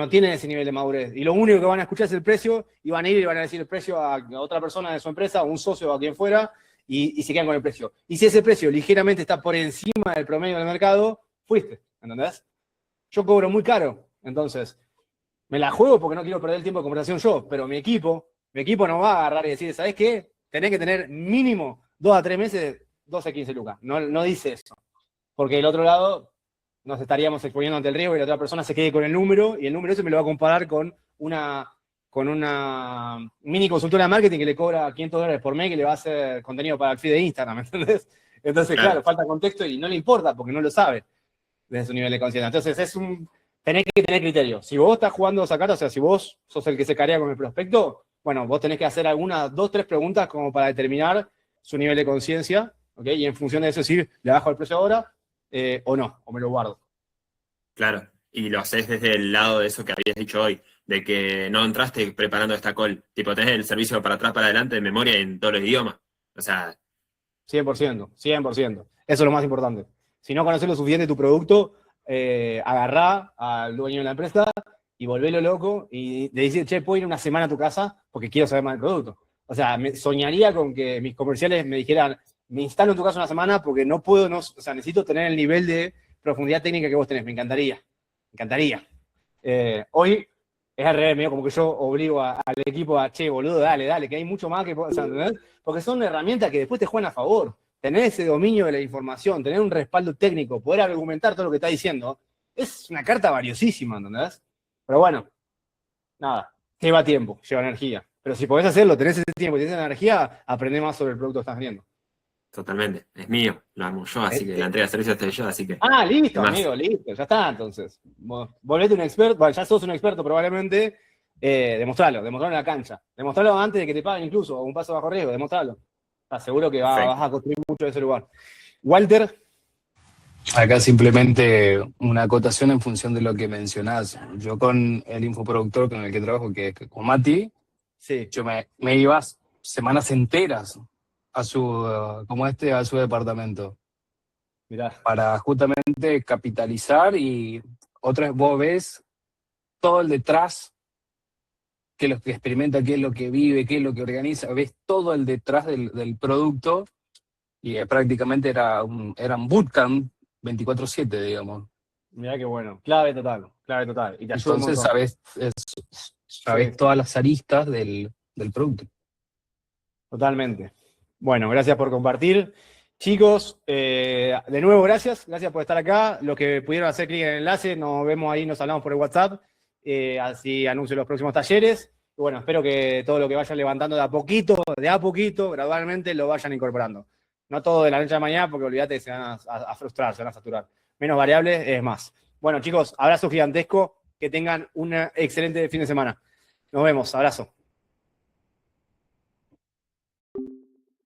tienen ese nivel de madurez. Y lo único que van a escuchar es el precio y van a ir y van a decir el precio a otra persona de su empresa, a un socio o a quien fuera, y se quedan con el precio. Y si ese precio ligeramente está por encima del promedio del mercado, fuiste, ¿entendés? Yo cobro muy caro, entonces me la juego porque no quiero perder el tiempo de conversación yo, pero mi equipo no va a agarrar y decir, ¿sabes qué? Tenés que tener mínimo 2 a 3 meses, 12 a 15 lucas. No dice eso. Porque del otro lado nos estaríamos exponiendo ante el riesgo y la otra persona se quede con el número y el número ese me lo va a comparar con una mini consultora de marketing que le cobra $500 por mes que le va a hacer contenido para el feed de Instagram, ¿entendés? Entonces, claro, falta contexto y no le importa porque no lo sabe desde su nivel de conciencia. Entonces, tenés que tener criterio. Si vos estás jugando esa carta, o sea, si vos sos el que se carea con el prospecto, bueno, vos tenés que hacer algunas 2, 3 preguntas como para determinar su nivel de conciencia, ¿ok? Y en función de eso decir, ¿le bajo el precio ahora o no? ¿O me lo guardo? Claro, y lo haces desde el lado de eso que habías dicho hoy, de que no entraste preparando esta call, tipo, tenés el servicio para atrás, para adelante, de memoria en todos los idiomas. O sea, 100%. Eso es lo más importante. Si no conoces lo suficiente de tu producto, agarrá al dueño de la empresa y volvelo loco y le decir, che, ¿puedo ir una semana a tu casa? Porque quiero saber más del producto. O sea, soñaría con que mis comerciales me dijeran, me instalo en tu casa una semana porque no puedo, o sea, necesito tener el nivel de profundidad técnica que vos tenés. Me encantaría. Hoy es al revés, medio como que yo obligo al equipo a, che, boludo, dale, que hay mucho más que... O sea, ¿entendés? Porque son herramientas que después te juegan a favor. Tener ese dominio de la información, tener un respaldo técnico, poder argumentar todo lo que está diciendo, es una carta valiosísima, ¿entendés? Pero bueno, nada, lleva tiempo, lleva energía. Pero si podés hacerlo, tenés ese tiempo y tenés esa energía, aprendés más sobre el producto que estás vendiendo. Totalmente, es mío, lo amo yo, así que la entrega de servicio estoy yo, así que... Ah, listo, ¿qué más? amigo, listo, ya está, entonces. Volvete un experto, bueno, ya sos un experto probablemente, demostralo en la cancha. Demostralo antes de que te paguen incluso, o un paso bajo riesgo, demostralo. Seguro que vas a construir mucho de ese lugar. Walter. Acá simplemente una acotación en función de lo que mencionás. Yo con el infoproductor con el que trabajo, que es con Mati, sí. Yo me iba semanas enteras a su departamento. Mirá. Para justamente capitalizar y otra vez vos ves todo el detrás, qué es lo que experimenta, qué es lo que vive, qué es lo que organiza, ves todo el detrás del producto y prácticamente era un bootcamp 24/7, digamos. Mirá qué bueno, clave total. Y te ayuda un Entonces montón. sabes todas las aristas del producto. Totalmente. Bueno, gracias por compartir. Chicos, de nuevo, gracias por estar acá. Los que pudieron hacer clic en el enlace, nos vemos ahí, nos hablamos por el WhatsApp, así anuncio los próximos talleres. Y bueno, espero que todo lo que vayan levantando de a poquito, gradualmente lo vayan incorporando. No todo de la noche a la mañana, porque olvídate que se van a frustrar, se van a saturar. Menos variables es más. Bueno, chicos, abrazo gigantesco, que tengan un excelente fin de semana. Nos vemos, abrazo.